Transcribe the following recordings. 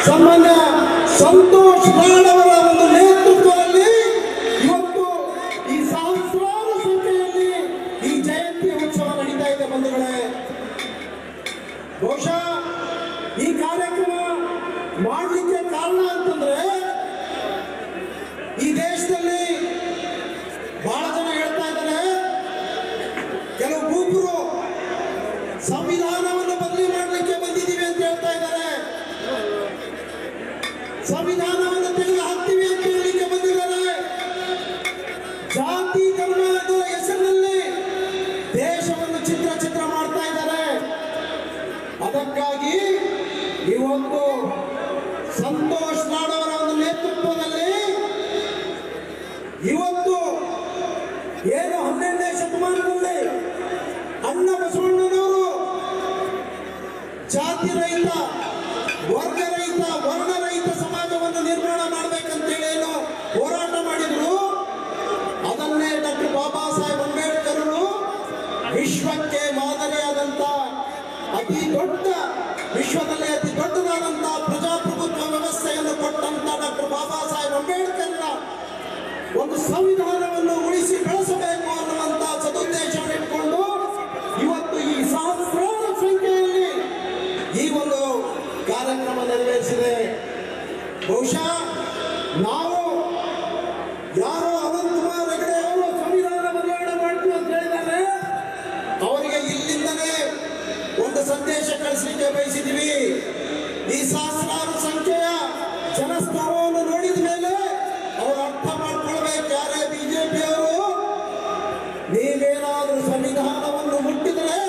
ಸಾಮಾನ್ಯ ಸಂತೋಷ್ ಲಾಡ್ ಅವರ ಒಂದು ನೇತೃತ್ವದಲ್ಲಿ ಇವತ್ತು ಈ ಸಹಸ್ರಾರು ಸಂಖ್ಯೆಯಲ್ಲಿ ಈ ಜಯಂತಿ ಉತ್ಸವ ನಡೀತಾ ಇದೆ ಬಂಧುಗಳೇ. ಬಹುಶಃ ಈ ಕಾರ್ಯಕ್ರಮ ಮಾಡಲಿಕ್ಕೆ ಕಾರಣ ಅಂತಂದ್ರೆ ಈ ದೇಶದಲ್ಲಿ ಬಹಳ ಜನ ಹೇಳ್ತಾ ಇದ್ದಾರೆ, ಕೆಲವು ಒಬ್ಬರು ಸಂವಿಧಾನವನ್ನು ಬದಲಿ ಮಾಡಲಿಕ್ಕೆ ಬಂದಿದ್ದೀವಿ ಅಂತ ಹೇಳ್ತಾ ಇದ್ದಾರೆ, ಸಂವಿಧಾನವನ್ನು ತೆಗೆದು ಹಾಕ್ತೀವಿ ಅಂತ ಹೇಳಲಿಕ್ಕೆ ಬಂದಿದ್ದಾರೆ. ಜಾತಿ ಧರ್ಮದ ಹೆಸರಿನಲ್ಲಿ ದೇಶವನ್ನು ಚಿತ್ರ ಮಾಡ್ತಾ ಇದ್ದಾರೆ. ಅದಕ್ಕಾಗಿ ಇವತ್ತು ಸಂತೋಷ್ ಲಾಡ್ ಅವರ ಒಂದು ನೇತೃತ್ವದಲ್ಲಿ ಇವತ್ತು ಏನು 12ನೇ ಶತಮಾನದಲ್ಲಿ ಅಣ್ಣ ಬಸವಣ್ಣನವರು ಜಾತಿ ರಹಿತ, ವರ್ಗ ರಹಿತ, ವರ್ಣರಹಿತ ಸಮಾಜವನ್ನು ನಿರ್ಮಾಣ ಮಾಡಬೇಕಂತೇಳಿ ಏನು ಹೋರಾಟ ಮಾಡಿದ್ರು, ಅದನ್ನೇ ಡಾಕ್ಟರ್ ಬಾಬಾ ಸಾಹೇಬ್ ಅಂಬೇಡ್ಕರ್ ವಿಶ್ವಕ್ಕೆ ಮಾದರಿಯಾದಂತ ವಿಶ್ವದಲ್ಲಿ ಅತಿ ದೊಡ್ಡದಾದಂತಹ ಪ್ರಜಾಪ್ರಭುತ್ವ ವ್ಯವಸ್ಥೆಯನ್ನು ಕೊಟ್ಟಂತ ಡಾಕ್ಟರ್ ಬಾಬಾ ಸಾಹೇಬ್ ಅಂಬೇಡ್ಕರ್ ಒಂದು ಸಂವಿಧಾನವನ್ನು ಉಳಿಸಿ ಬೆಳೆಸಬೇಕು ಅನ್ನುವಂತ ಸದುದ್ದೇಶವನ್ನು ಇಟ್ಕೊಂಡು ಇವತ್ತು ಈ ಸಹಸ್ರಾರು ಸಂಖ್ಯೆಯಲ್ಲಿ ಈ ಒಂದು ಕಾರ್ಯಕ್ರಮ ನೆರವೇರಿಸಿದೆ. ಬಹುಶಃ ನಾವು ಯಾರೋ ಅನಂತ್ ಕುಮಾರ್ ಹೆಗಡೆ ಅವರು ಸಂವಿಧಾನ ಬದಲಾವಣೆ ಮಾಡ್ತೀವಿ ಅಂತ ಹೇಳಿದ್ದಾರೆ, ಅವರಿಗೆ ಇಲ್ಲಿಂದಲೇ ಒಂದು ಸಂದೇಶ ಕಳಿಸಲಿಕ್ಕೆ ಬಯಸಿದ್ದೀವಿ. ಈ ಸಹಸ್ರಾರು ಸಂಖ್ಯೆಯ ಜನಸ್ತರವನ್ನು ನೋಡಿದ ಮೇಲೆ ಅವರು ಅರ್ಥ ಮಾಡ್ಕೊಳ್ಬೇಕು, ಯಾರೇ ಬಿಜೆಪಿಯವರು ನೀವೇನಾದ್ರೂ ಸಂವಿಧಾನವನ್ನು ಮುಟ್ಟಿದ್ರೆ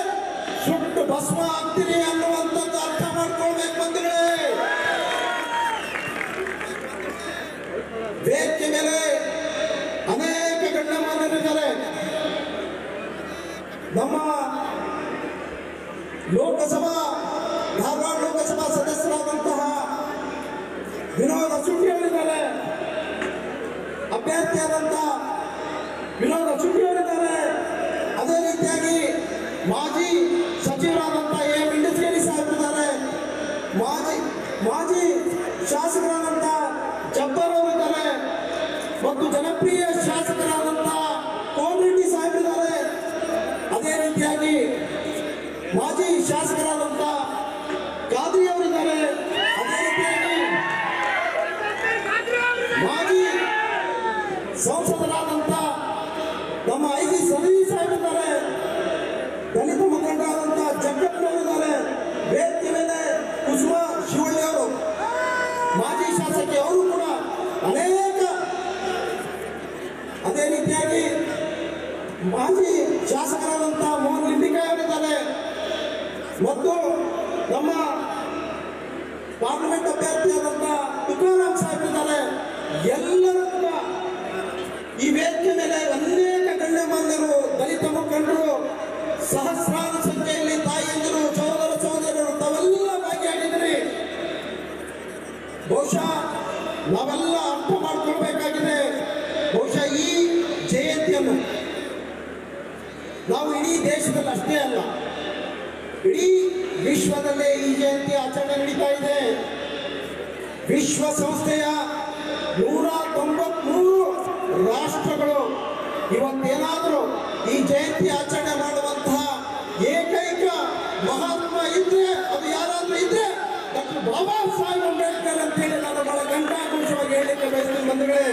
ಸುಟ್ಟು ಭಸ್ಮ ಆಗ್ತೀರಿ ಅನ್ನುವಂಥದ್ದು ಅರ್ಥ ಮಾಡ್ಕೊಳ್ಬೇಕು ಬಂಧುಗಳೇ. ವೇದಿಕೆ ಮೇಲೆ ಅನೇಕ ಗಣ್ಯಮಾನ್ಯರಿದ್ದಾರೆ. ನಮ್ಮ ಧಾರವಾಡ ಲೋಕಸಭಾ ಸದಸ್ಯರಾದಂತಹ ವಿನೋದ್ ಅಸುಂಡಿ ಅವರಿದ್ದಾರೆ, ಅಭ್ಯರ್ಥಿಯಾದಂತಹ ವಿನೋದ್ ಅಸುಂಡಿ ಅವರಿದ್ದಾರೆ. ಅದೇ ರೀತಿಯಾಗಿ ಮಾಜಿ ಸಚಿವರಾದಂತಹ ಎಂ ಇಂಡಸ್ಟ್ರಿ ಸಾಹೇಬರಿದ್ದಾರೆ, ಮಾಜಿ ಶಾಸಕರಾದಂತಹ ಜಬ್ಬರ್ ಅವರಿದ್ದಾರೆ, ಮತ್ತು ಜನಪ್ರಿಯ ಶಾಸಕರಾದಂತಹ ಕೋಮರೆಡ್ಡಿ ಸಾಹೇಬರಿದ್ದಾರೆ. ಅದೇ ರೀತಿಯಾಗಿ ಮಾಜಿ ಶಾಸಕರಾದಂತ ಖಾದ್ರಿ ಅವರಿದ್ದಾರೆ. ಅದೇ ರೀತಿಯಾಗಿ ಮಾಜಿ ಸಂಸದರಾದಂತ ನಮ್ಮ ಐಜಿ ಸಲೀಂ ಸಾಹೇಬರಿದ್ದಾರೆ. ದಲಿತ ಮುಖಂಡರಾದಂತ ಜಗ್ಗಪ್ಪನವರಿದ್ದಾರೆ. ವೇದಿಕೆ ಮೇಲೆ ಕುಸುಮಾ ಶಿವಳ್ಳಿ ಅವರು ಮಾಜಿ ಶಾಸಕಿ, ಅವರು ಕೂಡ ಅನೇಕ. ಅದೇ ರೀತಿಯಾಗಿ ಮಾಜಿ ಶಾಸಕರಾದಂತಹ ಮೋಹನ್ ಲಿಂಬಿಕಾಯಿ ಅವರಿದ್ದಾರೆ ಮತ್ತು ನಮ್ಮ ಪಾರ್ಲಿಮೆಂಟ್ ಅಭ್ಯರ್ಥಿಯಾದಂತಹ ತುಕಾರಾಮ್ ಸಾಹೇಬರಿದ್ದಾರೆ. ಎಲ್ಲರೂ ಕೂಡ ಈ ವೇದಿಕೆ ಮೇಲೆ ಅನೇಕ ಗಣ್ಯಮಾನ್ಯರು, ದಲಿತ ಮುಖಂಡರು, ಸಹಸ್ರಾರು ಸಂಖ್ಯೆಯಲ್ಲಿ ತಾಯಿಯಂದಿರು, ಸಹೋದರರು ತಾವೆಲ್ಲ ಭಾಗಿಯಾಗಿದ್ದೀರಿ. ಬಹುಶಃ ನಾವೆಲ್ಲ ಅರ್ಥ ಮಾಡ್ಕೊಳ್ಬೇಕಾಗಿದೆ. ಬಹುಶಃ ಈ ಜಯಂತಿಯನ್ನು ನಾವು ಇಡೀ ದೇಶದಲ್ಲಿ ಅಷ್ಟೇ ಅಲ್ಲ, ಇಡೀ ವಿಶ್ವದಲ್ಲೇ ಈ ಜಯಂತಿ ಆಚರಣೆ ನಡೀತಾ ಇದೆ. ವಿಶ್ವಸಂಸ್ಥೆಯ 193 ರಾಷ್ಟ್ರಗಳು ಇವತ್ತೇನಾದರೂ ಈ ಜಯಂತಿ ಆಚರಣೆ ಮಾಡುವಂತಹ ಏಕೈಕ ಮಹಾತ್ಮ ಇದ್ರೆ, ಅದು ಯಾರಾದ್ರೂ ಇದ್ರೆ ಡಾಕ್ಟರ್ ಬಾಬಾ ಸಾಹೇಬ್ ಅಂಬೇಡ್ಕರ್ ಅಂತೇಳಿ ನಾನು ಬಹಳ ಘಂಟಾಘೋಷವಾಗಿ ಹೇಳಲಿಕ್ಕೆ ಬಯಸ್ತೀನಿ ಬಂಧುಗಳೇ.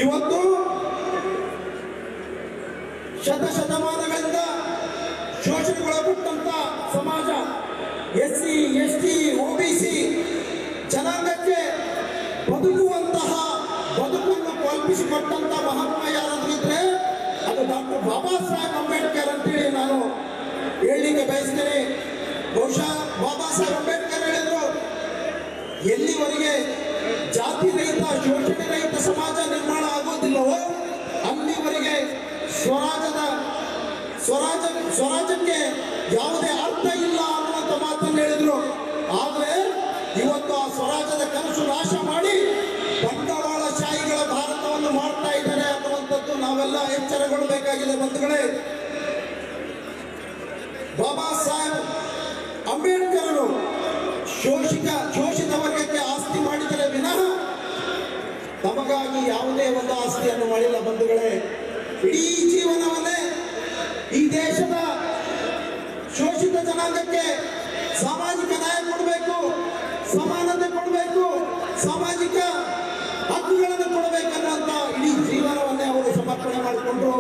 ಇವತ್ತು ಶತಮಾನಗಳಿಂದ ಶೋಷಣೆಗೊಳಪಟ್ಟಂತ ಸಮಾಜ, SC ST OBC ಜನಾಂಗಕ್ಕೆ ಬದುಕುವಂತಹ ಬದುಕನ್ನು ಕಲ್ಪಿಸಿಕೊಟ್ಟಂತ ಮಹಾತ್ಮ ಯಾರಾದ್ರೂ ಇದ್ರೆ ಅದು ಡಾಕ್ಟರ್ ಬಾಬಾ ಸಾಹೇಬ್ ಅಂಬೇಡ್ಕರ್ ಅಂತೇಳಿ ನಾನು ಹೇಳಲಿಕ್ಕೆ ಬಯಸ್ತೇನೆ. ಬಹುಶಃ ಬಾಬಾ ಸಾಹೇಬ್ ಅಂಬೇಡ್ಕರ್ ಹೇಳಿದ್ರು, ಎಲ್ಲಿವರೆಗೆ ಜಾತಿ ರಹಿತ, ಶೋಷಣೆ ರಹಿತ ಸಮಾಜ ನಿರ್ಮಾಣ ಆಗೋದಿಲ್ಲವೋ ಅಲ್ಲಿವರೆಗೆ ಸ್ವರಾಜ್ಯಕ್ಕೆ ಯಾವುದೇ ಅರ್ಥ ಇಲ್ಲ ಅನ್ನುವಂಥ ಮಾತನ್ನು ಹೇಳಿದ್ರು. ಆದರೆ ಇವತ್ತು ಆ ಸ್ವರಾಜ್ಯದ ಕನಸು ನಾಶ ಮಾಡಿ ಬಂಡವಾಳಶಾಹಿಗಳ ಭಾರತವನ್ನು ಮಾಡ್ತಾ ಇದ್ದಾರೆ ಅನ್ನುವಂಥದ್ದು ನಾವೆಲ್ಲ ಎಚ್ಚರಗೊಳ್ಳಬೇಕಾಗಿದೆ ಬಂಧುಗಳೇ. ಬಾಬಾ ಸಾಹೇಬ್ ಅಂಬೇಡ್ಕರ್ ಶೋಷಿತ ವರ್ಗಕ್ಕೆ ಆಸ್ತಿ ಮಾಡಿದರೆ ವಿನಃ ತಮಗಾಗಿ ಯಾವುದೇ ಒಂದು ಆಸ್ತಿಯನ್ನು ಮಾಡಿಲ್ಲ ಬಂಧುಗಳೇ. ಇಡೀ ಜೀವನವನ್ನೇ ಈ ದೇಶದ ಶೋಷಿತ ಜನಾಂಗಕ್ಕೆ ಸಾಮಾಜಿಕ ನ್ಯಾಯ ಕೊಡಬೇಕು, ಸಮಾನತೆ ಕೊಡಬೇಕು, ಸಾಮಾಜಿಕ ಹಕ್ಕುಗಳನ್ನು ಕೊಡಬೇಕನ್ನುವಂತ ಇಡೀ ಜೀವನವನ್ನೇ ಅವರು ಸಮರ್ಪಣೆ ಮಾಡಿಕೊಂಡ್ರು.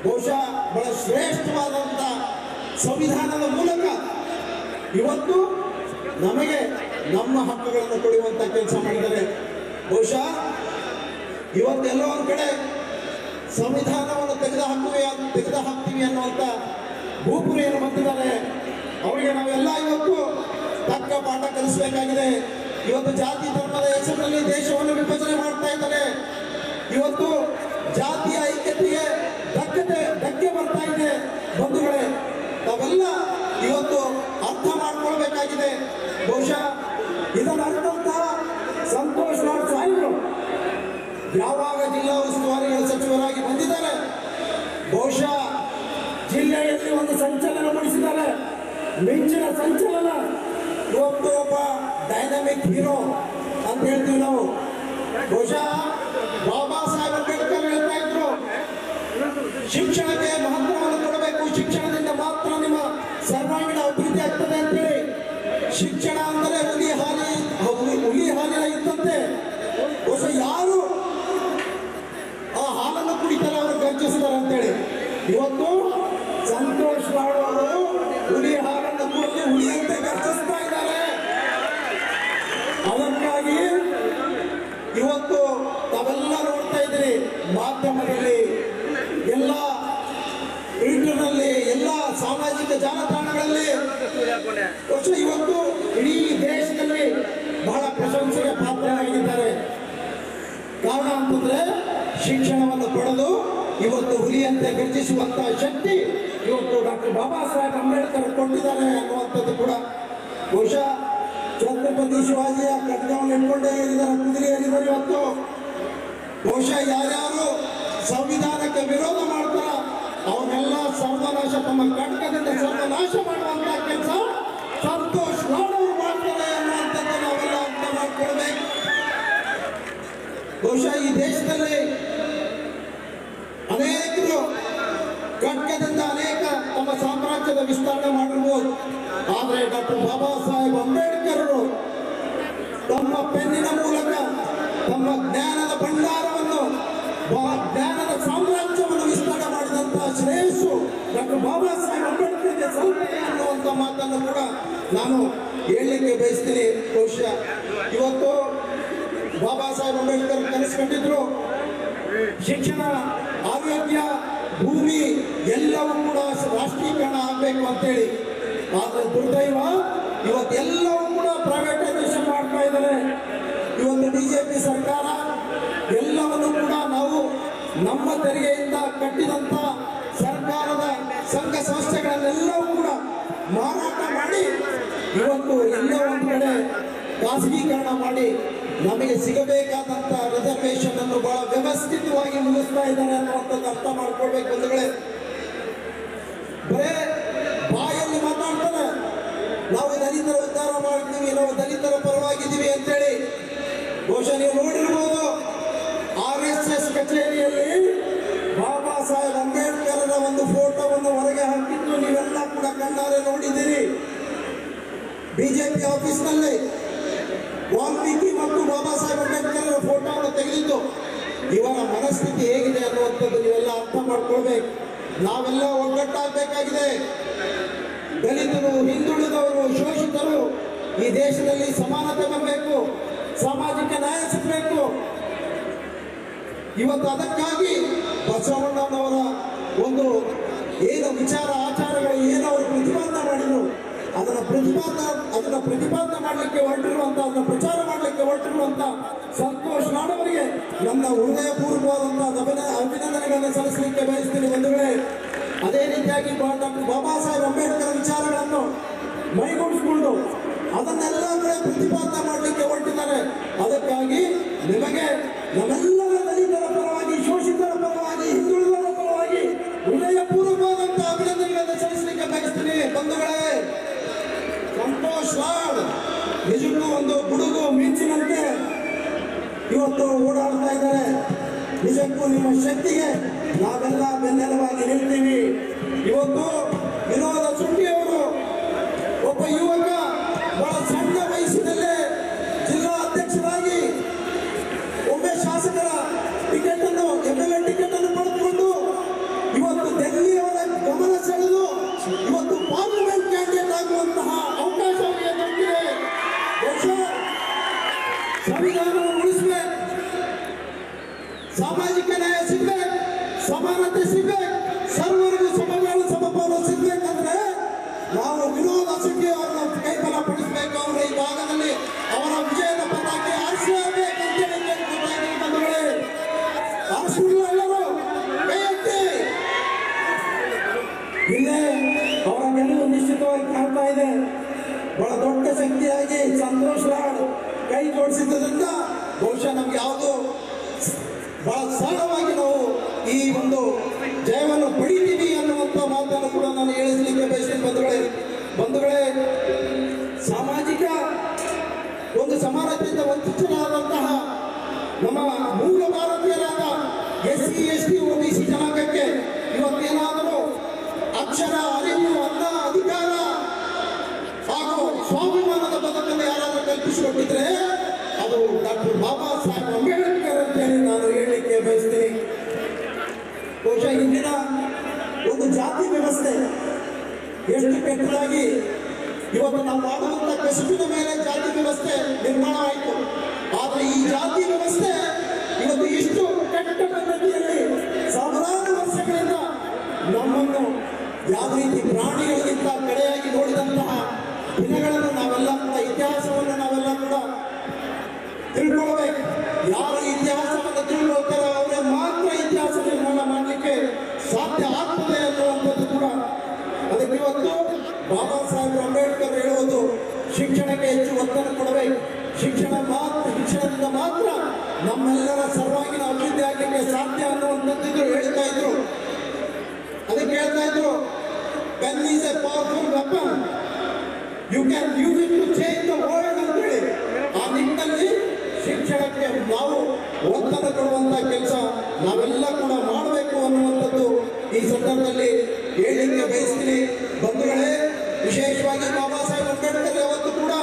ಬಹುಶಃ ಬಹಳ ಶ್ರೇಷ್ಠವಾದಂಥ ಸಂವಿಧಾನದ ಮೂಲಕ ಇವತ್ತು ನಮಗೆ ನಮ್ಮ ಹಕ್ಕುಗಳನ್ನು ಕೊಡುವಂತ ಕೆಲಸ ಮಾಡಿದ್ದಾರೆ. ಬಹುಶಃ ಇವತ್ತೆಲ್ಲೋ ಒಂದು ಕಡೆ ಸಂವಿಧಾನವನ್ನು ತೆಗೆದು ಹಾಕ್ತೀವಿ ಅನ್ನುವಂಥ ಭೂಪುರಿಯನ್ನು ಬಂದಿದ್ದಾರೆ. ಅವರಿಗೆ ನಾವೆಲ್ಲ ಇವತ್ತು ತಕ್ಕ ಪಾಠ ಕಲಿಸಬೇಕಾಗಿದೆ. ಇವತ್ತು ಜಾತಿ ಧರ್ಮದ ಹೆಸರಿನಲ್ಲಿ ದೇಶವನ್ನು ವಿಭಜನೆ ಮಾಡ್ತಾ ಇದ್ದಾರೆ. ಇವತ್ತು ಜಾತಿಯ ಐಕ್ಯತೆಗೆ ಧಕ್ಕೆ ಬರ್ತಾ ಇದೆ. ಬಂಧುಗಳೇ, ನಾವೆಲ್ಲ ಇವತ್ತು ಅರ್ಥ ಮಾಡ್ಕೊಳ್ಬೇಕಾಗಿದೆ. ಬಹುಶಃ ಇದನ್ನು ಅರ್ಥಂತಹ ಸಂತೋಷ್ ಲಾಡ್ ಸಾಹೇಬರು ಯಾವಾಗ ಜಿಲ್ಲಾ ಉಸ್ತುವಾರಿಗಳ ಸಚಿವರಾಗಿ ಬಂದಿದ್ದಾರೆ, ಬಹುಶಃ ಜಿಲ್ಲೆಯಲ್ಲಿ ಒಂದು ಸಂಚಲನ ಮೂಡಿಸಿದ್ದಾರೆ. ಮಿಂಚಿನ ಸಂಚಲನ. ಇವತ್ತು ಒಬ್ಬ ಡೈನಾಮಿಕ್ ಹೀರೋ ಅಂತ ಹೇಳ್ತೀವಿ ನಾವು. ಬಹುಶಃ ಬಾಬಾ ಸಾಹೇಬ್ ಅಂಬೇಡ್ಕರ್ ಹೇಳ್ತಾ ಇದ್ರು, ಶಿಕ್ಷಣಕ್ಕೆ ಮಹತ್ವವನ್ನು ಕೊಡಬೇಕು, ಶಿಕ್ಷಣದಿಂದ ಮಾತ್ರ ನಿಮ್ಮ ಸರ್ವಾಂಗೀಣ ಅಭಿವೃದ್ಧಿ ಆಗ್ತದೆ ಅಂತೇಳಿ. ಶಿಕ್ಷಣ ಅಂದರೆ ಹುಲಿ ಹಾಲಿನ ಇದ್ದಂತೆ. ಬಹುಶಃ ಯಾರು ಆ ಹಾಲನ್ನು ಕುಡಿತಾರೆ ಅವರು ಗರ್ಜಿಸ್ತಾರೆ ಅಂತೇಳಿ. ಇವತ್ತು ಸಂತೋಷ್ ಲಾಡ್ ಅವರು ಹುಲಿ ಹಾಲನ್ನು ಕುಡಿದು ಹುಲಿಯಂತೆ ಗರ್ಜಿಸ್ತಾ ಇದ್ದಾರೆ. ಅದಕ್ಕಾಗಿ ಇವತ್ತು ತಾವೆಲ್ಲ ನೋಡ್ತಾ ಇದ್ದೀರಿ ಮಾಧ್ಯಮದಲ್ಲಿ, ಎಲ್ಲ ಟ್ವಿಟರ್ನಲ್ಲಿ, ಎಲ್ಲ ಸಾಮಾಜಿಕ ಜಾಲತಾಣಗಳಲ್ಲಿ. ಇವತ್ತು ಇಡೀ ದೇಶದಲ್ಲಿ ಬಹಳ ಪ್ರಶಂಸೆಗೆ ಪಾತ್ರರಾಗಿದ್ದಾರೆ. ಕಾರಣ ಅಂತಂದ್ರೆ ಶಿಕ್ಷಣವನ್ನು ಪಡೆದು ಇವತ್ತು ಹುಲಿಯಂತೆ ಗರ್ಜಿಸುವಂತಹ ಶಕ್ತಿ ಇವತ್ತು ಡಾಕ್ಟರ್ ಬಾಬಾ ಸಾಹೇಬ್ ಅಂಬೇಡ್ಕರ್ ಕೊಟ್ಟಿದ್ದಾರೆ ಅನ್ನುವಂಥದ್ದು ಕೂಡ. ಬಹುಶಃ ಛತ್ರಪತಿ ಶಿವಾಜಿಯ ಖಡ್ಗವನ್ನು ಇಟ್ಕೊಂಡೇ ಇದ್ದಾರೆ, ಕುದುರೆ ಏರಿದ್ದಾರೆ ಇವತ್ತು. ಬಹುಶಃ ಯಾರ್ಯಾರು ಸಂವಿಧಾನಕ್ಕೆ ವಿರೋಧ ಮಾಡ್ತಾರ ಅವನ್ನೆಲ್ಲ ಸರ್ವನಾಶ, ತಮ್ಮ ಖಡ್ಗದಿಂದ ಸರ್ವನಾಶ ಮಾಡುವಂತಹ ಕೆಲಸ ಸಂತೋಷ್ ಲಾಡ್ ಅವರು ಮಾಡ್ತಾರೆ ಅನ್ನುವಂಥದ್ದು ನಾವೆಲ್ಲ ಅರ್ಥ ಮಾಡ್ಕೊಳ್ಬೇಕು. ಬಹುಶಃ ಈ ದೇಶದಲ್ಲಿ ಅನೇಕರು ಖಡ್ಗದಿಂದ ಅನೇಕ ತಮ್ಮ ಸಾಮ್ರಾಜ್ಯದ ವಿಸ್ತರಣೆ ಮಾಡಿರ್ಬೋದು. ಆದರೆ ಡಾಕ್ಟರ್ ಬಾಬಾ ಸಾಹೇಬ್ ಅಂಬೇಡ್ಕರ್ ತಮ್ಮ ಪೆನ್ನಿನ ಮೂಲಕ ತಮ್ಮ ಜ್ಞಾನದ ಭಂಡಾರವನ್ನು, ಜ್ಞಾನದ ಸಾಮ್ರಾಜ್ಯವನ್ನು ವಿಸ್ತರಣೆ ಮಾಡಿದಂತಹ ಶ್ರೇಯಸ್ಸು ಡಾಕ್ಟರ್ ಬಾಬಾ ಸಾಹೇಬ್ ಅಂಬೇಡ್ಕರ್ಗೆ ಸಲ್ಲುತ್ತದೆ ಅನ್ನುವಂಥ ಮಾತನ್ನು ಕೂಡ ನಾನು ಹೇಳಲಿಕ್ಕೆ ಬಯಸ್ತೀನಿ. ಬಹುಶಃ ಇವತ್ತು ಬಾಬಾ ಸಾಹೇಬ್ ಅಂಬೇಡ್ಕರ್ ಕನಸ್ಕೊಂಡಿದ್ರು ಶಿಕ್ಷಣ, ಆರೋಗ್ಯ, ಭೂಮಿ ಎಲ್ಲವೂ ಕೂಡ ರಾಷ್ಟ್ರೀಕರಣ ಆಗಬೇಕು ಅಂತೇಳಿ. ಆದರೆ ದುರ್ದೈವ ಇವತ್ತೆಲ್ಲವೂ ಕೂಡ ಪ್ರೈವೇಟೈಸೇಷನ್ ಮಾಡ್ತಾ ಇದ್ದಾರೆ. ಇವತ್ತು ಬಿಜೆಪಿ ಸರ್ಕಾರ ಎಲ್ಲವನ್ನು ಕೂಡ ನಾವು ನಮ್ಮ ತೆರಿಗೆಯಿಂದ ಕಟ್ಟಿದಂತ ಸರ್ಕಾರದ ಸಂಘ ಸಂಸ್ಥೆಗಳನ್ನೆಲ್ಲವೂ ಕೂಡ ಮಾರಾಟ ಮಾಡಿ ಇವತ್ತು ಎಲ್ಲ ಒಂದು ಕಡೆ ಖಾಸಗೀಕರಣ ಮಾಡಿ ನಮಗೆ ಸಿಗಬೇಕಾದಂತ ರಿಸರ್ವೇಶನ್ ಅನ್ನು ಬಹಳ ವ್ಯವಸ್ಥಿತವಾಗಿ ಮುಗಿಸ್ತಾ ಇದ್ದಾರೆ ಅನ್ನುವಂಥದ್ದು ಅರ್ಥ ಮಾಡ್ಕೊಳ್ಬೇಕು ಬಂಧುಗಳೇ. ಬರೇ ಬಾಯಲ್ಲಿ ಮಾತಾಡ್ತಾರೆ ನಾವು ದಲಿತರ ಉದ್ಧಾರ ಮಾಡ್ತೀವಿ, ನಾವು ದಲಿತರ ಪರವಾಗಿದ್ದೀವಿ ಅಂತೇಳಿ. ಬಹುಶಃ ನೀವು ನೋಡಿರ್ಬೋದು RSS ಕಚೇರಿಯಲ್ಲಿ ಬಾಬಾ ಸಾಹೇಬ್ ಅಂಬೇಡ್ಕರ್ ಒಂದು ಫೋಟೋವನ್ನು ಹೊರಗೆ ಹಾಕಿದ್ದು ನೀವೆಲ್ಲ ಕೂಡ ಕಣ್ಣಾರೆ ನೋಡಿದ್ದೀರಿ. ಬಿಜೆಪಿ ಆಫೀಸ್ನಲ್ಲಿ ವಾಲ್ಮೀಕಿ ಮತ್ತು ಬಾಬಾ ಸಾಹೇಬ್ ಅಂಬೇಡ್ಕರ್ ಫೋಟೋವನ್ನು ತೆಗೆದಿದ್ದು. ಇವರ ಮನಸ್ಥಿತಿ ಹೇಗಿದೆ ಅನ್ನುವಂಥದ್ದು ನೀವೆಲ್ಲ ಅರ್ಥ ಮಾಡ್ಕೊಳ್ಬೇಕು. ನಾವೆಲ್ಲ ಒಗ್ಗಟ್ಟಾಗಬೇಕಾಗಿದೆ. ದಲಿತರು, ಹಿಂದುಳಿದವರು, ಶೋಷಿತರು ಈ ದೇಶದಲ್ಲಿ ಸಮಾನತೆ ಬರಬೇಕು, ಸಾಮಾಜಿಕ ನ್ಯಾಯ ಸಿಗಬೇಕು. ಇವತ್ತು ಅದಕ್ಕಾಗಿ ಬಸವಣ್ಣನವರ ಒಂದು ಏನು ವಿಚಾರ ಆಚಾರಗಳು ಏನು ಅವರು ಪ್ರತಿಪಾದನೆ ಮಾಡಿದ್ರು ಅದನ್ನ ಪ್ರತಿಪಾದನೆ ಮಾಡಲಿಕ್ಕೆ ಹೊರಟಿರುವಂತ, ಅದನ್ನ ಪ್ರಚಾರ ಮಾಡಲಿಕ್ಕೆ ಹೊರಟಿರುವಂತ ಸಂತೋಷ್ ಲಾಡ್ ಅವರಿಗೆ ನನ್ನ ಹೃದಯಪೂರ್ವಕವಾದಂತಹ ಅಭಿನಂದನೆಗಳನ್ನು ಸಲ್ಲಿಸಲಿಕ್ಕೆ ಬಯಸ್ತೀನಿ ಬಂಧುಗಳೇ. ಅದೇ ರೀತಿಯಾಗಿ ಡಾಕ್ಟರ್ ಬಾಬಾ ಸಾಹೇಬ್ ಅಂಬೇಡ್ಕರ್ ವಿಚಾರಗಳನ್ನು ಮೈಗೂಡಿಸಿಕೊಂಡು ಅದನ್ನೆಲ್ಲ ಕಡೆ ಪ್ರತಿಪಾದನೆ ಮಾಡಲಿಕ್ಕೆ ಹೊರಟಿದ್ದಾರೆ. ಅದಕ್ಕಾಗಿ ನಿಮಗೆ ನಮ್ಮೆಲ್ಲರ ದಲಿತರ ಪರವಾಗಿ, ಶೋಷಿತರ ಪರವಾಗಿ, ಹಿಂದುಳಿದವರ ಪರವಾಗಿ ಹೃದಯಪೂರ್ವಕವಾದಂತಹ ಅಭಿನಂದನೆಗಳನ್ನು ಸಲ್ಲಿಸಲಿಕ್ಕೆ ಬಯಸ್ತೀನಿ ಬಂಧುಗಳೇ. ಸಂತೋಷ್ ಲಾಡ್ ನಿಜಕ್ಕೂ ಒಂದು ಗುಡುಗು ಮಿಂಚಿನಂತೆ ಇವತ್ತು ಓಡಾಡ್ತಾ ಇದ್ದಾರೆ. ನಿಜಕ್ಕೂ ನಿಮ್ಮ ಶಕ್ತಿಗೆ ನಾವೆಲ್ಲ ಬೆನ್ನೆಲುವಾಗಿ ನಿಲ್ತೀವಿ. ಇವತ್ತು ವಿನೋದ ಶೆಟ್ಟಿಯವರು ಒಬ್ಬ ಯುವಕ ಬಹಳ ಸಣ್ಣ ವಯಸ್ಸಿನಲ್ಲೇ ಜಿಲ್ಲಾ ಅಧ್ಯಕ್ಷರಾಗಿ ಒಮ್ಮೆ ಶಾಸಕರ ಟಿಕೆಟ್ ಅನ್ನು MLA ಟಿಕೆಟ್ ಅನ್ನು ಪಡೆದುಕೊಂಡು ಇವತ್ತು ದೆಹಲಿಯವರ ಗಮನ ಸೆಳೆದು ಇವತ್ತು ಪಾರ್ಲಿಮೆಂಟ್ ಕ್ಯಾಂಡಿಡೇಟ್ ಆಗುವಂತಹ ಅವಕಾಶ ಅವರಿಗೆ ದೊರಕಿದೆ. ಸಂವಿಧಾನವನ್ನು ಉಳಿಸಬೇಕು, ಸಾಮಾಜಿಕ ನ್ಯಾಯ ಸಿಗ್ಬೇಕು, ಸಮಾನತೆ ಸಿಗ್ಬೇಕು, ಸರ್ವರಿಗೂ ಸಮಪಾಲು ಸಿಗ್ಬೇಕಂದ್ರೆ ನಾವು ವಿನೋದ ಶೆಟ್ಟಿ ಅವರನ್ನು ಕೈಬಲ ಪಡಿಸಬೇಕು. ಅವರ ಈ ಭಾಗದಲ್ಲಿ ಅವರ ವಿಜಯದ ಪತಾಕೆ ಆರಿಸಲೇಬೇಕಂತೇಳಿ ಬಂಧುಗಳೇ, ಆರಿಸಲಿಲ್ಲ ಎಲ್ಲರೂ ಕೈ ಎತ್ತಿ. ಇಲ್ಲೇ ಅವರ ಗೆಲುವು ನಿಶ್ಚಿತವಾಗಿ ಕಾಣ್ತಾ ಇದೆ. ಬಹಳ ದೊಡ್ಡ ಶಕ್ತಿಯಾಗಿ ಸಂತೋಷ್ ಲಾಡ್ ಕೈ ಜೋಡಿಸಿದ್ದರಿಂದ ಬಹುಶಃ ನಮ್ಗೆ ಯಾವುದು ಬಹಳ ಸರಳವಾಗಿ ನಾವು ಈ ಒಂದು ಜಯವನ್ನು ಪಡಿತೀವಿ ಅನ್ನುವಂಥ ಮಾತನ್ನು ಕೂಡ ನಾನು ಹೇಳಿಸಲಿಕ್ಕೆ ಬಯಸ್ತೀನಿ. ಬಂಧುಗಳೇ, ಸಾಮಾಜಿಕ ಒಂದು ಸಮಾನತೆಯಿಂದ ವಂಚಿತರಾದಂತಹ ನಮ್ಮ ಮೂಲ ಭಾರತೀಯರಾದ SC ST OBC ಜನಾಂಗಕ್ಕೆ ಇವತ್ತೇನಾದರೂ ಅಕ್ಷರ, ಅರಿವು, ಅನ್ನ, ಅಧಿಕಾರ ಹಾಗೂ ಸ್ವಾಭಿಮಾನದ ಬದುಕನ್ನು ಯಾರಾದರೂ ಕಲ್ಪಿಸಿಕೊಟ್ಟಿದ್ರೆ ಅದು ಡಾಕ್ಟರ್ ಬಾಬಾ ಸಾಹೇಬ್ ಅಂಬೇಡ್ಕರ್ ಅಂತೇಳಿ ನಾನು ಹೇಳಲಿಕ್ಕೆ ಬಯಸ್ತೀನಿ. ಬಹುಶಃ ಇಂದಿನ ಒಂದು ಜಾತಿ ವ್ಯವಸ್ಥೆ ಎಷ್ಟು ಕೆಟ್ಟದಾಗಿ ಇವತ್ತು ನಾವು ಮಾಡುವಂಥ ಕಸುಬಿನ ಮೇಲೆ ಜಾತಿ ವ್ಯವಸ್ಥೆ ನಿರ್ಮಾಣ ಆಯಿತು. ಆದರೆ ಈ ಜಾತಿ ವ್ಯವಸ್ಥೆ ಇವತ್ತು ಇಷ್ಟು ಕೆಟ್ಟ ಪದ್ಧತಿಯಲ್ಲಿ ಸಾವಿರಾರು ವರ್ಷಗಳಿಂದ ನಮ್ಮನ್ನು ಯಾವ ರೀತಿ ಪ್ರಾಣಿಗಳಿಗಿಂತ ಕಡೆಯಾಗಿ ನೋಡಿದಂತಹ ದಿನಗಳನ್ನು ನಾವೆಲ್ಲ ಕೂಡ ಇತಿಹಾಸವನ್ನು ನಾವೆಲ್ಲ ಕೂಡ ತಿಳ್ಕೊಳ್ಬೇಕು. ಯಾರು ಇತಿಹಾಸವನ್ನು ತಿಳ್ಕೊಳ್ತಾರೋ ಅವರೇ ಮಾತ್ರ ಇತಿಹಾಸ ನಿರ್ಮಾಣ ಮಾಡಲಿಕ್ಕೆ ಸಾಧ್ಯ ಆಗ್ತದೆ ಅನ್ನುವಂಥದ್ದು ಕೂಡ. ಅದಕ್ಕೆ ಇವತ್ತು ಬಾಬಾ ಸಾಹೇಬ್ ಅಂಬೇಡ್ಕರ್ ಹೇಳುವುದು ಶಿಕ್ಷಣಕ್ಕೆ ಹೆಚ್ಚು ಒತ್ತನ್ನು ಕೊಡಬೇಕು. ಶಿಕ್ಷಣದಿಂದ ಮಾತ್ರ ನಮ್ಮೆಲ್ಲರ ಸರ್ವಾಗಿನ ಅಭಿವೃದ್ಧಿ ಆಗಲಿಕ್ಕೆ ಸಾಧ್ಯ ಅನ್ನುವಂಥದ್ದು ಹೇಳ್ತಾ ಇದ್ರು. ಅದಕ್ಕೆ ಹೇಳ್ತಾ ಇದ್ರು, pen is a powerful weapon, you can use it to change the world ಅಂತೇಳಿ ಆ ನಿಟ್ಟಿನಲ್ಲಿ ಶಿಕ್ಷಣಕ್ಕೆ ನಾವು ಒತ್ತನ್ನು ಕೊಡುವಂತ ಕೆಲಸ ನಾವೆಲ್ಲ ಕೂಡ ಮಾಡಬೇಕು ಅನ್ನುವಂಥದ್ದು ಈ ಸಂದರ್ಭದಲ್ಲಿ ಹೇಳಲಿಕ್ಕೆ ಬಯಸ್ತೀನಿ. ಬಂಧುಗಳೇ, ವಿಶೇಷವಾಗಿ ಬಾಬಾ ಸಾಹೇಬ್ ಅಂಬೇಡ್ಕರ್ ಯಾವತ್ತು ಕೂಡ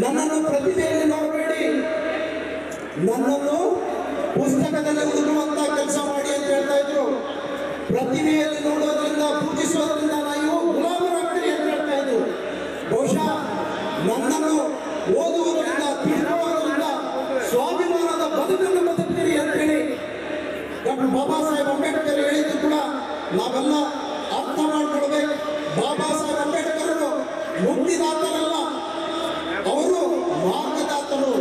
ನನ್ನನ್ನು ಪ್ರತಿಭೆಯಲ್ಲಿ ನೋಡಬೇಡಿ, ನನ್ನನ್ನು ಪುಸ್ತಕದಲ್ಲಿ ಹುಡುಕುವಂತ ಕೆಲಸ ಮಾಡಿ ಅಂತ ಹೇಳ್ತಾ ಇದ್ರು. ಪ್ರತಿಭೆಯಲ್ಲಿ ನೋಡೋದ್ರಿಂದ, ಪೂಜಿಸೋದ್ರಿಂದ ನಾವು ಗುಲಾಮರಾಗ್ತೀರಿ ಅಂತ ಹೇಳ್ತಾ ಇದ್ರು. ಬಹುಶಃ ನನ್ನನ್ನು ಓದುವುದರಿಂದ, ತಿಳ್ಕೊಳ್ಳೋದ್ರಿಂದ ಸ್ವಾಭಿಮಾನದ ಬದುಕನ್ನು ಬದುಕ್ತೀರಿ ಅಂತೇಳಿ ಡಾಕ್ಟರ್ ಬಾಬಾ ಸಾಹೇಬ್ ಅಂಬೇಡ್ಕರ್ ಹೇಳಿದ್ದು ಕೂಡ ನಾವೆಲ್ಲ ಅರ್ಥ ಮಾಡ್ಕೊಳ್ಬೇಕು. ಬಾಬಾ ಸಾಹೇಬ್ ಅಂಬೇಡ್ಕರ್ ಮುಕ್ತಿದಾತರಲ್ಲ, ಅವರು ಮಾರ್ಗದಾತರು.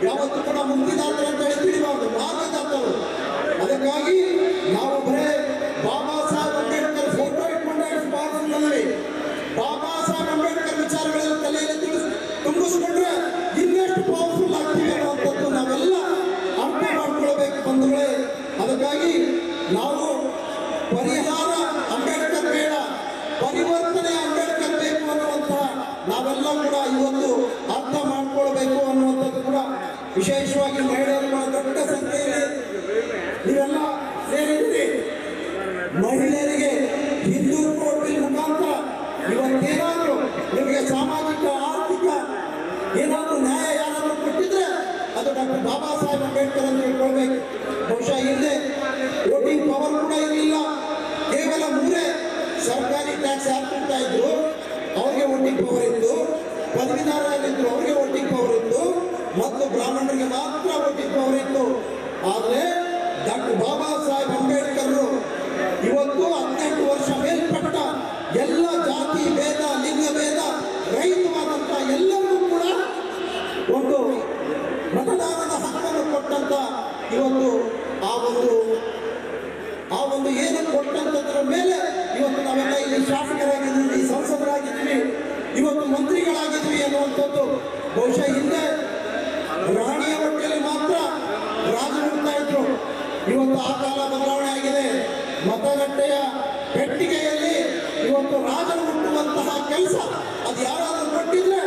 ಯಾವತ್ತೂ ಕೂಡ ಮುಕ್ತಿದಾತರು ಅಂತ ಹೇಳಿ ತಿಳಿಬಾರ್ದು, ಮಾರ್ಗದಾತರು. ಅದಕ್ಕಾಗಿ ನಾವು ಬರೇ ಬಾಬಾ ಸಾಹೇಬ್ ಅಂಬೇಡ್ಕರ್ ಫೋಟೋ ಇಟ್ಕೊಂಡೆ ಭಾರತದಲ್ಲಿ ಬಾಬಾ ಸಾಹೇಬ್ ಅಂಬೇಡ್ಕರ್ ವಿಚಾರಗಳೆಲ್ಲ ತಲೆಯಲ್ಲಿ ತುಂಬಿಸ್ಕೊಂಡ್ರೆ ಇನ್ನೆಷ್ಟು ಪವರ್ಫುಲ್ ಆಗ್ತೀವಿ ಅನ್ನುವಂಥದ್ದು ನಾವೆಲ್ಲ ಅರ್ಥ ಮಾಡ್ಕೊಳ್ಬೇಕು ಬಂಧುಗಳೇ. ಅದಕ್ಕಾಗಿ ನಾವು ಪರಿಹಾರ ಅಂಬೇಡ್ಕರ್ ಬೇಡ, ಪರಿವರ್ತನೆ ಅಂಬೇಡ್ಕರ್ ಬೇಕು ಅನ್ನುವಂತಹ ನಾವೆಲ್ಲ ಕೂಡ ಇವತ್ತು ಅರ್ಥ ಮಾಡ್ಕೊಳ್ಬೇಕು ಅನ್ನುವಂಥದ್ದು ಕೂಡ. ವಿಶೇಷವಾಗಿ ಮಹಿಳೆಯರು ದೊಡ್ಡ ಸಂಖ್ಯೆಯಲ್ಲಿ ನೀವೆಲ್ಲ ಸೇರಿದ್ದೀರಿ. ಮಹಿಳೆಯರಿಗೆ ಹಿಂದೂ ಕೋಡ್ ಬಿಲ್ ಮುಖಾಂತರ ಇವತ್ತೇನಾದರೂ ನಿಮಗೆ ಸಾಮಾಜಿಕ, ಆರ್ಥಿಕ ಏನಾದರೂ ನ್ಯಾಯ ಯಾರಾದರೂ ಕೊಟ್ಟಿದ್ರೆ ಅದು ಡಾಕ್ಟರ್ ಬಾಬಾ ಸಾಹೇಬ್ ಅಂಬೇಡ್ಕರ್ ಅಂತ ಹೇಳ್ಕೊಳ್ಬೇಕು. ಬಹುಶಃ ಹಿಂದೆ ವೋಟಿಂಗ್ ಪವರ್ ಕೂಡ ಇರಲಿಲ್ಲ. ಕೇವಲ 3 ಸರ್ಕಾರಿ ಟ್ಯಾಕ್ಸ್ ಯಾರು ಕೊಡ್ತಾ ಇದ್ರು ಅವ್ರಿಗೆ ವೋಟಿಂಗ್ ಪವರ್ ಇತ್ತು, ಪದವೀಧರರಾಗಿದ್ರು ಅವ್ರಿಗೆ ವೋಟಿಂಗ್ ಪವರ್ ಇತ್ತು, ಮತ್ತು ಬ್ರಾಹ್ಮಣರಿಗೆ ಮಾತ್ರ ವೋಟಿಂಗ್ ಪವರ್ ಇತ್ತು. ಆದರೆ ಡಾಕ್ಟರ್ ಬಾಬಾ ಸಾಹೇಬ್ ಅಂಬೇಡ್ಕರ್ ಇವತ್ತು 18 ವರ್ಷ ಮೇಲ್ಪಟ್ಟ ಎಲ್ಲ ಜಾತಿ ಭೇದ, ಲಿಂಗ ಭೇದ ರಹಿತವಾದಂಥ ಎಲ್ಲರಿಗೂ ಕೂಡ ಒಂದು ಮತದಾನದ ಹಕ್ಕನ್ನು ಕೊಟ್ಟಂತ ಇವತ್ತು ಆ ಒಂದು ಏನು ಕೊಟ್ಟಂತದ್ರ ಮೇಲೆ ಇವತ್ತು ನಾವೆಲ್ಲ ಇಲ್ಲಿ ಶಾಸಕರಾಗಿದ್ದೀವಿ, ಸಂಸದರಾಗಿದ್ದೀವಿ, ಇವತ್ತು ಮಂತ್ರಿಗಳಾಗಿದ್ವಿ ಅನ್ನುವಂಥದ್ದು. ಬಹುಶಃ ಹಿಂದೆ ರಾಣಿಯ ಹೊಟ್ಟೆಯಲ್ಲಿ ಮಾತ್ರ ರಾಜ ಹುಡ್ತಾ ಇದ್ರು. ಇವತ್ತು ಆ ಕಾಲ ಬದಲಾವಣೆ ಆಗಿದೆ. ಮತಗಟ್ಟೆಯ ಪೆಟ್ಟಿಗೆಯಲ್ಲಿ ಇವತ್ತು ರಾಜರು ಹುಟ್ಟುವಂತಹ ಕೆಲಸ ಅದು ಯಾರಾದರೂ ಕೊಟ್ಟಿದ್ರೆ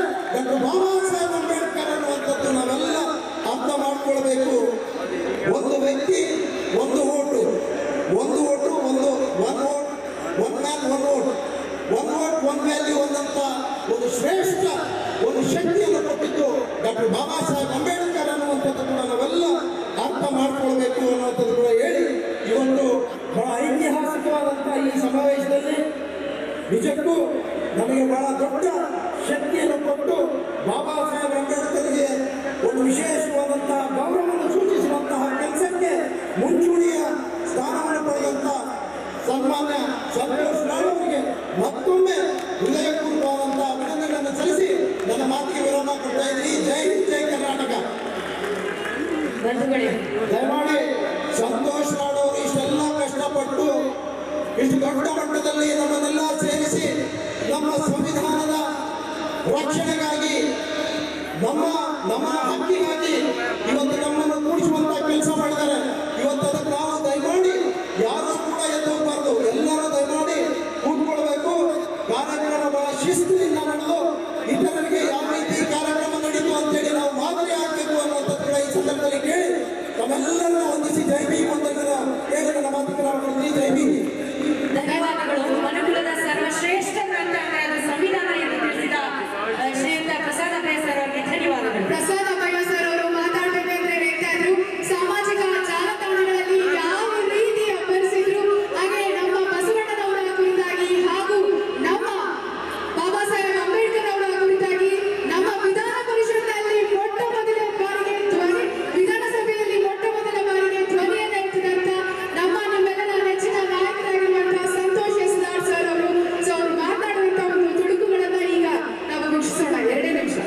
ನಿಜಕ್ಕೂ ನಮಗೆ ಬಹಳ ದೊಡ್ಡ ಶಕ್ತಿಯನ್ನು ಕೊಟ್ಟು ಬಾಬಾ ಸಾಹೇಬ್ ಅಂಬೇಡ್ಕರ್ಗೆ ಒಂದು ವಿಶೇಷವಾದಂತಹ ಗೌರವವನ್ನು ಸೂಚಿಸುವಂತಹ ಕೆಲಸಕ್ಕೆ ಮುಂಚೂಣಿಯ ಸ್ಥಾನವನ್ನು ಪಡೆದಂತ ಸನ್ಮಾನ್ಯ ಸಂತೋಷ್ ಲಾಡ್ ಅವರಿಗೆ ಮತ್ತೊಮ್ಮೆ ಹೃದಯಪೂರ್ವಕವಾದಂತಹ ಅಭಿನಂದನೆಗಳನ್ನು ಸಲ್ಲಿಸಿ ನನ್ನ ಮಾತಿಗೆ ವಿರಾಮ ಕೊಡ್ತಾ ಇದ್ದೀನಿ. ಜೈ ಹಿಂದ್, ಜೈ ಕರ್ನಾಟಕ. ದಯಮಾಡಿ ಸಂತೋಷ್ ಲಾಡ್ ಅವರು ಇಷ್ಟೆಲ್ಲ ಕಷ್ಟಪಟ್ಟು ಇಷ್ಟು ದೊಡ್ಡ ಮಟ್ಟದಲ್ಲಿ ನಮ್ಮನ್ನೆಲ್ಲ ಸೇರಿಸಿ ನಮ್ಮ ಸಂವಿಧಾನದ ರಕ್ಷಣೆಗಾಗಿ ನಮ್ಮ ಹಕ್ಕಿಗಾಗಿ ಇವತ್ತು ನಮ್ಮನ್ನು ಕೂಡಿಸುವಂತ ಕೆಲಸ ಮಾಡಿದ್ದಾರೆ. ಇವತ್ತು ಅದಕ್ಕೆ ನಾವು ದಯಮಾಡಿ ಯಾರು ಕೂಡ ಎದ್ದು ಹೋಗಬಾರ್ದು, ಎಲ್ಲರೂ ದಯಮಾಡಿ ಕೂತ್ಕೊಳ್ಬೇಕು. ಕಾರ್ಯಕ್ರಮ ಬಹಳ ಶಿಸ್ತಿನಿಂದ ನಡೆದು ಇತರರಿಗೆ ಯಾವ ರೀತಿ ಕಾರ್ಯಕ್ರಮ ನಡೀತು ಅಂತೇಳಿ ನಾವು ಮಾದರಿ ಆಗಬೇಕು ಅನ್ನುವಂಥದ್ದು ಕೂಡ ಈ ಸಂದರ್ಭದಲ್ಲಿ ಕೇಳಿ ತಮ್ಮೆಲ್ಲರನ್ನು ವಂದಿಸಿ ಜೈ ಭೀಮ್ ಅಂತ ಹೇಳಿ ನನ್ನ ಮಾತುಕತೆ ಮಾಡ್ತೀನಿ. ಜೈ ಭೀಮ್. ಧನ್ಯವಾದಗಳು. ಮನುಕುಲದ ಸರ್ವಶ್ರೇಷ್ಠ ಗ್ರಂಥಾಲಯದ ಸಂವಿಧಾನ ಎಂದು ತಿಳಿಸಿದ ಶ್ರೀಯುತ ಪ್ರಸಾದ ಭಯ ಸರ್ ಅವರಿಗೆ ಧನ್ಯವಾದಗಳು. ಪ್ರಸಾದ ಭಯ ಸರ್ ಅವರು ಮಾತಾಡಬೇಕಂದ್ರೆ ಹೇಳ್ತಾ ಇದ್ರು, ಸಾಮಾಜಿಕ ಜಾಲತಾಣಗಳಲ್ಲಿ ಯಾವ ರೀತಿ ಅಬ್ಬರಿಸಿದ್ರು, ಹಾಗೆ ನಮ್ಮ ಬಸವಣ್ಣನವರ ಕುರಿತಾಗಿ ಹಾಗೂ ನಮ್ಮ ಬಾಬಾ ಸಾಹೇಬ್ ಅಂಬೇಡ್ಕರ್ ಅವರ ಕುರಿತಾಗಿ ನಮ್ಮ ವಿಧಾನ ಪರಿಷತ್ನಲ್ಲಿ ಮೊಟ್ಟ ಮೊದಲ ಬಾರಿಗೆ ವಿಧಾನಸಭೆಯಲ್ಲಿ ಮೊಟ್ಟ ಮೊದಲ ಬಾರಿಗೆ ಧ್ವನಿಯನ್ನು ಎತ್ತಿದಂತ ನಮ್ಮ ನಿಮ್ಮೆಲ್ಲರ ನೆಚ್ಚಿನ ನಾಯಕರಾಗಿರುವಂತಹ ಸಂತೋಷ್ ಎಸ್ ಲಾಡ್ ಸರ್ ಅವರು ಮಾತನಾಡುವಂತಹ ಒಂದು ತುಣುಕುಗಳನ್ನ ಈಗ ನಾವು ವೀಕ್ಷಿಸೋಣ. 2 ನಿಮಿಷ.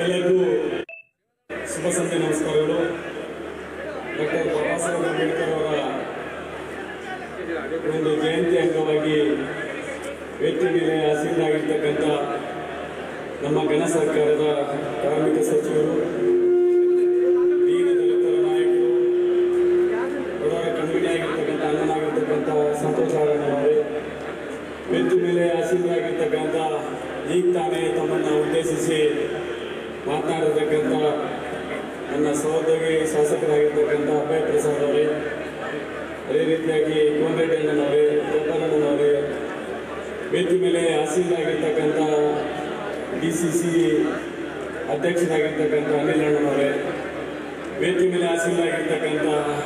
ಎಲ್ಲರಿಗೂ ಶುಭ ಸಂಜೆ ನಮಸ್ಕಾರಗಳು. ಡಾಕ್ಟರ್ ಬಾಬಾ ಸಾಹೇಬ್ ಅಂಬೇಡ್ಕರ್ ಅವರ ಒಂದು ಜಯಂತಿ ಅಂಗವಾಗಿ ವೇದಿಕೆ ಮೇಲೆ ಆಸೀನರಾಗಿರ್ತಕ್ಕಂಥ ನಮ್ಮ ಘನ ಸರ್ಕಾರದ ಕಾರ್ಮಿಕ ಸಚಿವರು, ದೀನ ದಲಿತರ ನಾಯಕರು, ಬಡವರ ಕಣ್ಮಣಿಯಾಗಿರ್ತಕ್ಕಂಥ ಅಣ್ಣನಾಗಿರ್ತಕ್ಕಂಥ ಸಂತೋಷ್ ಅವರೇ, ವೇದಿಕೆ ಮೇಲೆ ಆಸೀನರಾಗಿರ್ತಕ್ಕಂಥ ಈಗ ತಾನೇ ತಮ್ಮನ್ನು ಉದ್ದೇಶಿಸಿ ಮಾತನಾಡಿರ್ತಕ್ಕಂಥ ನನ್ನ ಸಹೋದ್ಯೋಗಿ ಶಾಸಕರಾಗಿರ್ತಕ್ಕಂಥ ಅಭಯ ಪ್ರಸಾದ್ ಅವರೇ, ಅದೇ ರೀತಿಯಾಗಿ ಕೋನರೆಡ್ಡಿ ಅಣ್ಣನವರೇ, ಗೋಪಾಲಣ್ಣನವರೇ, ವೇದಿಕೆ ಮೇಲೆ ಆಸೀನರಾಗಿರ್ತಕ್ಕಂಥ DCC ಅಧ್ಯಕ್ಷರಾಗಿರ್ತಕ್ಕಂಥ ಅನಿಲ್ ಅಣ್ಣನವರೇ, ವೇದಿಕೆ ಮೇಲೆ ಆಸೀನರಾಗಿರ್ತಕ್ಕಂಥ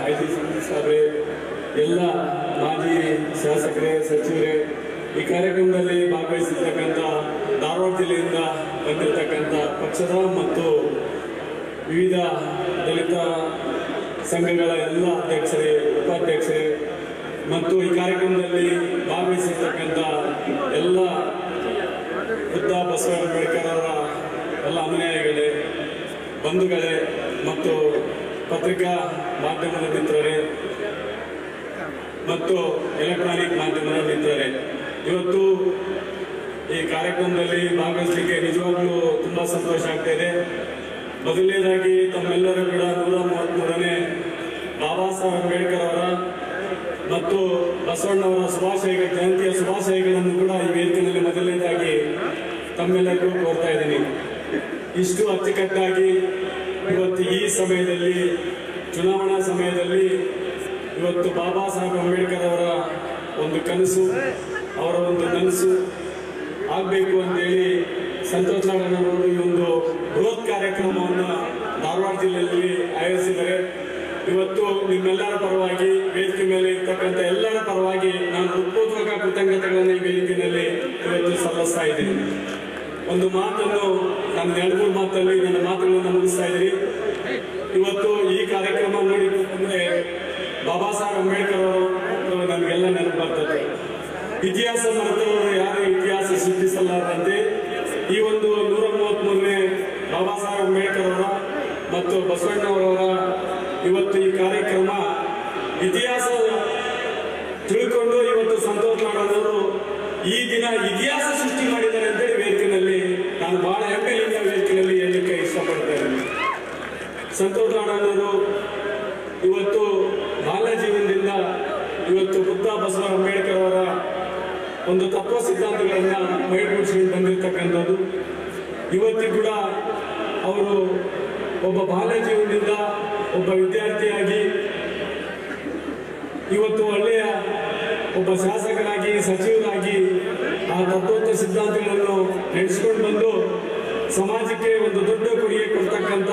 ICC ಸಾಹೇಬ್ರೆ, ಎಲ್ಲ ಮಾಜಿ ಶಾಸಕರೇ, ಸಚಿವರೇ, ಈ ಕಾರ್ಯಕ್ರಮದಲ್ಲಿ ಭಾಗವಹಿಸಿರ್ತಕ್ಕಂಥ ಧಾರವಾಡ ಜಿಲ್ಲೆಯಿಂದ ಬಂದಿರತಕ್ಕಂಥ ಪಕ್ಷದ ಮತ್ತು ವಿವಿಧ ದಲಿತ ಸಂಘಗಳ ಎಲ್ಲ ಅಧ್ಯಕ್ಷರೇ, ಉಪಾಧ್ಯಕ್ಷರೇ ಮತ್ತು ಈ ಕಾರ್ಯಕ್ರಮದಲ್ಲಿ ಭಾಗವಹಿಸಿರ್ತಕ್ಕಂಥ ಎಲ್ಲ ಬುದ್ಧ ಬಸವ ಅಂಬೇಡ್ಕರ್ ಅವರ ಎಲ್ಲ ಅನುಯಾಯಿಗಳೇ, ಬಂಧುಗಳೇ ಮತ್ತು ಪತ್ರಿಕಾ ಮಾಧ್ಯಮದ ಮಿತ್ರರೇ ಮತ್ತು ಎಲೆಕ್ಟ್ರಾನಿಕ್ ಮಾಧ್ಯಮದ ಮಿತ್ರರೇ, ಇವತ್ತು ಈ ಕಾರ್ಯಕ್ರಮದಲ್ಲಿ ಭಾಗವಹಿಸಲಿಕ್ಕೆ ನಿಜವಾಗ್ಲೂ ತುಂಬಾ ಸಂತೋಷ ಆಗ್ತಾ ಇದೆ. ಮೊದಲನೇದಾಗಿ ತಮ್ಮೆಲ್ಲರೂ ಕೂಡ 133ನೇ ಬಾಬಾ ಸಾಹೇಬ್ ಅಂಬೇಡ್ಕರ್ ಅವರ ಮತ್ತು ಬಸವಣ್ಣವರ ಜಯಂತಿಯ ಶುಭಾಶಯಗಳನ್ನು ಕೂಡ ಈ ವೇದಿಕೆಯಲ್ಲಿ ಮೊದಲನೇದಾಗಿ ತಮ್ಮೆಲ್ಲರಿಗೂ ಕೋರ್ತಾ ಇದ್ದೀನಿ. ಇಷ್ಟು ಅಚ್ಚುಕಟ್ಟಾಗಿ ಇವತ್ತು ಈ ಸಮಯದಲ್ಲಿ, ಚುನಾವಣಾ ಸಮಯದಲ್ಲಿ, ಇವತ್ತು ಬಾಬಾ ಸಾಹೇಬ್ ಅಂಬೇಡ್ಕರ್ ಅವರ ಒಂದು ಕನಸು, ಅವರ ಒಂದು ನನಸು ಆಗಬೇಕು ಅಂತೇಳಿ ಸಂತೋಷ್ ನಾಡಣ್ಣವರು ಈ ಒಂದು ಬೃಹತ್ ಕಾರ್ಯಕ್ರಮವನ್ನು ಧಾರವಾಡ ಜಿಲ್ಲೆಯಲ್ಲಿ ಆಯೋಜಿಸಿದ್ದಾರೆ. ಇವತ್ತು ನಿಮ್ಮೆಲ್ಲರ ಪರವಾಗಿ, ವೇದಿಕೆ ಮೇಲೆ ಇರ್ತಕ್ಕಂಥ ಎಲ್ಲರ ಪರವಾಗಿ ನಾನು ಹೃತ್ಪೂರ್ವಕ ಕೃತಜ್ಞತೆಗಳನ್ನು ಈ ವೇದಿಕೆಯಲ್ಲಿ ಇವತ್ತು ಸಲ್ಲಿಸ್ತಾ ಇದ್ದೀನಿ. ಒಂದು ಮಾತನ್ನು ನಾನು 2-3 ಮಾತಲ್ಲಿ ನನ್ನ ಮಾತುಗಳನ್ನು ಮುಗಿಸ್ತಾ ಇದ್ದೀನಿ. ಇವತ್ತು ಈ ಕಾರ್ಯಕ್ರಮ ನೋಡಿದ್ರೆ ಬಾಬಾ ಸಾಹೇಬ್ ಅಂಬೇಡ್ಕರ್ ಅವರು ನಮಗೆಲ್ಲ ನೆನಪು ಬರ್ತದೆ. ಇತಿಹಾಸ ಮರೆತವರು ಯಾರು ಇತಿಹಾಸ ಸೃಷ್ಟಿಸಲಾರದಂತೆ ಈ ಒಂದು 133ನೇ ಬಾಬಾ ಸಾಹೇಬ್ ಅಂಬೇಡ್ಕರ್ ಅವರ ಮತ್ತು ಬಸವಣ್ಣವರವರ ಇವತ್ತು ಈ ಕಾರ್ಯಕ್ರಮ ಇತಿಹಾಸ ತಿಳ್ಕೊಂಡು ಇವತ್ತು ಸಂತೋಷ್ ನಾಡಣ್ಣವರು ಈ ದಿನ ಇತಿಹಾಸ ಸೃಷ್ಟಿ ಮಾಡಿದ್ದಾರೆ ಅಂತೇಳಿ ವೇದಿಕೆಯಲ್ಲಿ ನಾನು ಬಹಳ ಹೆಮ್ಮೆಯಿಂದ ವೇದಿಕೆಯಲ್ಲಿ ಹೇಳಲಿಕ್ಕೆ ಇಷ್ಟಪಡ್ತೇನೆ. ಸಂತೋಷ್ ನಾಡಣ್ಣವರು ಇವತ್ತು ಬಾಲ್ಯ ಜೀವನದಿಂದ ಇವತ್ತು ಬುದ್ಧ ಬಸವ ಅಂಬೇಡ್ಕರ್ ಅವರ ಒಂದು ತತ್ವ ಸಿದ್ಧಾಂತಗಳನ್ನ ಮೈಗೂಡಿಸಿಕೊಂಡು ಬಂದಿರತಕ್ಕಂಥದ್ದು. ಇವತ್ತಿಗೂ ಕೂಡ ಅವರು ಒಬ್ಬ ಬಾಲ್ಯ ಜೀವನದಿಂದ ಒಬ್ಬ ವಿದ್ಯಾರ್ಥಿಯಾಗಿ ಇವತ್ತು ಒಳ್ಳೆಯ ಒಬ್ಬ ಶಾಸಕರಾಗಿ, ಸಚಿವರಾಗಿ ಆ ತತ್ವೋತ್ತರ ಸಿದ್ಧಾಂತಗಳನ್ನು ನಡೆಸಿಕೊಂಡು ಬಂದು ಸಮಾಜಕ್ಕೆ ಒಂದು ದೊಡ್ಡ ಕೊಡುಗೆ ಕೊಡ್ತಕ್ಕಂಥ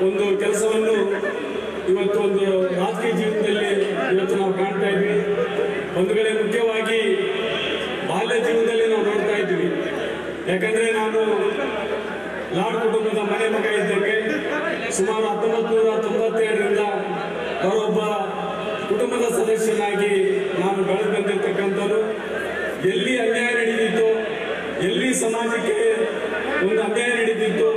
ಒಂದು ಕೆಲಸವನ್ನು ಇವತ್ತು ಒಂದು ರಾಜಕೀಯ ಜೀವನದಲ್ಲಿ ಇವತ್ತು ನಾವು ಕಾಣ್ತಾ ಇದ್ವಿ. ಒಂದು ಕಡೆ ಮುಖ್ಯವಾಗಿ ಬಾಲ್ಯ ಜೀವನದಲ್ಲಿ ನಾವು ನೋಡ್ತಾ ಇದ್ವಿ. ಯಾಕಂದ್ರೆ ನಾನು ಲಾಡ್ ಕುಟುಂಬದ ಮನೆ ಮಗ ಇದ್ದಂಗೆ ಸುಮಾರು 1997ರಿಂದ ಅವರೊಬ್ಬ ಕುಟುಂಬದ ಸದಸ್ಯನಾಗಿ ನಾನು ಬೆಳೆದು ಬಂದಿರತಕ್ಕಂಥದ್ದು. ಎಲ್ಲಿ ಅನ್ಯಾಯ ನಡೆದಿತ್ತು, ಎಲ್ಲಿ ಸಮಾಜಕ್ಕೆ ಒಂದು ಅನ್ಯಾಯ ನಡೆದಿತ್ತು,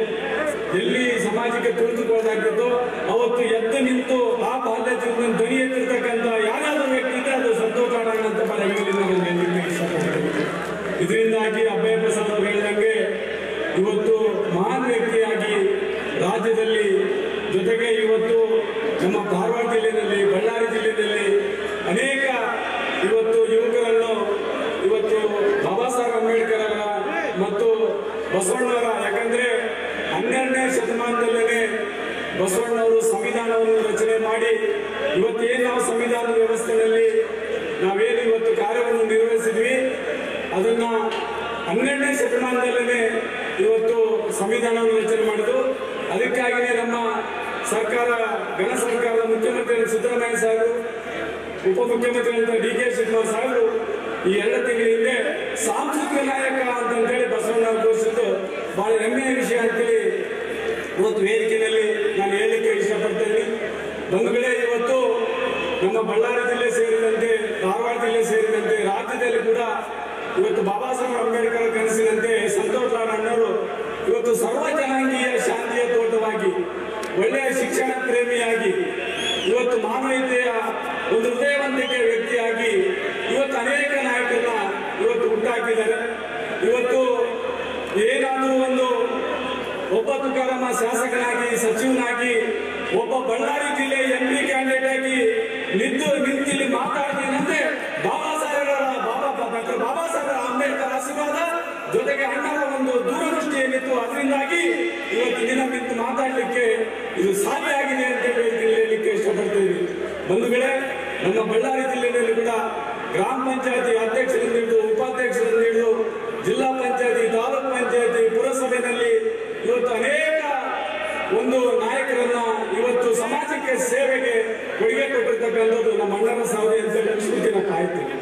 ಎಲ್ಲಿ ಸಮಾಜಕ್ಕೆ ತುಳಿದುಕೊಳ್ಳಲಾಗ್ತಿತ್ತು, ಅವತ್ತು ಎದ್ದು ನಿಂತು ಆ ಬಾಲ್ಯ ಜೀವನ ಧ್ವನಿ ಎತ್ತಿರ್ತಕ್ಕಂಥ ಯಾರಾದರೂ ವ್ಯಕ್ತಿ ಇದ್ರೆ ಅದು ಸಂತೋಷ್ ನಾಡಣ್ಣ ಅಂತ ಹೇಳಲಿಕ್ಕೆ ಇಷ್ಟಪಡ್ತೀನಿ. ಇದರಿಂದಾಗಿ ಅಭಯ ಪ್ರಸಾದ್ ಅವರು ಹೇಳಿದಂಗೆ ಇವತ್ತು ಮಹಾನ್ ವ್ಯಕ್ತಿಯಾಗಿ ರಾಜ್ಯದಲ್ಲಿ, ಜೊತೆಗೆ ಇವತ್ತು ನಮ್ಮ ಧಾರವಾಡ ಜಿಲ್ಲೆಯಲ್ಲಿ, ಬಳ್ಳಾರಿ ಜಿಲ್ಲೆಯಲ್ಲಿ ಅನೇಕ ಇವತ್ತು ಯುವಕರನ್ನು ಇವತ್ತು ಬಾಬಾ ಸಾಹೇಬ್ ಅಂಬೇಡ್ಕರ್ ಅವರ ಮತ್ತು ಬಸವಣ್ಣವರ, ಯಾಕಂದ್ರೆ 12ನೇ ಶತಮಾನದಲ್ಲೇ ಬಸವಣ್ಣವರು ಸಂವಿಧಾನವನ್ನು ರಚನೆ ಮಾಡಿ ಇವತ್ತೇನು ನಾವು ಸಂವಿಧಾನ ವ್ಯವಸ್ಥೆಯಲ್ಲಿ ನಾವೇನು ಇವತ್ತು ಕಾರ್ಯವನ್ನು ನಿರ್ವಹಿಸಿದ್ವಿ ಅದನ್ನ 12ನೇ ಶತಮಾನದಲ್ಲೇ ಇವತ್ತು ಸಂವಿಧಾನವನ್ನು ರಚನೆ ಮಾಡಿದ್ದು. ಅದಕ್ಕಾಗಿಯೇ ನಮ್ಮ ಸರ್ಕಾರ, ಘನ ಸರ್ಕಾರದ ಮುಖ್ಯಮಂತ್ರಿ ಸಿದ್ದರಾಮಯ್ಯ ಸಾಹೇಬರು, ಉಪಮುಖ್ಯಮಂತ್ರಿಗಳಂತ DK ಶಿವಕುಮಾರ್ ಸಾಹೇಬರು ಈ 2 ತಿಂಗಳ ಹಿಂದೆ ಸಾಂಸ್ಕೃತಿಕ ನಾಯಕ ಅಂತೇಳಿ ಬಸವಣ್ಣ ಘೋಷಿಸಿದ್ದು ಬಹಳ ಹೆಮ್ಮೆಯ ವಿಷಯ ಅಂತೇಳಿ ಇವತ್ತು ವೇದಿಕೆಯಲ್ಲಿ ನಾನು ಹೇಳಲಿಕ್ಕೆ ಇಷ್ಟಪಡ್ತೇನೆ. ಬಂಧುಗಳೇ, ಇವತ್ತು ನಮ್ಮ ಬಳ್ಳಾರಿ ಜಿಲ್ಲೆ ಸೇರಿದಂತೆ, ಧಾರವಾಡ ಜಿಲ್ಲೆ ಸೇರಿದಂತೆ ರಾಜ್ಯದಲ್ಲಿ ಕೂಡ ಇವತ್ತು ಬಾಬಾ ಸಾಹೇಬ್ ಅಂಬೇಡ್ಕರ್ ಕನಸಿನಂತೆ ಸಂತೋಷ್ ನಾಡಣ್ಣವರು ಇವತ್ತು ಸರ್ವ ಜನಾಂಗೀಯ ಶಾಂತಿಯ ತೋಟವಾಗಿ, ಒಳ್ಳೆಯ ಶಿಕ್ಷಣ ಪ್ರೇಮಿಯಾಗಿ, ಇವತ್ತು ಮಾನವೀಯತೆಯ ಒಂದು ಹೃದಯವಂತಿಕೆ ವ್ಯಕ್ತಿಯಾಗಿ ಇವತ್ತು ಅನೇಕ ನಾಯಕರನ್ನ ಇವತ್ತು ಹುಟ್ಟಾಕಿದ್ದಾರೆ. ಇವತ್ತು ಏನಾದರೂ ಒಂದು ಒಬ್ಬ ತುಕಾರಾಮ ಶಾಸಕನಾಗಿ, ಸಚಿವನಾಗಿ, ಒಬ್ಬ ಬಳ್ಳಾರಿ ಜಿಲ್ಲೆ MP ಕ್ಯಾಂಡಿಡೇಟ್ ಆಗಿ ನಿಂತಿಲ್ಲಿ ಮಾತಾಡ್ತೀನಂತೆ ಬಾಬಾ ಸಾಹೇಬ್ ಅಂಬೇಡ್ಕರ್ ಆಶೀರ್ವಾದ, ಜೊತೆಗೆ ಅಣ್ಣರ ಒಂದು ದೂರದೃಷ್ಟಿ ಏನಿತ್ತು ಅದರಿಂದಾಗಿ ಇವತ್ತು ದಿನ ನಿಂತು ಮಾತಾಡಲಿಕ್ಕೆ ಇದು ಸಾಧ್ಯ ಆಗಿದೆ ಅಂತ ಹೇಳಲಿಕ್ಕೆ ಇಷ್ಟಪಡ್ತೀವಿ. ಬಂಧುಗಳೇ, ನಮ್ಮ ಬಳ್ಳಾರಿ ಜಿಲ್ಲೆಯಲ್ಲಿ ಕೂಡ ಗ್ರಾಮ ಪಂಚಾಯತಿ ಅಧ್ಯಕ್ಷರಿಂದ ಹಿಡಿದು ಉಪಾಧ್ಯಕ್ಷರಿಂದ ಹಿಡಿದು ಜಿಲ್ಲಾ ಪಂಚಾಯತಿ, ತಾಲೂಕ್ ಪಂಚಾಯತಿ, ಪುರಸಭೆಯಲ್ಲಿ ಇವತ್ತು ಅನೇಕ ಒಂದು ನಾಯಕರನ್ನ ಇವತ್ತು ಸಮಾಜಕ್ಕೆ ಸೇವೆಗೆ ಕೊಡುಗೆ ಕೊಟ್ಟಿರ್ತಕ್ಕಂಥದ್ದು ನಮ್ಮ ಅಣ್ಣರ ಸಾಧನೆ ಅಂತ ಹೇಳಿ ನಾವು ಕಾಯ್ತೀವಿ.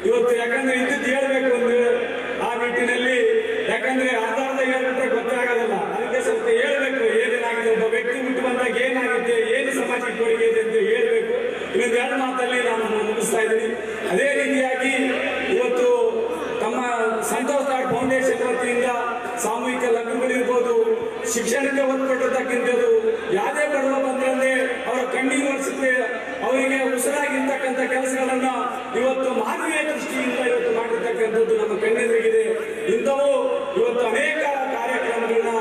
ಇವತ್ತು ಯಾಕಂದ್ರೆ ಇದ್ದದ್ದು ಹೇಳ್ಬೇಕು ಒಂದು ಆ ನಿಟ್ಟಿನಲ್ಲಿ, ಯಾಕಂದ್ರೆ ಅರ್ಧ ಹೇಳ್ಬಿಟ್ರೆ ಗೊತ್ತಾಗೋದಲ್ಲ. ಅದಕ್ಕೆ ಸ್ವಲ್ಪ ಹೇಳ್ಬೇಕು ಏನೇನಾಗಿದೆ, ಒಬ್ಬ ವ್ಯಕ್ತಿ ಹುಟ್ಟು ಬಂದಾಗ ಏನಾಗುತ್ತೆ, ಏನು ಸಮಾಜಕ್ಕೆ ಕೊಡುಗೆ ಇದೆ ಅಂತ ಹೇಳ್ಬೇಕು. ಇನ್ನೊಂದು 2 ಮಾತಲ್ಲಿ ನಾನು ಮುಗಿಸ್ತಾ ಇದ್ದೀನಿ. ಅದೇ ರೀತಿಯಾಗಿ ಇವತ್ತು ತಮ್ಮ ಸಂತೋಷ್ ನಾಡ್ ಫೌಂಡೇಶನ್ ವತಿಯಿಂದ ಸಾಮೂಹಿಕ ಲಗ್ನಗಳಿರ್ಬೋದು, ಶಿಕ್ಷಣಕ್ಕೆ ಒತ್ತು ಕೊಟ್ಟಿರ್ತಕ್ಕಂಥದ್ದು, ಯಾವುದೇ ಬಡವ ಕಣ್ಣೀರು ಒರೆಸುತ್ತೆ, ಅವರಿಗೆ ಉಸಿರಾಗಿರ್ತಕ್ಕಂಥ ಕೆಲಸಗಳನ್ನ ಇವತ್ತು ಮಾನವೀಯ ದೃಷ್ಟಿಯಿಂದ ಇವತ್ತು ಮಾಡಿರ್ತಕ್ಕಂಥದ್ದು ನಮ್ಮ ಕಣ್ಣೆದುರಿಗಿದೆ. ಇಂಥವು ಇವತ್ತು ಅನೇಕ ಕಾರ್ಯಕ್ರಮಗಳನ್ನ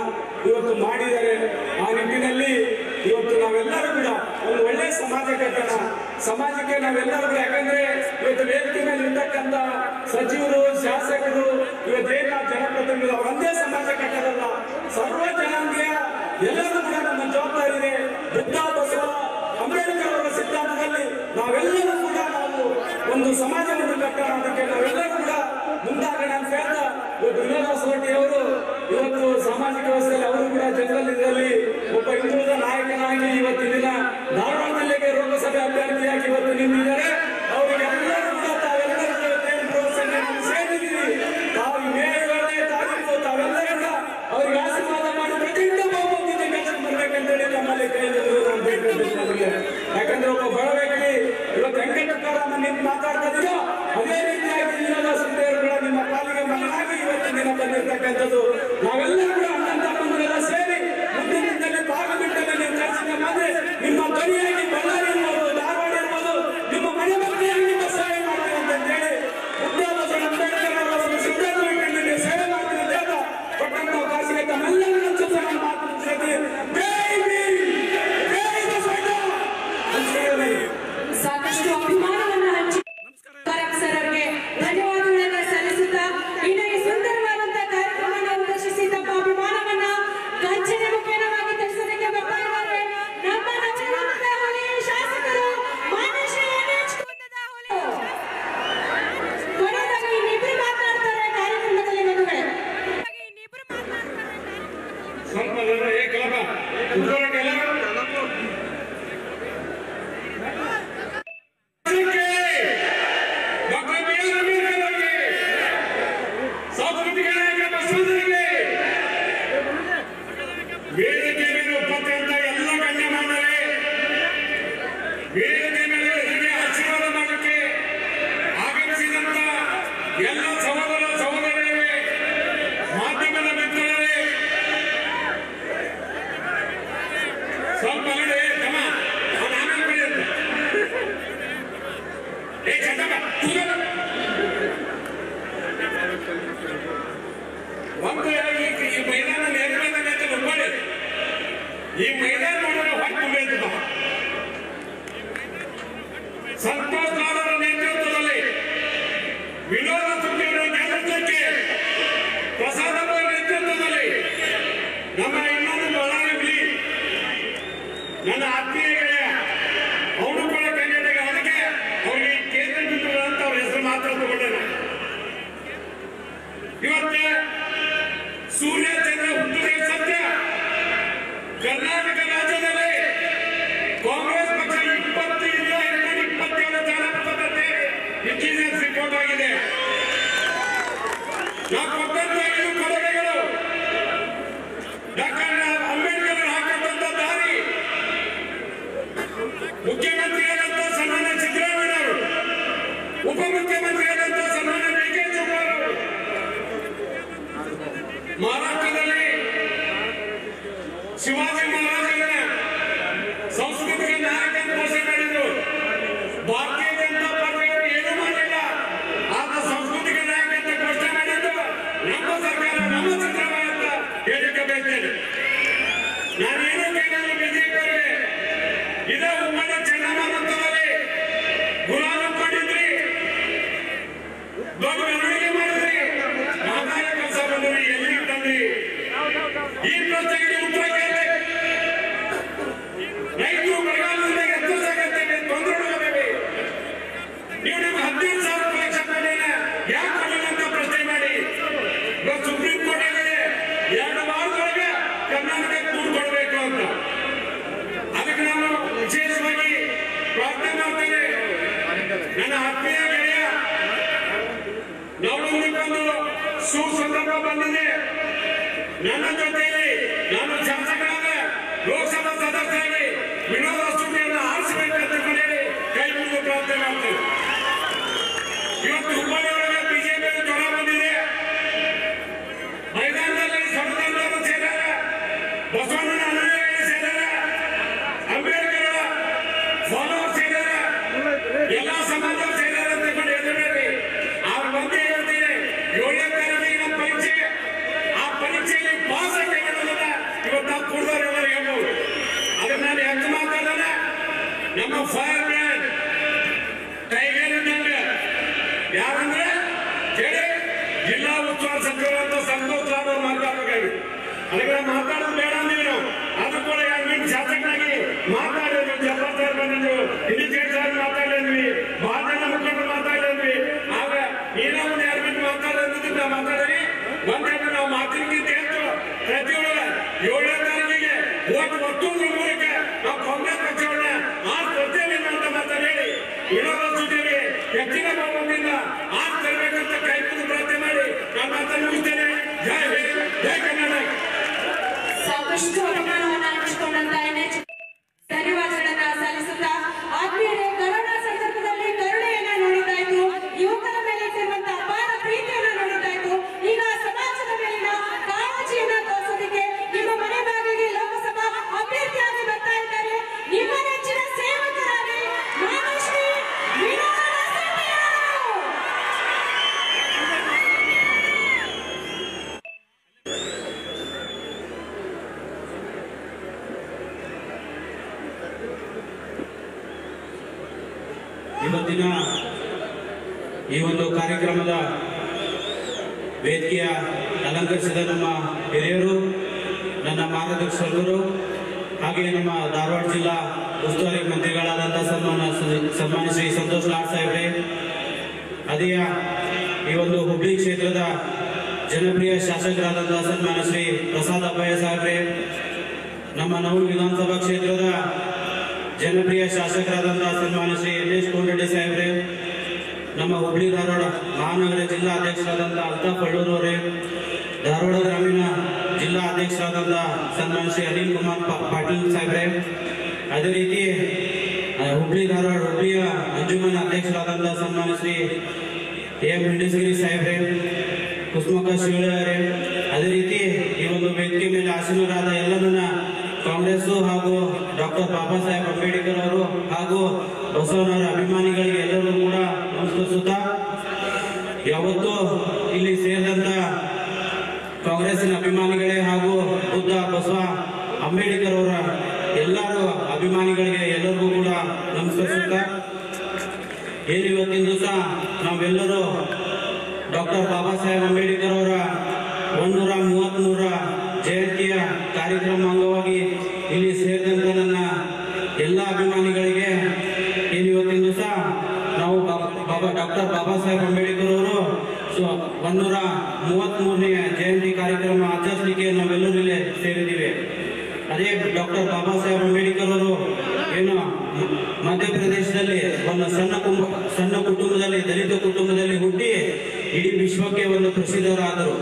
ಇವತ್ತು ಮಾಡಿದ್ದಾರೆ. ಆ ನಿಟ್ಟಿನಲ್ಲಿ ಇವತ್ತು ನಾವೆಲ್ಲರೂ ಕೂಡ ಒಂದು ಒಳ್ಳೆಯ ಸಮಾಜ ಕಟ್ಟೋಣ. ಸಮಾಜಕ್ಕೆ ನಾವೆಲ್ಲರೂ ಕೂಡ, ಯಾಕಂದ್ರೆ ಇವತ್ತು ವೇದಿಕೆ ಮೇಲೆ ಇರ್ತಕ್ಕಂಥ ಸಚಿವರು, ಶಾಸಕರು, ಇವತ್ತೇನ ಜನಪ್ರತಿನಿಧಿಗಳು ಅವರೊಂದೇ ಸಮಾಜ ಕಟ್ಟೋದಲ್ಲ, ಸರ್ವ ಜನಾಂಗೀಯ ಎಲ್ಲರೂ ಕೂಡ ನಮ್ಮ ಜವಾಬ್ದಾರಿ ಇದೆ. ಬುದ್ಧ, ಬಸವ, ಅಂಬೇಡ್ಕರ್ ಅವರ ಸಿದ್ಧಾಂತದಲ್ಲಿ ನಾವೆಲ್ಲರೂ ಕೂಡ ನಾವು ಒಂದು ಸಮಾಜವನ್ನು ಕಟ್ಟೋಣ. ಅದಕ್ಕೆ ನಾವೆಲ್ಲರೂ ಕೂಡ ಮುಂದಾಗೋಣ ಅಂತ ಹೇಳ್ತಾ ಇವತ್ತು ವಿನೋದ ಸೊರಟಿ ಅವರು ಇವತ್ತು ಸಾಮಾಜಿಕ ವ್ಯವಸ್ಥೆಯಲ್ಲಿ ಅವರು ಕೂಡ ಜನರಲ್ ಇದರಲ್ಲಿ ಒಬ್ಬ ಹಿಂದುಳಿದ ನಾಯಕನಾಗಿ ಇವತ್ತಿನ ದಿನ ಧಾರವಾಡದಲ್ಲಿಗೆ ಲೋಕಸಭೆ ಅಭ್ಯರ್ಥಿಯಾಗಿ ಇವತ್ತು ನಿಂತಿದ್ದಾರೆ. ಅವರಿಗೆ ಎಲ್ಲರೂ ಕೂಡ ತಾವೆಲ್ಲರೂ ಸೇರಿದ್ದೀವಿ. ತಾವು ಮೇಯರ್ಗಳೇ ತಾವು ತಾವೆಲ್ಲರೂ ಕೂಡ ಅವರಿಗೆ ಆಶೀರ್ವಾದ ಮಾಡಿ ಪ್ರತಿಯೊಂದು ಬಹುಮತದಿಂದ ಕೆಲಸ ಮಾಡಬೇಕಂತೇಳಿ ನಮ್ಮಲ್ಲಿ ಕೈ ನಾನು ಬೇಕಂತ. ಯಾಕಂದ್ರೆ ಒಬ್ಬ ಬಡ ವ್ಯಕ್ತಿ ಇವತ್ತು ವೆಂಕಟರಾಮ ನಿಂತು ಮಾತಾಡ್ತಾ ಇದೀರೋ ಅದೇ ರೀತಿಯಾಗಿ ವಿನೋದ ಸೊರಟಿಯವರು ಕೂಡ ನಿಮ್ಮ ಪಾಲಿಗೆ ಮಗನಾಗಿ ಇವತ್ತು ದಿನ ಬಂದಿರ್ತಕ್ಕಂಥದ್ದು. ನಾವೆಲ್ಲರೂ ಕೂಡ ಅಣ್ಣ ತಮ್ಮಂದರೆಲ್ಲ ಸೇರಿ ಮುಂದಿನ ದಿನದಲ್ಲಿ ಪಾರ್ಲಿಮೆಂಟ್ ಅಲ್ಲಿ ಚರ್ಚೆ ಮಾಡಿ ನಿಮ್ಮ ಧ್ವನಿಯಾಗಿ ಬಳ್ಳಾರಿ ಇರ್ಬೋದು, ಧಾರವಾಡ ಇರ್ಬೋದು, ನಿಮ್ಮ ಮನೆ ಮಕ್ಕಳಿಗೆ ನಿಮ್ಮ ಸೇವೆ ಮಾಡ್ತೀವಿ ಅಂತ ಹೇಳಿ ಬುದ್ಧ ಅಂಬೇಡ್ಕರ್ ಅವರ ಸಿದ್ಧಾಂತದಲ್ಲಿ ನೀವು ಸೇವೆ ಮಾಡ್ತೀವಿ ಅಂತ ಹೇಳ್ತಾ ಕೊಟ್ಟಂತ ಅವಕಾಶಕ್ಕೆ ತಮ್ಮೆಲ್ಲರಿಗೂ ಜೊತೆ ನಾನು ಮಾತು ಮುಗಿಸ್ತೀನಿ. ಸಾಕಷ್ಟು ಅಭಿಮಾನವನ್ನ ಹಂಚಿ ಸರ್ ಅವರಿಗೆ ಧನ್ಯವಾದಗಳನ್ನ ಸಲ್ಲಿಸುತ್ತಾ ಇನ್ನು ಈ ಸುಂದರವಾದಂತಹ ಕಾರ್ಯಕ್ರಮವನ್ನು ಉದ್ದೇಶಿಸಿ ತಮ್ಮ ಅಭಿಮಾನವನ್ನ ಗಂಚಿನ ಮುಖೇನವಾಗಿ ತಿಳಿಸೋದಕ್ಕೆ ಬರ್ತಾ ಇದ್ದಾರೆ ನಮ್ಮ ನವನಿರ್ಮಿತ ಹುಲಿ ಶಾಸಕರು ಮಾನ್ಯ ಶ್ರೀ NH ಕುಂದದ ಹುಲಿ. ಕೊನೆಯದಾಗಿ ಇನ್ನಿಬ್ರು ಮಾತನಾಡ್ತಾರೆ ಕಾರ್ಯಕ್ರಮದಲ್ಲಿ ಬಂಧುಗಳೇ. ಸ್ವಲ್ಪ ಜನ ಏಕಲಭ ಉದ್ಯೋಗಕ್ಕೆ ಎಲ್ಲರೂ ವೇದಿಕೆ ಮೇಲೆ ಉಪಸ್ಥಿತ ಎಲ್ಲ ಗಣ್ಯಮಾನ್ಯರೇ, ವೇದಿಕೆ ಮೇಲೆ ಆಶೀರ್ವಾದ ಮಾಡಲಿಕ್ಕೆ ಆಗಮಿಸಿದಂತ ಎಲ್ಲ ಸಹೋದರ ಸಹೋದರಿಯರೇ, ಮಾಧ್ಯಮದ ಮಿತ್ರರೇ, ಸ್ವಲ್ಪ ನೋಡಿ ತಮ್ಮ ಆಮೇಲೆ ಬೆಳೆಯುತ್ತೆ ಒಂದು ಈ ಮೈದಾನ ನೇರವಾದ ಒಬ್ಬರೇ ಈ ಮೈದಾನ ನೋಡಿದ್ರೆ ಹೊಟ್ಟು ಬೇಕಿಲ್ಲ. ಸಂತೋಷ್ ಲಾಡರ ನೇತೃತ್ವದಲ್ಲಿ ವಿನೋದ ಸೊರಟಿಯವರ ನೇತೃತ್ವಕ್ಕೆ ಪ್ರಸಾದ್ ಅವರ ನೇತೃತ್ವದಲ್ಲಿ ನಮ್ಮ ಇನ್ನೊಂದು ಬಳ್ಳಾರಿ ಹುಲಿ ನನ್ನ ಆತ್ಮೀಯ ಗೆಳೆಯ ಅವನು ಕೂಡ ಕನ್ನಡಿಗ. ಅದಕ್ಕೆ ಅವರಿಗೆ ಕೇಂದ್ರ ಬಿಂದುಗಳು ಅಂತ ಅವ್ರ ಹೆಸರು ಮಾತ್ರ ತಗೊಂಡೆ. ಇವತ್ತೇ ಸೂರ್ಯ ಚಂದ್ರ ಹುಟ್ಟುವುದೇ ಸತ್ಯ. ಕರ್ನಾಟಕ ರಾಜ್ಯದಲ್ಲಿ ಕಾಂಗ್ರೆಸ್ ಪಕ್ಷ 27 ಜಾಲಪತ್ರದಲ್ಲಿ ಇಂಟೆಲಿಜೆನ್ಸ್ ರಿಪೋರ್ಟ್ ಆಗಿದೆ. ನಾವು ಕೊಟ್ಟಂತ 5 ಕೊಡುಗೆಗಳು ಡಾಕ್ಟರ್ ಅಂಬೇಡ್ಕರ್ ಹಾಕಿದಂತ ದಾರಿ, ಮುಖ್ಯಮಂತ್ರಿಯಾದಂತ ಸನ್ಮಾನ್ಯ ಸಿದ್ದರಾಮಯ್ಯನವರು, ಉಪಮುಖ್ಯಮಂತ್ರಿಯಾದಂತ ಸನ್ಮಾನ್ಯ DK ಶಿವಕುಮಾರ್ ಅವರು, ಮಹಾರಾಷ್ಟ್ರದಲ್ಲಿ ಶಿವಾಜಿ ಮಹಾರಾಜರ ಸಂಸ್ಕೃತಿಗೆ ನಾಯಕ ಘೋಷಣೆ ಮಾಡಿದ್ರು. ಭಾರತೀಯ ಜನತಾ ಪಾರ್ಟಿಯವರು ಏನೂ ಮಾಡಲಿಲ್ಲ. ಆದ ಸಂಸ್ಕೃತಿಗೆ ನಾಯಕ ಅಂತ ಘೋಷಣೆ ಮಾಡಿದ್ದು ನಮ್ಮ ಸರ್ಕಾರ, ನಮ್ಮ ಸಿದ್ದರಾಮಯ್ಯ ಅಂತ ಹೇಳಿಕೆ ಬಯಸ್ತೇನೆ. ನಾನೇನು ಕೇಳಲು ಬಿಜೆಪಿಯವರಿಗೆ ಇದೇ ಉಮ್ಮಡಿ ಚಂಡಮಾರುತದಲ್ಲಿ ಗುಲಾಮ ಮಾಡಿದ್ರಿ, ದೊಡ್ಡ ಮೆರವಣಿಗೆ ಮಾಡಿದ್ರಿ, ಮಾತಾಡ ಕೆಲಸ ಬಂದ್ರಿ, ಎಲ್ಲಿಗೆ ತಂದ್ರಿ? ಈ ಪ್ರಶ್ನೆಗೆ ಉತ್ತರ ಕೇಳಿ. ರೈತರು ಬರಗಾಲದಿಂದ ಎಷ್ಟು ಸಾಕಂತೇವೆ ತೊಂದರೆಗೊಳಗಾಗಬೇಕು. ನೀವು ನಿಮ್ಗೆ 15,000 ಲಕ್ಷ ಕೊಡಲಿಲ್ಲ, ಯಾಕೆ ಕೊಡಲಿಲ್ಲ ಅಂತ ಪ್ರಶ್ನೆ ಮಾಡಿ. ಸುಪ್ರೀಂ ಕೋರ್ಟ್ ಆಗಿದೆ 2 ವಾರದೊಳಗೆ ಕರ್ನಾಟಕಕ್ಕೆ ದುಡ್ಡು ಕೊಡಬೇಕು ಅಂತ. ಅದಕ್ಕೆ ನಾನು ವಿಶೇಷವಾಗಿ ಪ್ರಾರ್ಥನೆ ಮಾಡ್ತೇನೆ. ನನ್ನ ಆತ್ಮೀಯ ಗೆಳೆಯ ನವನಿರ್ಮಿತ ಸುಸಂದರ್ಭ ಬಂದಿದೆ. ನನ್ನ ಜೊತೆಯಲ್ಲಿ ನಾನು ಶಾಸಕರಾದ ಲೋಕಸಭಾ ಸದಸ್ಯರಾಗಿ ವಿನೋದ ಸೊರಟಿಯವರನ್ನು ಆರಿಸಬೇಕಂತ ಹೇಳಿ ಕೈ ಮುಗಿದು ಪ್ರಾರ್ಥನೆ ಮಾಡ್ತೇನೆ. ಇವತ್ತು ಹುಬ್ಬಳ್ಳಿಯೊಳಗೆ ಬಿಜೆಪಿ ಜ್ವರ ಬಂದಿದೆ. ಮೈದಾನದಲ್ಲಿ ಸಂವಿಧಾನದವರು ಸೇರಾರ, ಬಸವಣ್ಣನ ಅನುಯಾಯಿಗಳು ಸೇರಾರ, ಅಂಬೇಡ್ಕರ್ ಎಲ್ಲಾ ಸಮಾಜ ಸೇರಿದ್ರೆ ತಗೊಂಡು ಎದುರೇರಿ ಅವ್ರ ಬಂದೇ ಹೇಳ್ತೀನಿ 7ನೇ ತಾರೀಕಿಗೆ ನಮ್ಮ ಪರೀಕ್ಷೆ ಆ ಪರೀಕ್ಷೆಯಲ್ಲಿ ಪಾಸ್ ಆಗಿರೋದನ್ನ ಇವತ್ತು ನಾವು ಕುಡಿದವರೆಲ್ಲರೂ ಹೇಳ್ಬೋದು ಅದನ್ನ ನಾನು ಯಾಕೆ ಮಾತಾಡೋಣ ನಮ್ಮ ಫೈರ್ ಬ್ರ್ಯಾಂಡ್ ಟೈಗರ್ ಇದ್ದಂಗೆ ಯಾರಂದ್ರೆ ಹೇಳಿ ಜಿಲ್ಲಾ ಉಸ್ತುವಾರಿ ಸಚಿವರಂತ ಸಂತೋಷ್ ಲಾಡ್ ಅವ್ರು ಮಾತಾಡಬೇಕಾಗಿತ್ತು ಅದಕ್ಕೆ ಮಾತಾಡೋದು ಬೇಡ ಅಂದಿವಿ ನಾವು ಅದು ಕೂಡ 2 ಮಿನಿಟ್ ಶಾಸಕನಾಗಿ ಮಾತಾಡಿದ್ವಿ ಜಬ್ಬಾರ್ ಬಂದಿದ್ದು ಇಂಡಿಕೇಟ್ ಆಗಿ ಮಾತಾಡಿದ್ವಿ ಬಹಳ ಜನ ಮುಖಂಡರು ಮಾತಾಡಿದ್ವಿ ಆಗ ಏನೋ ಒಂದು 2 ಮಿನಿಟ್ ಮಾತಾಡೋದಿದ್ದು ನಾವು ಮಾತಾಡಿದ್ವಿ ಒಂದೇನು ನಾವು ಮಾತಿನಕ್ಕಿಂತ ಹೆಚ್ಚು ಪ್ರತಿಯೊಬ್ಬ 7ನೇ ತಾರೀಕಿಗೆ ಒತ್ತುವುದ್ರ ಮೂಲಕ ನಾವು ಕಾಂಗ್ರೆಸ್ ಪಕ್ಷವನ್ನ ತರ್ತೇವೆ ಅಂತ ಮಾತಾಡಿ ವಿರೋಧ ಸೂಚಿಗೆ ಹೆಚ್ಚಿನ ಬಹುಮತದಿಂದ ತರಬೇಕಂತ ಕೈಗೊಂಡು ಪ್ರಾರ್ಥನೆ ಮಾಡಿ ನಾನು ಮಾತನ್ನು ಮುಗಿಸ್ತೇನೆ. ಜೈ ಹಿಂದ್, ಜೈ ಕರ್ನಾಟಕ. ಸಾಕಷ್ಟು ಅಭಿಮಾನವನ್ನ ಹಂಚಿಕೊಂಡಂತ ಧನ್ಯವಾದಗಳನ್ನ ಸಲ್ಲಿಸುತ್ತಾ ಆತ್ಮೀಯರೇ, ಕರೋನಾ ಸಂದರ್ಭದಲ್ಲಿ ಕರುಣೆಯನ್ನ ನೋಡಿದ್ದಾಯ್ತು, ಯುವಕರ ಮೇಲೆ ಇಟ್ಟಿರುವಂತಹ ಅಪಾರ ಪ್ರೀತಿಯನ್ನ ನೋಡಿದ್ದಾಯ್ತು. ಈಗ ಸಮಾಜದ ಮೇಲಿನ ಕಾಳಜಿಯನ್ನ ತೋರಿಸೋದಕ್ಕೆ ನಿಮ್ಮ ಮನೆ ಬಾಗಿಲಿಗೆ ಲೋಕಸಭಾ ಅಭ್ಯರ್ಥಿಯಾಗಿ ಬರ್ತಾ ಇದ್ದಾರೆ ನಿಮ್ಮ ನೆಚ್ಚಿನ ಸೇವಕರಾಗಿ ಮಾನಶ್ರೀ ವಿನೋದ ಸೆಟ್ಟಿಯವರು. ಇವತ್ತಿನ ಈ ಒಂದು ಕಾರ್ಯಕ್ರಮದ ವೇದಿಕೆಯ ಅಲಂಕರಿಸಿದ ನಮ್ಮ ಹಿರಿಯರು, ನನ್ನ ಮಾರ್ಗದರ್ಶಕರು, ಹಾಗೆ ನಮ್ಮ ಧಾರವಾಡ ಜಿಲ್ಲಾ ಉಸ್ತುವಾರಿ ಮಂತ್ರಿಗಳಾದಂತಹ ಸನ್ಮಾನ್ಯ ಶ್ರೀ ಸಂತೋಷ್ ಲಾಡ್ ಸಾಹೇಬ್ರೆ, ಅದೇ ಈ ಒಂದು ಹುಬ್ಳಿ ಕ್ಷೇತ್ರದ ಜನಪ್ರಿಯ ಶಾಸಕರಾದಂತಹ ಸನ್ಮಾನ್ಯ ಶ್ರೀ ಪ್ರಸಾದ್ ಅಬ್ಬಯ್ಯ ಸಾಹೇಬ್ರೆ, ನಮ್ಮ ನವೂರು ವಿಧಾನಸಭಾ ಕ್ಷೇತ್ರದ ಜನಪ್ರಿಯ ಶಾಸಕರಾದಂತಹ ಸನ್ಮಾನ್ಯ ಶ್ರೀ ಎಲ್ಲೇಶ್ ಕೋಂಡರೆಡ್ಡಿ ಸಾಹೇಬ್ರೆ, ನಮ್ಮ ಹುಬ್ಳಿ ಧಾರವಾಡ ಮಹಾನಗರ ಜಿಲ್ಲಾ ಅಧ್ಯಕ್ಷರಾದಂತಹ ಅಲ್ತಾಫ್ ಅಳ್ಳೂರ್ ಅವರೇ, ಧಾರವಾಡ ಗ್ರಾಮೀಣ ಜಿಲ್ಲಾ ಅಧ್ಯಕ್ಷರಾದಂತಹ ಸನ್ಮಾನ್ಯ ಶ್ರೀ ಅನಿಲ್ ಕುಮಾರ್ ಪಾಟೀಲ್ ಸಾಹೇಬ್ರೆ, ಅದೇ ರೀತಿ ಹುಬ್ಳಿ ಧಾರವಾಡ ಹುಬ್ಳಿಯ ಅಂಜುಮನ್ ಅಧ್ಯಕ್ಷರಾದಂತಹ ಸನ್ಮಾನ್ಯ ಶ್ರೀ ಎಂ ಹಿಂಡಸಗಿರಿ ಸಾಹೇಬ್ರೆ, ಕುಸುಮಕ್ಕ ಶಿವಳ್ಳಿ ಅವರೇ, ಅದೇ ರೀತಿ ಈ ಒಂದು ವೇದಿಕೆ ಮೇಲೆ ಆಸೀನರಾದ ಎಲ್ಲರನ್ನ ಕಾಂಗ್ರೆಸ್ ಹಾಗೂ ಡಾಕ್ಟರ್ ಬಾಬಾ ಸಾಹೇಬ್ ಅಂಬೇಡ್ಕರ್ ಅವರು ಹಾಗೂ ಬಸವನವರ ಅಭಿಮಾನಿಗಳಿಗೆ ಎಲ್ಲರೂ ಕೂಡ ನಮಸ್ಕರಿಸುತ್ತಾ, ಯಾವತ್ತೂ ಇಲ್ಲಿ ಸೇರಿದಂತ ಕಾಂಗ್ರೆಸ್ಸಿನ ಅಭಿಮಾನಿಗಳೇ ಹಾಗೂ ಬುದ್ಧ ಬಸವ ಅಂಬೇಡ್ಕರ್ ಅವರ ಎಲ್ಲರೂ ಅಭಿಮಾನಿಗಳಿಗೆ ಎಲ್ಲರಿಗೂ ಕೂಡ ನಮಸ್ಕರಿಸುತ್ತಾ, ಏನು ಇವತ್ತಿನ ದಿವಸ ನಾವೆಲ್ಲರೂ ಡಾಕ್ಟರ್ ಬಾಬಾ ಸಾಹೇಬ್ ಅಂಬೇಡ್ಕರ್ ಅವರ 133ರ ಜಯಂತಿಯ ಕಾರ್ಯಕ್ರಮ ಅಂಗವಾಗಿ ಇಲ್ಲಿ ಸೇರಿದಂತ ನನ್ನ ಎಲ್ಲ ಅಭಿಮಾನಿಗಳಿಗೆ ಏನು ಇವತ್ತಿನ ದಿವಸ ನಾವು ಡಾಕ್ಟರ್ ಬಾಬಾ ಸಾಹೇಬ್ ಅಂಬೇಡ್ಕರ್ ಅವರು 133ನೇ ಜಯಂತಿ ಕಾರ್ಯಕ್ರಮ ಆಚರಿಸಲಿಕ್ಕೆ ನಾವೆಲ್ಲರೂ ಇಲ್ಲಿ ಸೇರಿದ್ದೀವಿ. ಅದೇ ಡಾಕ್ಟರ್ ಬಾಬಾ ಸಾಹೇಬ್ ಅಂಬೇಡ್ಕರ್ ಅವರು ಏನು ಮಧ್ಯಪ್ರದೇಶದಲ್ಲಿ ಒಂದು ಸಣ್ಣ ಕುಟುಂಬದಲ್ಲಿ, ದಲಿತ ಕುಟುಂಬದಲ್ಲಿ ಹುಟ್ಟಿ ಇಡೀ ವಿಶ್ವಕ್ಕೆ ಒಂದು ಪ್ರಸಿದ್ಧರಾದರು.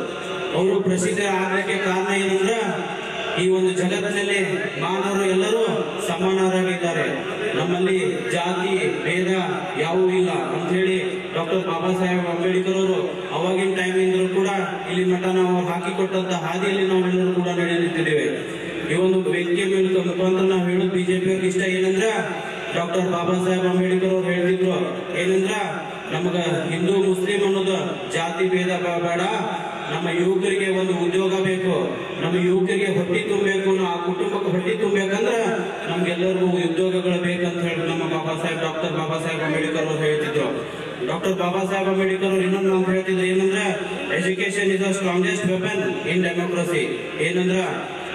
ಅವರು ಪ್ರಸಿದ್ಧ ಆಗಲಿಕ್ಕೆ ಕಾರಣ ಏನಂದ್ರೆ ಈ ಒಂದು ಜಗತ್ತಿನಲ್ಲಿ ಮಾನವರು ಎಲ್ಲರೂ ಸಮಾನರಾಗಿದ್ದಾರೆ, ನಮ್ಮಲ್ಲಿ ಜಾತಿ ಭೇದ ಯಾವುದೂ ಇಲ್ಲ ಅಂತ ಹೇಳಿ ಡಾಕ್ಟರ್ ಬಾಬಾ ಸಾಹೇಬ್ ಅಂಬೇಡ್ಕರ್ ಅವರು ಅವಾಗಿನ ಟೈಮಿಂದಲೂ ಕೂಡ ಇಲ್ಲಿ ಮಠ ನಾವು ಹಾಕಿಕೊಟ್ಟಂತ ಹಾದಿಯಲ್ಲಿ ನಾವೆಲ್ಲರೂ ಕೂಡ ನಡೆಯುತ್ತಿದ್ದೇವೆ. ಈ ಒಂದು ವೇದಿಕೆ ಮುಖಾಂತರ ನಾವು ಹೇಳೋದು ಬಿಜೆಪಿ ಅವ್ರಿಗೆ ಇಷ್ಟ ಏನಂದ್ರ, ಡಾಕ್ಟರ್ ಬಾಬಾ ಸಾಹೇಬ್ ಅಂಬೇಡ್ಕರ್ ಅವ್ರು ಹೇಳ್ತಿದ್ರು ಏನಂದ್ರ, ನಮಗ ಹಿಂದೂ ಮುಸ್ಲಿಂ ಅನ್ನೋದು ಜಾತಿ ಭೇದ ಬೇಡ, ನಮ್ಮ ಯುವಕರಿಗೆ ಒಂದು ಉದ್ಯೋಗ ಬೇಕು, ನಮ್ಮ ಯುವಕರಿಗೆ ಹೊಟ್ಟಿ ತುಂಬಬೇಕು, ಆ ಕುಟುಂಬಕ್ಕೆ ಹೊಟ್ಟಿ ತುಂಬಬೇಕಂದ್ರ ನಮ್ಗೆಲ್ಲರಿಗೂ ಉದ್ಯೋಗಗಳು ಬೇಕಂತ ಹೇಳಿ ನಮ್ಮ ಡಾಕ್ಟರ್ ಬಾಬಾ ಸಾಹೇಬ್ ಅಂಬೇಡ್ಕರ್ ಅವರು ಹೇಳ್ತಿದ್ರು. ಡಾಕ್ಟರ್ ಬಾಬಾ ಸಾಹೇಬ್ ಅಂಬೇಡ್ಕರ್ ಅವರು ಇನ್ನೊಂದು ನಾವು ಹೇಳ್ತಿದ್ರು ಏನಂದ್ರೆ, education is the strongest weapon in democracy. ಏನಂದ್ರ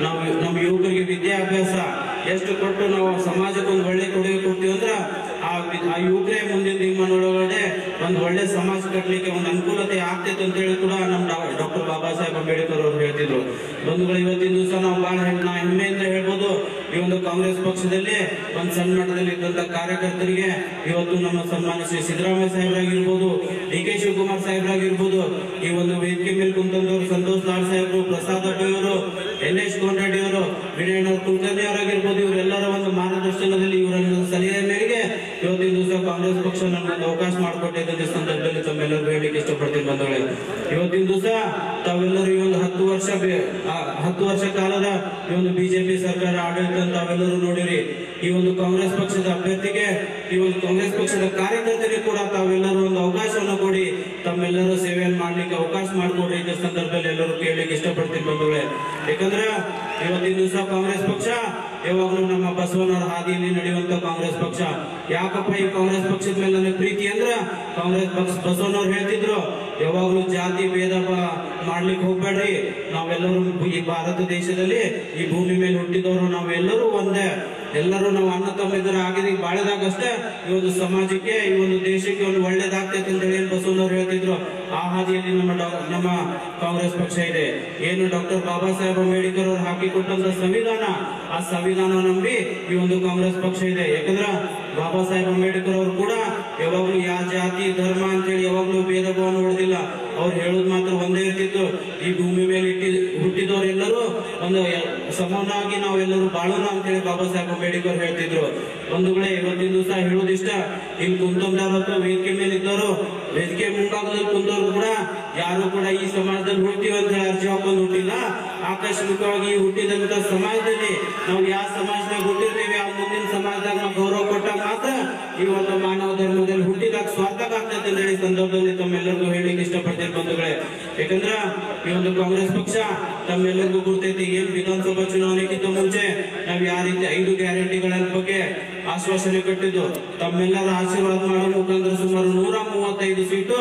ನಾವು ನಮ್ಮ ಯುವಕರಿಗೆ ವಿದ್ಯಾಭ್ಯಾಸ ಎಷ್ಟು ಕೊಟ್ಟು ನಾವು ಸಮಾಜಕ್ಕೆ ಒಂದು ಒಳ್ಳೆ ಕೊಡುಗೆ ಕೊಡ್ತೀವಿ ಅಂದ್ರ ಆ ಯುವಕರೇ ಮುಂದಿನ ದಿನಮಾನೊಳಗಡೆ ಒಂದು ಒಳ್ಳೆ ಸಮಾಜ ಕಟ್ಟಲಿಕ್ಕೆ ಒಂದು ಅನುಕೂಲತೆ ಆಗ್ತೈತೆ ಅಂತ ಹೇಳಿ ಕೂಡ ನಮ್ಮ ಡಾಕ್ಟರ್ ಬಾಬಾ ಸಾಹೇಬ್ ಅಂಬೇಡ್ಕರ್ ಅವರು ಹೇಳ್ತಿದ್ರು. ಬಂಧುಗಳು, ಇವತ್ತಿನ ದಿವಸ ನಾವು ಬಹಳ ಹೆಮ್ಮೆಯಿಂದ ಹೇಳ್ಬೋದು, ಈ ಒಂದು ಕಾಂಗ್ರೆಸ್ ಪಕ್ಷದಲ್ಲಿ ಒಂದು ಸಣ್ಣ ಮಟ್ಟದಲ್ಲಿ ಇದ್ದಂತ ಕಾರ್ಯಕರ್ತರಿಗೆ ಇವತ್ತು ನಮ್ಮ ಸನ್ಮಾನ್ಯ ಶ್ರೀ ಸಿದ್ದರಾಮಯ್ಯ ಸಾಹೇಬ್ರಾಗಿರ್ಬೋದು, ಡಿ ಕೆ ಶಿವಕುಮಾರ್ ಸಾಹೇಬ್ರಾಗಿರ್ಬೋದು, ಈ ಒಂದು ವೇದಿಕೆ ಮೇಲೆ ಕುಂತಂದವರು ಸಂತೋಷ್ ಲಾಡ್ ಸಾಹೇಬ್ರು, ಪ್ರಸಾದ್ ಅಬ್ಬಯ್ಯವರು, ಎಲ್ಲೇಶ್ ಕೋಂಡರೆಡ್ಡಿ ಅವರು, ವಿನಯ್ ಕುಲಕರ್ಣಿ ಅವರಾಗಿರ್ಬೋದು, ಇವರೆಲ್ಲರ ಒಂದು ಮಾರ್ಗದರ್ಶನದಲ್ಲಿ ಇವರ ಸಲಹೆ ಮೇರೆಗೆ ಇವತ್ತಿನ ದಿವಸ ಕಾಂಗ್ರೆಸ್ ಪಕ್ಷ ನಮ್ಗೆ ಅವಕಾಶ ಮಾಡಿಕೊಟ್ಟಿದ್ದ ಸಂದರ್ಭದಲ್ಲಿ ತಮ್ಮೆಲ್ಲರೂ ಹೇಳಲಿಕ್ಕೆ ಇಷ್ಟಪಡ್ತೀನಿ. ಬಂಧುಗಳೇ, ಇವತ್ತಿನ ದಿವಸ ತಾವೆಲ್ಲರೂ ಈ ಒಂದು 10 ವರ್ಷ ಕಾಲದ ಈ ಒಂದು ಬಿಜೆಪಿ ಸರ್ಕಾರ ಆಡಳಿತ ತಾವೆಲ್ಲ ತಾವೆಲ್ಲರೂ ನೋಡಿರಿ. ಈ ಒಂದು ಕಾಂಗ್ರೆಸ್ ಪಕ್ಷದ ಅಭ್ಯರ್ಥಿಗೆ, ಈ ಒಂದು ಕಾಂಗ್ರೆಸ್ ಪಕ್ಷದ ಕಾರ್ಯಕರ್ತರಿಗೆ ಕೂಡ ತಾವೆಲ್ಲರೂ ಒಂದು ಅವಕಾಶವನ್ನು ಕೊಡಿ, ತಮ್ಮೆಲ್ಲರೂ ಸೇವೆಯನ್ನು ಮಾಡ್ಲಿಕ್ಕೆ ಅವಕಾಶ ಮಾಡಿಕೊಡ್ರಿ. ಈ ಸಂದರ್ಭದಲ್ಲಿ ಎಲ್ಲರೂ ಕೇಳಲಿಕ್ಕೆ ಇಷ್ಟಪಡ್ತೀನಿ ಬಂಧುಗಳೇ. ಯಾಕಂದ್ರೆ ಇವತ್ತಿನ ದಿವಸ ಕಾಂಗ್ರೆಸ್ ಪಕ್ಷ ಯಾವಾಗಲೂ ನಮ್ಮ ಬಸವಣ್ಣವರ ಹಾದಿಯಲ್ಲಿ ನಡೆಯುವಂತ ಕಾಂಗ್ರೆಸ್ ಪಕ್ಷ. ಯಾಕಪ್ಪ ಈ ಕಾಂಗ್ರೆಸ್ ಪಕ್ಷದ ಮೇಲೆ ನನಗೆ ಪ್ರೀತಿ ಅಂದ್ರ, ಕಾಂಗ್ರೆಸ್ ಪಕ್ಷ ಬಸವಣ್ಣವ್ರು ಹೇಳ್ತಿದ್ರು, ಯಾವಾಗಲೂ ಜಾತಿ ಭೇದ ಮಾಡ್ಲಿಕ್ಕೆ ಹೋಗ್ಬೇಡ್ರಿ, ನಾವೆಲ್ಲರೂ ಈ ಭಾರತ ದೇಶದಲ್ಲಿ ಈ ಭೂಮಿ ಮೇಲೆ ಹುಟ್ಟಿದವರು ನಾವೆಲ್ಲರೂ ಒಂದೇ, ಎಲ್ಲರೂ ನಾವು ಅಣ್ಣ ತಮ್ಮಿದ್ರ ಆಗಿದ್ದೀವಿ. ಬಾಳಿದಾಗಷ್ಟೇ ಈ ಒಂದು ಸಮಾಜಕ್ಕೆ, ಈ ಒಂದು ದೇಶಕ್ಕೆ ಒಂದು ಒಳ್ಳೇದಾಗ್ತೈತೆ ಅಂತ ಹೇಳಿ ಬಸವಣ್ಣವ್ರು ಹೇಳ್ತಿದ್ರು. ಆ ಹಾದಿಯಲ್ಲಿ ನಮ್ಮ ಕಾಂಗ್ರೆಸ್ ಪಕ್ಷ ಇದೆ. ಏನು ಡಾಕ್ಟರ್ ಬಾಬಾ ಸಾಹೇಬ್ ಅಂಬೇಡ್ಕರ್ ಅವರು ಹಾಕಿಕೊಟ್ಟಂತ ಸಂವಿಧಾನ, ಆ ಸಂವಿಧಾನ ನಂಬಿ ಈ ಒಂದು ಕಾಂಗ್ರೆಸ್ ಪಕ್ಷ ಇದೆ. ಯಾಕಂದ್ರ ಬಾಬಾ ಸಾಹೇಬ್ ಅಂಬೇಡ್ಕರ್ ಅವರು ಕೂಡ ಯಾವಾಗ್ಲೂ ಯಾವ ಜಾತಿ ಧರ್ಮ ಅಂತೇಳಿ ಯಾವಾಗ್ಲೂ ಭೇದ ಭಾವ ನೋಡುದಿಲ್ಲ. ಅವ್ರು ಹೇಳೋದು ಮಾತ್ರ ಒಂದೇ ಇರ್ತಿತ್ತು, ಈ ಭೂಮಿ ಮೇಲೆ ಹುಟ್ಟಿದವರೆಲ್ಲರೂ ಒಂದು ಸಮಾನವಾಗಿ ನಾವೆಲ್ಲರೂ ಬಾಳೋಣ ಅಂತೇಳಿ ಬಾಬಾ ಸಾಹೇಬ್ ಅಂಬೇಡ್ಕರ್ ಹೇಳ್ತಿದ್ರು. ಬಂಧುಗಳೇ, ಇವತ್ತಿನ ದಿವಸ ಹೇಳೋದಿಷ್ಟ, ಇಲ್ಲಿ ಕುಂತಂದವರು ವೇದಿಕೆ ಮೇಲೆ ಇದ್ದವರು, ವೇದಿಕೆ ಮುಂಭಾಗದಲ್ಲಿ ಕುಂತವ್ರು ಕೂಡ ಯಾರು ಕೂಡ ಈ ಸಮಾಜದಲ್ಲಿ ಹುಡ್ತೀವಿ ಅಂತ ಹೇಳಿ ಅರ್ಜಿ ಹಾಕೊಂಡು ಹುಟ್ಟಿಲ್ಲ. ಆಕಸ್ಮಿಕವಾಗಿ ಹುಟ್ಟಿದಂತ ಸಮಾಜದಲ್ಲಿ ನಾವು ಯಾವ ಸಮಾಜದಾಗ ಹುಟ್ಟಿರ್ತೀವಿ, ಆ ಮುಂದಿನ ಸಮಾಜದಾಗ ನಾವು ಗೌರವ ಕೊಟ್ಟಾಗ ಮಾತ್ರ ಈ ಒಂದು ಮಾನವ ಧರ್ಮದಲ್ಲಿ ಹುಟ್ಟಿದಾಗ ಸ್ವಾರ್ಥಕ ಆಗ್ತದೆ ಅಂತ ಹೇಳಿ ಸಂದರ್ಭದಲ್ಲಿ ತಮ್ಮೆಲ್ಲರಿಗೂ ಹೇಳಿಕ್ಕೆ ಇಷ್ಟಪಡ್ತೀನಿ ಬಂಧುಗಳೇ. ಯಾಕಂದ್ರ ಈ ಒಂದು ಕಾಂಗ್ರೆಸ್ ಪಕ್ಷ ತಮ್ಮೆಲ್ಲರಿಗೂ ಗುರ್ತೈತಿ, ಏನ್ ವಿಧಾನಸಭಾ ಚುನಾವಣೆಗಿಂತ ಮುಂಚೆ ನಾವ್ ಯಾವ ರೀತಿ 5 ಗ್ಯಾರಂಟಿಗಳ ಬಗ್ಗೆ ಆಶ್ವಾಸನೆ ಕೊಟ್ಟಿದ್ದು, ತಮ್ಮೆಲ್ಲರ ಆಶೀರ್ವಾದ ಮಾಡೋ ಮುಖಾಂತರ ಸುಮಾರು 135 ಸೀಟು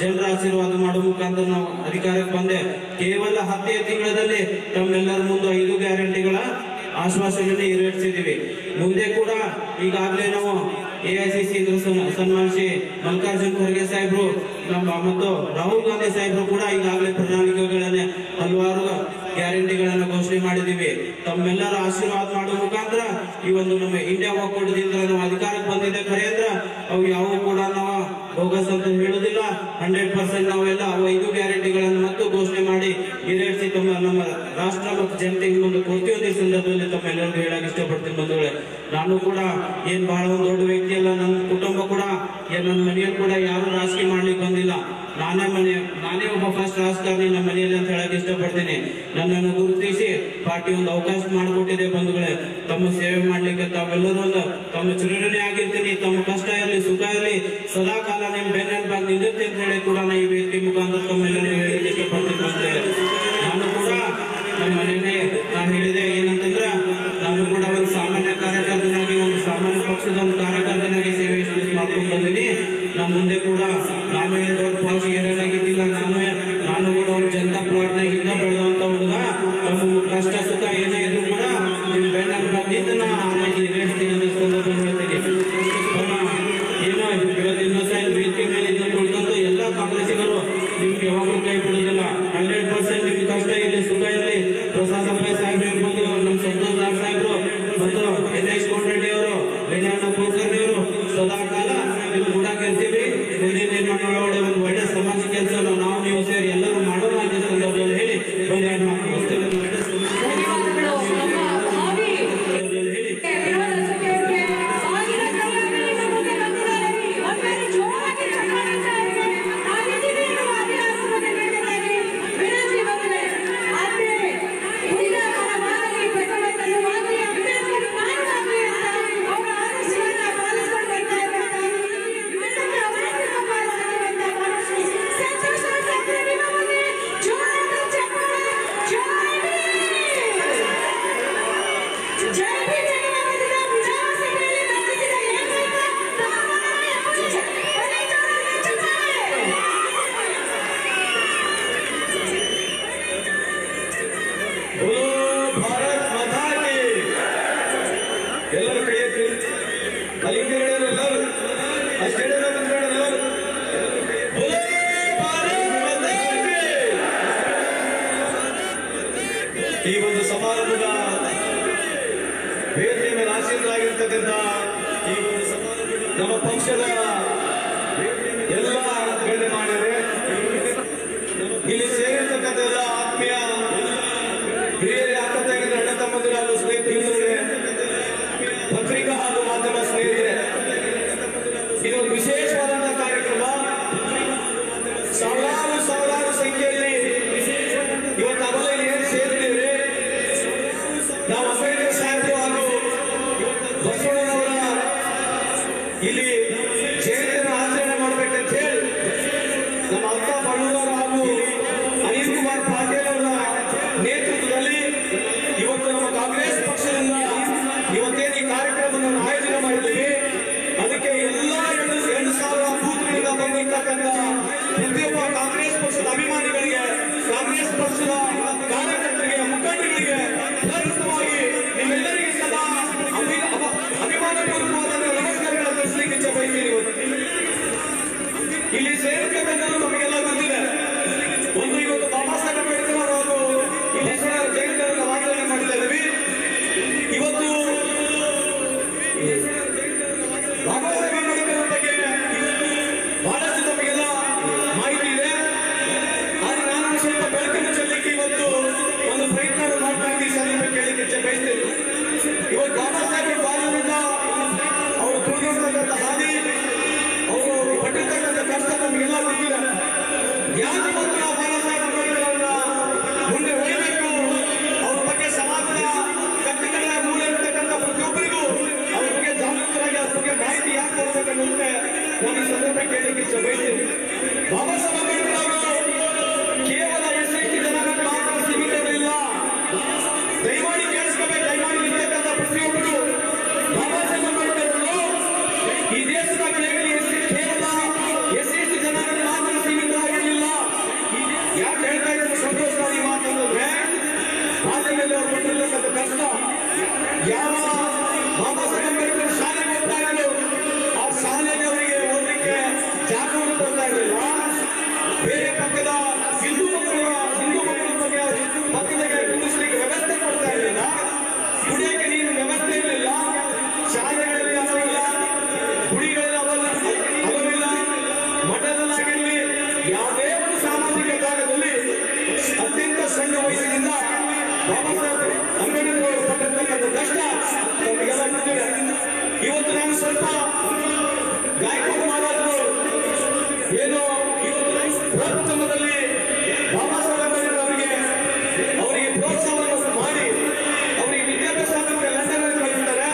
ಜನರ ಆಶೀರ್ವಾದ ಮಾಡೋ ಮುಖಾಂತರ ನಾವು ಅಧಿಕಾರಕ್ಕೆ ಬಂದೆ. ಕೇವಲ 10 ತಿಂಗಳಲ್ಲಿ ತಮ್ಮೆಲ್ಲರ ಮುಂದೆ 5 ಗ್ಯಾರಂಟಿಗಳ ಆಶ್ವಾಸನೆ ಈಡೇರಿಸಿದೀವಿ. ಮುಂದೆ ಕೂಡ ಈಗಾಗಲೇ ನಾವು AICC ಸನ್ಮಾನಿಸಿ ಮಲ್ಲಿಕಾರ್ಜುನ್ ಖರ್ಗೆ ಸಾಹೇಬ್ರು ಮತ್ತು ರಾಹುಲ್ ಗಾಂಧಿ ಸಾಹೇಬ್ರು ಕೂಡ ಈಗಾಗಲೇ ಪ್ರಣಾಳಿಕೆಗಳನ್ನ ಹಲವಾರು ಗ್ಯಾರಂಟಿಗಳನ್ನ ಘೋಷಣೆ ಮಾಡಿದೀವಿ. ತಮ್ಮೆಲ್ಲರ ಆಶೀರ್ವಾದ ಮಾಡುವ ಮುಖಾಂತರ ಈ ಒಂದು ನಮ್ಮ ಇಂಡಿಯಾ ಒಕ್ಕೂಟದಿಂದ ನಾವು ಅಧಿಕಾರಕ್ಕೆ ಬಂದಿದ್ದೆ. ಖರೆ ಅಂದ್ರ ಅವು ಯಾವ ಕೂಡ ನಾವು ಬೋಗಸ್ ಅಂತ ಹೇಳುದಿಲ್ಲ. 100% ನಾವೆಲ್ಲ ಅವು 5 ಗ್ಯಾರಂಟಿಗಳನ್ನು ಮತ್ತು ಘೋಷಣೆ ಮಾಡಿ ಈಡೇರಿಸಿ ನಮ್ಮ ರಾಷ್ಟ್ರ ಮತ್ತು ಜನತೆಗೆ ಒಂದು ಕೊಡ್ತೀವಿ. ಈ ಸಂದರ್ಭದಲ್ಲಿ ತಮ್ಮೆಲ್ಲರಿಗೂ ಹೇಳಕ್ ಇಷ್ಟಪಡ್ತೀನಿ ಬಂಧುಗಳೇ. ನಾನು ಕೂಡ ಏನ್ ಬಹಳ ಒಂದು ದೊಡ್ಡ ವ್ಯಕ್ತಿ ಅಲ್ಲ, ನನ್ನ ಕುಟುಂಬ ಕೂಡ ನನ್ನ ಮನೆಯಲ್ಲಿ ಕೂಡ ಯಾರು ರಾಜಕೀಯ ಮಾಡ್ಲಿಕ್ಕೆ ಬಂದಿಲ್ಲ. ನಾನೇ ಒಬ್ಬ ಫಸ್ಟ್ ರಾಜಕಾರಣಿ ನಮ್ಮ ಮನೆಯಲ್ಲಿ ಅಂತ ಹೇಳಕ್ ಇಷ್ಟಪಡ್ತೀನಿ. ನನ್ನನ್ನು ಗುರುತಿಸಿ ಪಾರ್ಟಿ ಒಂದು ಅವಕಾಶ ಮಾಡಿಕೊಟ್ಟಿದೆ ಬಂಧುಗಳೇ. ತಮ್ಮ ಸೇವೆ ಮಾಡ್ಲಿಕ್ಕೆ ತಾವೆಲ್ಲರೂ ಒಂದು ತಮ್ಮ ಚಿರಋಣಿ ಆಗಿರ್ತೀನಿ. ತಮ್ಮ ಕಷ್ಟ ಇರಲಿ ಸುಖ ಇರಲಿ ಸದಾ ಕಾಲ ನಿಮ್ ಬೆನ್ನೆಲುಬಾಗಿ ನಿಲ್ಲುತ್ತೆ ಅಂತ ಹೇಳಿ ಕೂಡ ಈ ವೇದಿಕೆ ಮುಖಾಂತರ ತಮ್ಮೆಲ್ಲರೂ ಹೇಳಿಕ್ಕೆ ಇಷ್ಟಪಡ್ತೀನಿ ಬಂದ್ರೆ. ನಾನು ಕೂಡ ನಮ್ಮ ಮನೆಯಲ್ಲೇ ನಾನು ಹೇಳಿದೆ ಏನಂತಂದ್ರ, ನಾನು ಕೂಡ ಒಂದು ಸಾಮಾನ್ಯ ಕಾರ್ಯಕರ್ತನಾಗಿ, ಒಂದು ಸಾಮಾನ್ಯ ಪಕ್ಷದ ಒಂದು ಕಾರ್ಯಕರ್ತನಾಗಿ ಸೇವೆ ಮಾಡ್ಕೊಂಡು ಬಂದಿನಿ. ನಮ್ಮ ಮುಂದೆ ಕೂಡ ನಾನು ಏನು ದೊಡ್ಡ ಪಕ್ಷ ಏನಾಗಿದ್ದಿಲ್ಲ. ನಾನು ಕೂಡ ಒಂದು ಜನತಾ ಪ್ಲಾಟ್ನಾಗಿಂದ ಬೆಳೆದಂತ ಹುಡುಗ. ನಮ್ಮ ಕಷ್ಟ ಸುಖ ಏನೇ ಇದ್ರು ಕೂಡ ನಿಮ್ ಬೆನ್ನೆಲುಬಾಗಿ ಹೇಳ್ತೀನಿ ಅನ್ನೋ ಸಂದರ್ಭ ಹೇಳ್ತೀನಿ. ಏನೋ ಇವತ್ತಿನ ವೇದಿಕೆ ಮೇಲೆ ಕುಳಿತಂತ ಎಲ್ಲಾ ಕಾಂಗ್ರೆಸ್ಸಿಗರು ನಿಮ್ಗೆ ಯಾವಾಗಲೂ ಕೈ ಬಿಡುದಿಲ್ಲ. 100% ನಿಮ್ಗೆ ಕಷ್ಟ ಇರಲಿ ಸುಖ ಇರಲಿ. ಪ್ರಸಾದ್ ಅಪ್ಪಾಯಿ ಸಾಹೇಬ್ ಇರ್ಬೋದು, ನಮ್ಮ ಸಂತೋಷ್ ರಾವ್ ಸಾಹೇಬ್ರು ಮತ್ತು NH ಕೋಟರೆಡ್ಡಿ ಅವರು, ರೇಣಣ್ಣ ಕುಲಕರ್ಣಿ ಅವರು ಸದಾ ಕಾಲ ನಿಮ್ ಕೂಡ ಗೆಲ್ತೀವಿ. ಮುಂದಿನ ನಿರ್ಮಾಣದೊಳಗಡೆ ಒಂದು ಒಳ್ಳೆ ಸಮಾಜ ಕೆಲಸ ನಾವು ನೀವು ಸೇರಿ ಎಲ್ಲರೂ ಮಾಡೋಣ ಅಂತ ಸಂದರ್ಭದಲ್ಲಿ ಹೇಳಿ ಬಹಿರಂಗ ಮಾಡ್ಕೊಳ್ತೇವೆ. ಈ ಒಂದು ಸಮಾರಂಭದ ವೇದಿಕೆ ಮೇಲೆ ಆಸೀನರಾಗಿರ್ತಕ್ಕಂಥ ಈ ಒಂದು ಸಮಾರಂಭದ ನಮ್ಮ ಪಕ್ಷದ ಎಲ್ಲ ಗಣ್ಯಮಾನ್ಯರೇ, ಇಲ್ಲಿ ಸೇರಿರ್ತಕ್ಕಂಥ ಎಲ್ಲ ಆತ್ಮೀಯ ಹಿರಿಯರೇ, ಅಕ್ಕ ತಂಗಿರ ಅಣ್ಣ ತಮ್ಮಂದಿರ ಹಾಗೂ ಸ್ನೇಹಿತರೆ, ಪತ್ರಿಕಾ ಹಾಗೂ ಮಾಧ್ಯಮ ಸ್ನೇಹಿತರೆ, ಇದೊಂದು ವಿಶೇಷವಾದಂತಹ ಕಾರ್ಯಕ್ರಮ. ಸಾವಿರಾರು ಸಂಖ್ಯೆಯಲ್ಲಿ ಇವತ್ತು ಅವೆಲ್ಲ ಏನ್ ಸೇರಿದ್ದೇವೆ. ನಾವು ಅಂಬೇಡ್ಕರ್ ಸಾಹೇಬರು ಹಾಗೂ ಇಲ್ಲಿ ಸೇರಿರ್ತಕ್ಕಂಥದ್ದು ನಮಗೆಲ್ಲ ಗೊತ್ತಿದೆ. ಒಂದು ಇವತ್ತು ಬಾಬಾ ಸಾಹೇಬ್ ಅಂಬೇಡ್ಕರ್ ಅವರು ಈ ದೇಶದ ಜಯಂತಿಯನ್ನು ಆಚರಣೆ ಮಾಡ್ತಾ ಇದ್ದೀವಿ. ಇವತ್ತು ಬಾಬಾ ಸಾಹೇಬ್ ಅಂಬೇಡ್ಕರ್ ಬಗ್ಗೆ ಬಹಳಷ್ಟು ನಮಗೆಲ್ಲ ಮಾಹಿತಿ ಇದೆ. ಆದ್ರೆ ನಾನು ಸ್ವಲ್ಪ ಬೆಳಕನ್ನು ಚೆಲ್ಲಲಿಕ್ಕೆ ಇವತ್ತು ಒಂದು ಪ್ರಯತ್ನ ಮಾಡ್ತಾ ಇದ್ದೀನಿ. ಸಂದರ್ಭ ಕೇಳಲಿಕ್ಕೆ ಬಯಸ್ತೇನೆ. ಇವತ್ತು ಬಾಬಾ ಸಾಹೇಬ್ ಬಾಲ್ಯದಿಂದ ಅವರು ತುಳಿದಿರ್ತಕ್ಕಂಥ ಹಾದಿ, ಅವರು ಪಟ್ಟಿರ್ತಕ್ಕಂಥ ಕಷ್ಟ ನಮಗೆಲ್ಲ ಗೊತ್ತಿದೆ. ಯಾಕೆ ಇವತ್ತು ನಾವು ಬಾಬಾ ಸಾಹೇಬ್ ಅಂಬೇಡ್ಕರ್ ಅವರ ಮುಂದೆ ಒಯ್ಯಬೇಕು, ಅವ್ರ ಬಗ್ಗೆ ಸಮಾಜದ ಕಟ್ಟಕಡೆಯ ಮೂಲೆ ಇರ್ತಕ್ಕಂಥ ಪ್ರತಿಯೊಬ್ಬರಿಗೂ ಅವ್ರ ಬಗ್ಗೆ ಜಾಗೃತರಾಗಿ ಅವ್ರ ಬಗ್ಗೆ ಮಾಹಿತಿ ಯಾಕೆ ಕೊಡ್ಬೇಕನ್ನೋದಕ್ಕೆ ನಾನು ಈ ಸಂದರ್ಭ ಕೇಳಲಿಕ್ಕೆ ಇಷ್ಟ ಬಯಸ್ತೇನೆ. ಬಾಬಾ ಸಾಹೇಬ್ ಅಂಬೇಡ್ಕರ್ ಅವರು ಕೇವಲ ಎಸ್ಸಿ ಜನಾಂಗಕ್ಕೆ ಮಾತ್ರ ಸೀಮಿತವಿಲ್ಲ. ದಯಮಾಡಿ ಕೇಳಿಸ್ಕೋಬೇಕು. ದಯಮಾಡಿ ಇರ್ತಕ್ಕಂಥ ಪ್ರತಿಯೊಬ್ಬರು ಬಾಬಾ ಸಾಹೇಬ್ ಅಂಬೇಡ್ಕರ್ ಅವರು ಈ ದೇಶದ ಕೇವಲ ಎಸ್ಸಿ ಜನಾಂಗಕ್ಕೆ ಮಾತ್ರ ಸೀಮಿತವಾಗಿರಲಿಲ್ಲ. ಯಾಕೆ ಹೇಳ್ತಾ ಇದ್ದಾರೆ ಸಂತೋಷವಾಗಿ ಮಾತಂದ್ರೆ, ಬಾಲ್ಯದಲ್ಲಿ ಅವರು ಪಟ್ಟಿರ್ತಕ್ಕಂಥ ಕಷ್ಟ, ಯಾವ ಬಾಬಾ ಸಾಹೇಬ್ ಅಂಬೇಡ್ಕರ್ ಶಾಲೆಗೆ ಹೋಗ್ತಾ ಇದ್ರು ಆ ಶಾಲೆಗೆ ಅವರಿಗೆ ಓದಲಿಕ್ಕೆ ಜಾಗವನ್ನು ಕೊಡ್ತಾ ಇರಲಿಲ್ಲ. ಬೇರೆ ಪಕ್ಕದ ಹಿಂದೂ ಮಕ್ಕಳ ಬಗ್ಗೆ ಪಕ್ಕದಾಗೆ ಕುಡಿಸ್ಲಿಕ್ಕೆ ವ್ಯವಸ್ಥೆ ಕೊಡ್ತಾ ಇರಲಿಲ್ಲ. ಕುಡಿಯಕ್ಕೆ ನೀರು ವ್ಯವಸ್ಥೆ ಇರಲಿಲ್ಲ. ಶಾಲೆಗಳಲ್ಲಿ ಅವರಿಲ್ಲ, ಗುಡಿಗಳಲ್ಲಿ ಅವರಿಲ್ಲ, ಮಠದಲ್ಲಾಗಿರಲಿ ಯಾವುದೇ ಒಂದು ಸಾಮಾಜಿಕ ಜಾಗದಲ್ಲಿ ಅತ್ಯಂತ ಸಣ್ಣ ವಯಸ್ಸಿನಿಂದ ಬಾಬಾ ಸಾಹೇಬ್ ಅಂಬೇಡ್ಕರ್ ಅವರು ಪಟ್ಟಿರ್ತಕ್ಕಂಥ ಕಷ್ಟ ನಮಗೆಲ್ಲ ಗೊತ್ತಿದೆ. ಇವತ್ತು ನಾನು ಸ್ವಲ್ಪ ಗಾಯಕವಾಡ ಮಾಡೋದು ಏನೋ ಪ್ರಪ್ರಥಮದಲ್ಲಿ ಬಾಬಾ ಸಾಹೇಬ್ ಅಂಬೇಡ್ಕರ್ ಅವರಿಗೆ ಪ್ರೋತ್ಸಾಹವನ್ನು ಮಾಡಿ ಅವರಿಗೆ ವಿದ್ಯಾಭ್ಯಾಸ ಲಂಡನ್ ಕಳಿಸ್ತಾರೆ.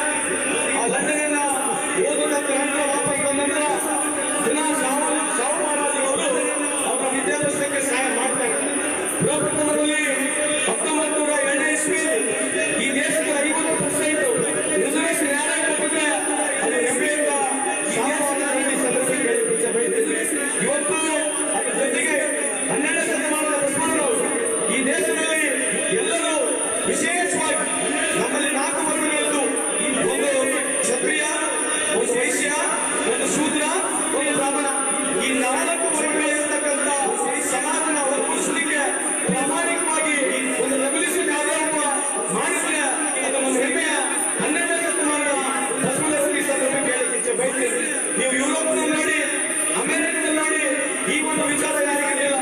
ಆ ಲಂಡನ್ ಓದಿದ ನಂತರ ವಾಪಸ್ ಬಂದ ನಂತರ ದಿನ ಸಾವು ಮಹಾರಾಜ್ ಅವರು ಅವರ ವಿದ್ಯಾಭ್ಯಾಸಕ್ಕೆ ಸಹಾಯ ಮಾಡ್ತಾರೆ. ಪ್ರಪ್ರಥಮದಲ್ಲಿ 1902 ಇಸ್ವಿ ಈ ದೇಶದ 50% ರಿಸರ್ವೇಶನ್ ಯಾರೇ ಕೊಟ್ಟಿದ್ರೆ ಅದು ಹೆಮ್ಮೆಯಿಂದ ಇವತ್ತು ಅದ್ರ ಜೊತೆಗೆ 12ನೇ ಶತಮಾನದ ಬಸವಣ್ಣನವರು ಈ ದೇಶದಲ್ಲಿ ಎಲ್ಲರೂ ವಿಶೇಷವಾಗಿ ನಮ್ಮಲ್ಲಿ 4 ವರ್ಗಗಳಿದ್ದು, ಒಂದು ಕ್ಷತ್ರಿಯ, ಒಂದು ವೈಶ್ಯ, ಒಂದು ಶೂದ್ರ, ಒಂದು ಬ್ರಾಹ್ಮಣ. ಈ 4 ವರ್ಗಗಳಿರ್ತಕ್ಕಂಥ ಸಮಾಜನ ಒಗ್ಗೂಡಿಸಲಿಕ್ಕೆ ಪ್ರಾಮಾಣಿಕವಾಗಿ ಒಂದು ರೆವಲ್ಯೂಷನ್ ಆರೋಪ ಮಾಡಿದ್ರೆ ಅದು ಒಂದು ಹೆಮ್ಮೆಯ 12ನೇ ಶತಮಾನದ ಬಸವಣ್ಣನವರಿಗೆ ಸಂದರ್ಭ ಕೇಳಲಿಕ್ಕೆ ಇಚ್ಛೆ ಬಯಸ್ತೇನೆ. ನೀವು ಯುರೋಪ್ನಲ್ಲಿ ನೋಡಿ, ಅಮೆರಿಕದಲ್ಲಿ ನೋಡಿ, ಈ ಒಂದು ವಿಚಾರ ಯಾರಿಗಿರಲಿಲ್ಲ.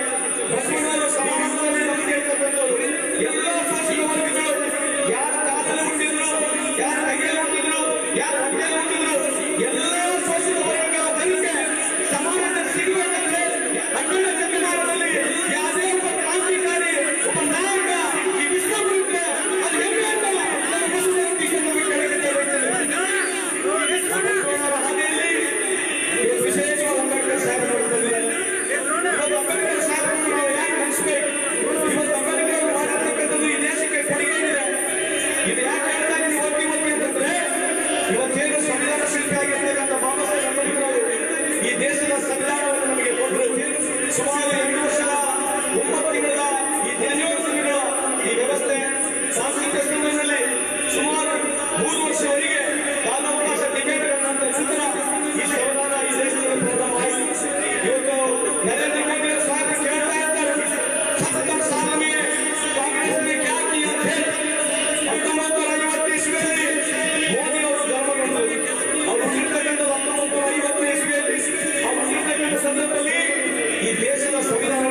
ಬಸವಣ್ಣನವರು ಸಮಾಜದಲ್ಲಿ ನಮಗೆ ಇರ್ತಕ್ಕಂಥವ್ರು ಎಲ್ಲ ಶೋಷಿತ ವರ್ಗಗಳು ಯಾರ ಕಾಲಲ್ಲಿ ಹುಟ್ಟಿದ್ರು, ಯಾರ ಕೈಯಲ್ಲಿ ಹುಟ್ಟಿದ್ರು, ಯಾರ ಹೊಟ್ಟೆಯಲ್ಲಿ ಹುಟ್ಟಿದ್ರು, ಎಲ್ಲ ಶೋಷಿತ ವರ್ಗಗಳ ಬದುಕೆ ಸಮಾನತೆ ಸಿಗಬೇಕಂದ್ರೆ 12ನೇ ಶತಮಾನದಲ್ಲಿ ಯಾವುದೇ ಒಬ್ಬ ಕ್ರಾಂತಿಕಾರಿ, ಒಬ್ಬ ನಾಯಕ ಈ ವಿಶ್ವಕ್ಕೆ ಅದು ಹೆಮ್ಮೆ ಅಂತ ನನ್ನ ಬಸವಣ್ಣನವರಿಗೆ ಕೇಳಲಿಕ್ಕೆ ಬಯಸ್ತೇನೆ. ಹಾಗೆಯಲ್ಲಿ ವಿಶೇಷವಾದ ಅಂಬೇಡ್ಕರ್ ಸಾಹೇಬರು ಬಂದಿದ್ದಾರೆ. ಇವತ್ತು ಅಂಬೇಡ್ಕರ್ ಸಾಹೇಬರನ್ನು ನಾವು ಯಾಕೆ ನೆನೆಸ್ಬೇಕು? ಇವತ್ತು ಅಂಬೇಡ್ಕರ್ ಅವರು ಮಾಡಿರ್ತಕ್ಕಂಥದ್ದು ಈ ದೇಶಕ್ಕೆ ಕೊಡುಗೆ ಇದೆ. ಇದು ಯಾಕೆ ಹೇಳ್ತಾ ಇದ್ದೀನಿ ಒತ್ತಿ ಅಂತಂದ್ರೆ, ಇವತ್ತೇನು ಸಂವಿಧಾನ ಶಿಲ್ಪಿ ಆಗಿರ್ತಕ್ಕಂಥ ಬಾಬಾ ಸಾಹೇಬ್ ಅಂಬೇಡ್ಕರ್ ಅವರು ಈ ದೇಶದ ಸಂವಿಧಾನವನ್ನು ನಮಗೆ ಕೊಟ್ಟರು. ಸುಮಾರು 2 ವರ್ಷದ 9 ತಿಂಗಳ ಈ 17 ತಿಂಗಳ ಈ ವ್ಯವಸ್ಥೆ ಸಾಂಸ್ಕೃತಿಕ ಸಂಘದಲ್ಲಿ ಸುಮಾರು 3 ವರ್ಷವರೆಗೆ ಕಾಲಾವಕಾಶ ಡಿಬೇಟ್ಗಳ ನಂತರ ಈ ಸಂವಿಧಾನ ಈ ದೇಶದಲ್ಲಿ ಪ್ರಾರಂಭ ಆಯಿತು. ಇವತ್ತು ನರೇಂದ್ರ ಮೋದಿ ಸಾಹೇಬ್ ಕೇಳ್ತಾ ಇದ್ದಾರೆ, 70 साल में कांग्रेस ने क्या किया थे? 1950 ಇಸ್ವಿಯಲ್ಲಿ ಮೋದಿ ಅವರು ಧರ್ಮ ಬಂದರು. ಅವರು ಇರ್ತಕ್ಕಂಥ 1950 ಇಸ್ವಿಯಲ್ಲಿ ಅವರು ಇರ್ತಕ್ಕಂಥ ಸಂದರ್ಭದಲ್ಲಿ ಈ ದೇಶದ ಸಂವಿಧಾನ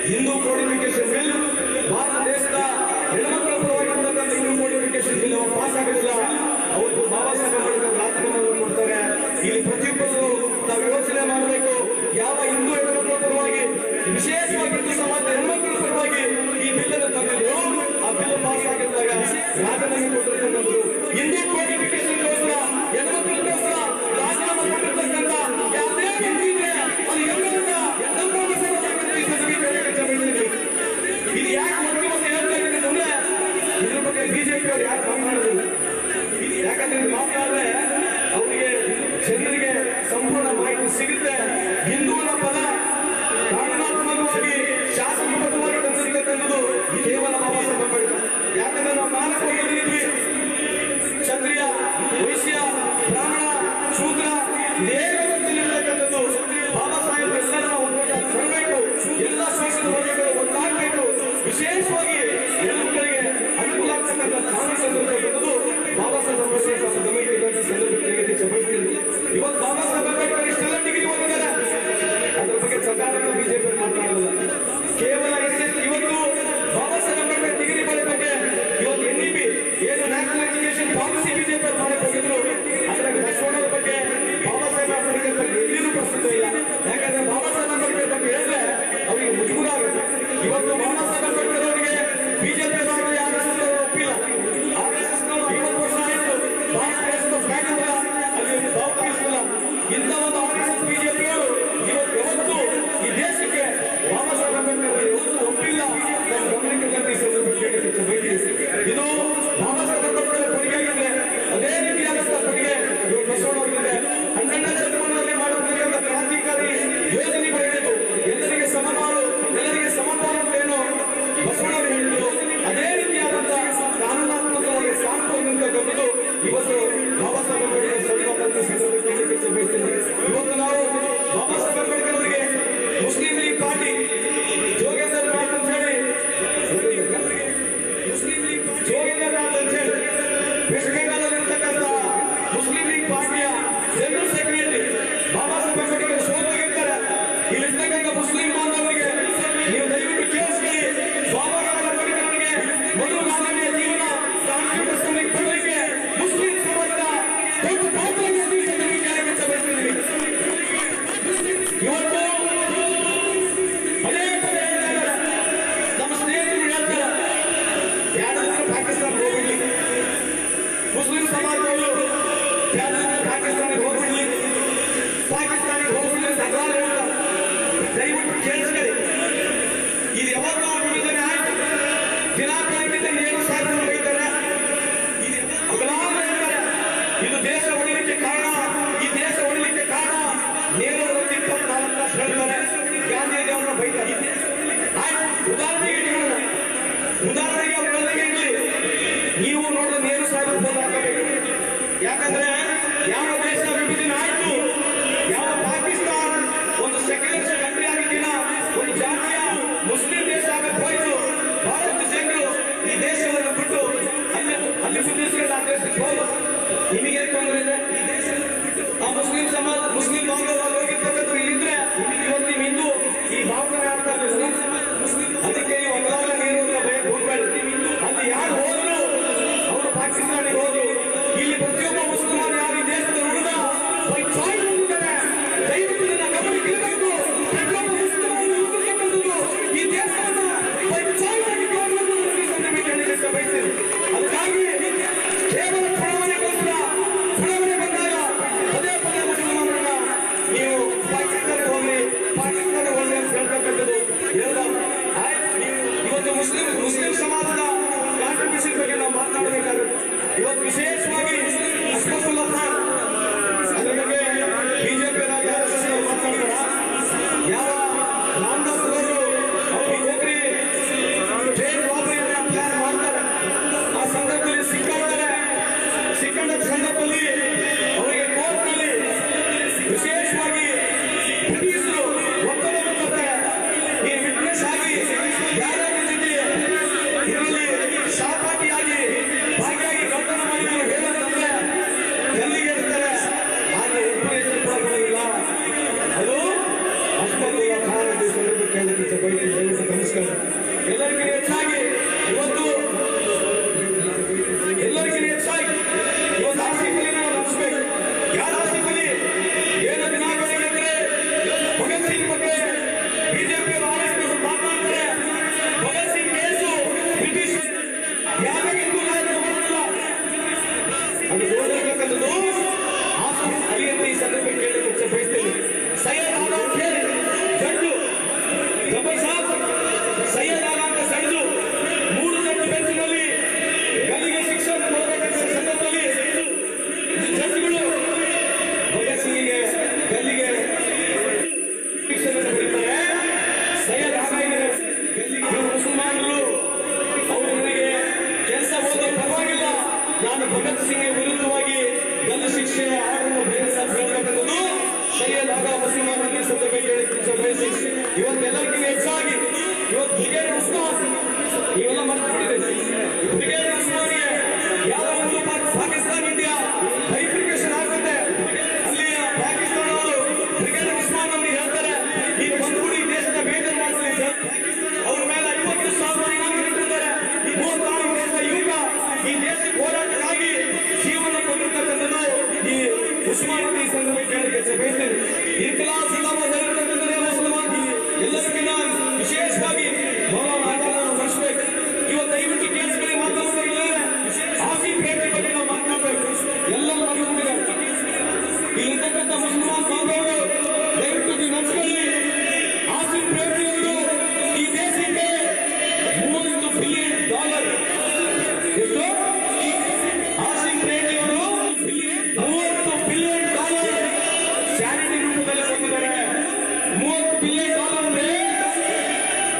ಹಿಂದೂ ಕೋಡಿಫಿಕೇಶನ್ ಬಿಲ್ ಭಾರತ ದೇಶದ ಹೆಣ್ಮಕ್ಕಳ ಪರವಾಗಿರ್ತಕ್ಕಂಥ ಹಿಂದೂ ಕೋಡಿಫಿಕೇಶನ್ ಬಿಲ್ ಪಾಸ್ ಆಗೋದಿಲ್ಲ. ಅವತ್ತು ಬಾಬಾ ಸಾಹೇಬ್ ಅಂಬೇಡ್ಕರ್ ರಾಜಕಾರಣವನ್ನು ಕೊಡ್ತಾರೆ. ಇಲ್ಲಿ ಪ್ರತಿಯೊಬ್ಬರು ನಾವು ಯೋಚನೆ ಮಾಡಬೇಕು, ಯಾವ ಹಿಂದೂ ಹೆಣ್ಮಕ್ಕಳ ಪರವಾಗಿ, ವಿಶೇಷವಾಗಿ ಹಿಂದೂ ಸಮಾಜದ ಹೆಣ್ಮಕ್ಕಳ ಪರವಾಗಿ ಈ ಬಿಲ್ ಅನ್ನು ತಂದಿದ್ರು. ಆ ಬಿಲ್ ಪಾಸ್ ಆಗಿದ್ದಾಗ ರಾಜೀನಾಮೆ ಕೊಟ್ಟಿರ್ತಕ್ಕಂಥದ್ದು ಹಿಂದೂ ಕೋಡಿಫಿಕೇಶನ್ಗೋಸ್ಕರ ಹೆಣ್ಮಕ್ಳಿಗೋಸ್ಕರ ರಾಜೀನಾಮೆ ಕೊಟ್ಟಿರ್ತಕ್ಕಂಥ ಯಾವುದೇ ವ್ಯಕ್ತಿ ಇದ್ರೆ ಅದು ಎಲ್ಲರಿಂದ ಇದು ಯಾಕೆ ಮುಖ್ಯಮಂತ್ರಿ ಹೇಳ್ತಾ ಇದ್ದೀನಿ ಅಂದ್ರೆ ಇದ್ರ ಬಗ್ಗೆ ಬಿಜೆಪಿ ಅವರು ಯಾಕೆ ಮಾತನಾಡಿದ್ರು? ಯಾಕಂದ್ರೆ ಇದು ಮಾತನಾಡಿದ್ರೆ ಅವರಿಗೆ ಜನರಿಗೆ ಸಂಪೂರ್ಣ ಮಾಹಿತಿ ಸಿಗುತ್ತೆ. ಹಿಂದೂ ಅನ್ನೋ ಪದ ಕಾನೂನಾತ್ಮಕವಾಗಿ ಶಾಸನಬದ್ಧವಾಗಿ ತಂದಿರ್ತಕ್ಕಂಥದ್ದು ಕೇವಲ ಬಾಬಾ ಸಾಹೇಬ್ ಅಂಬೇಡ್ಕರ್. ಯಾಕಂದ್ರೆ ನಾವು 4 ವರ್ಷ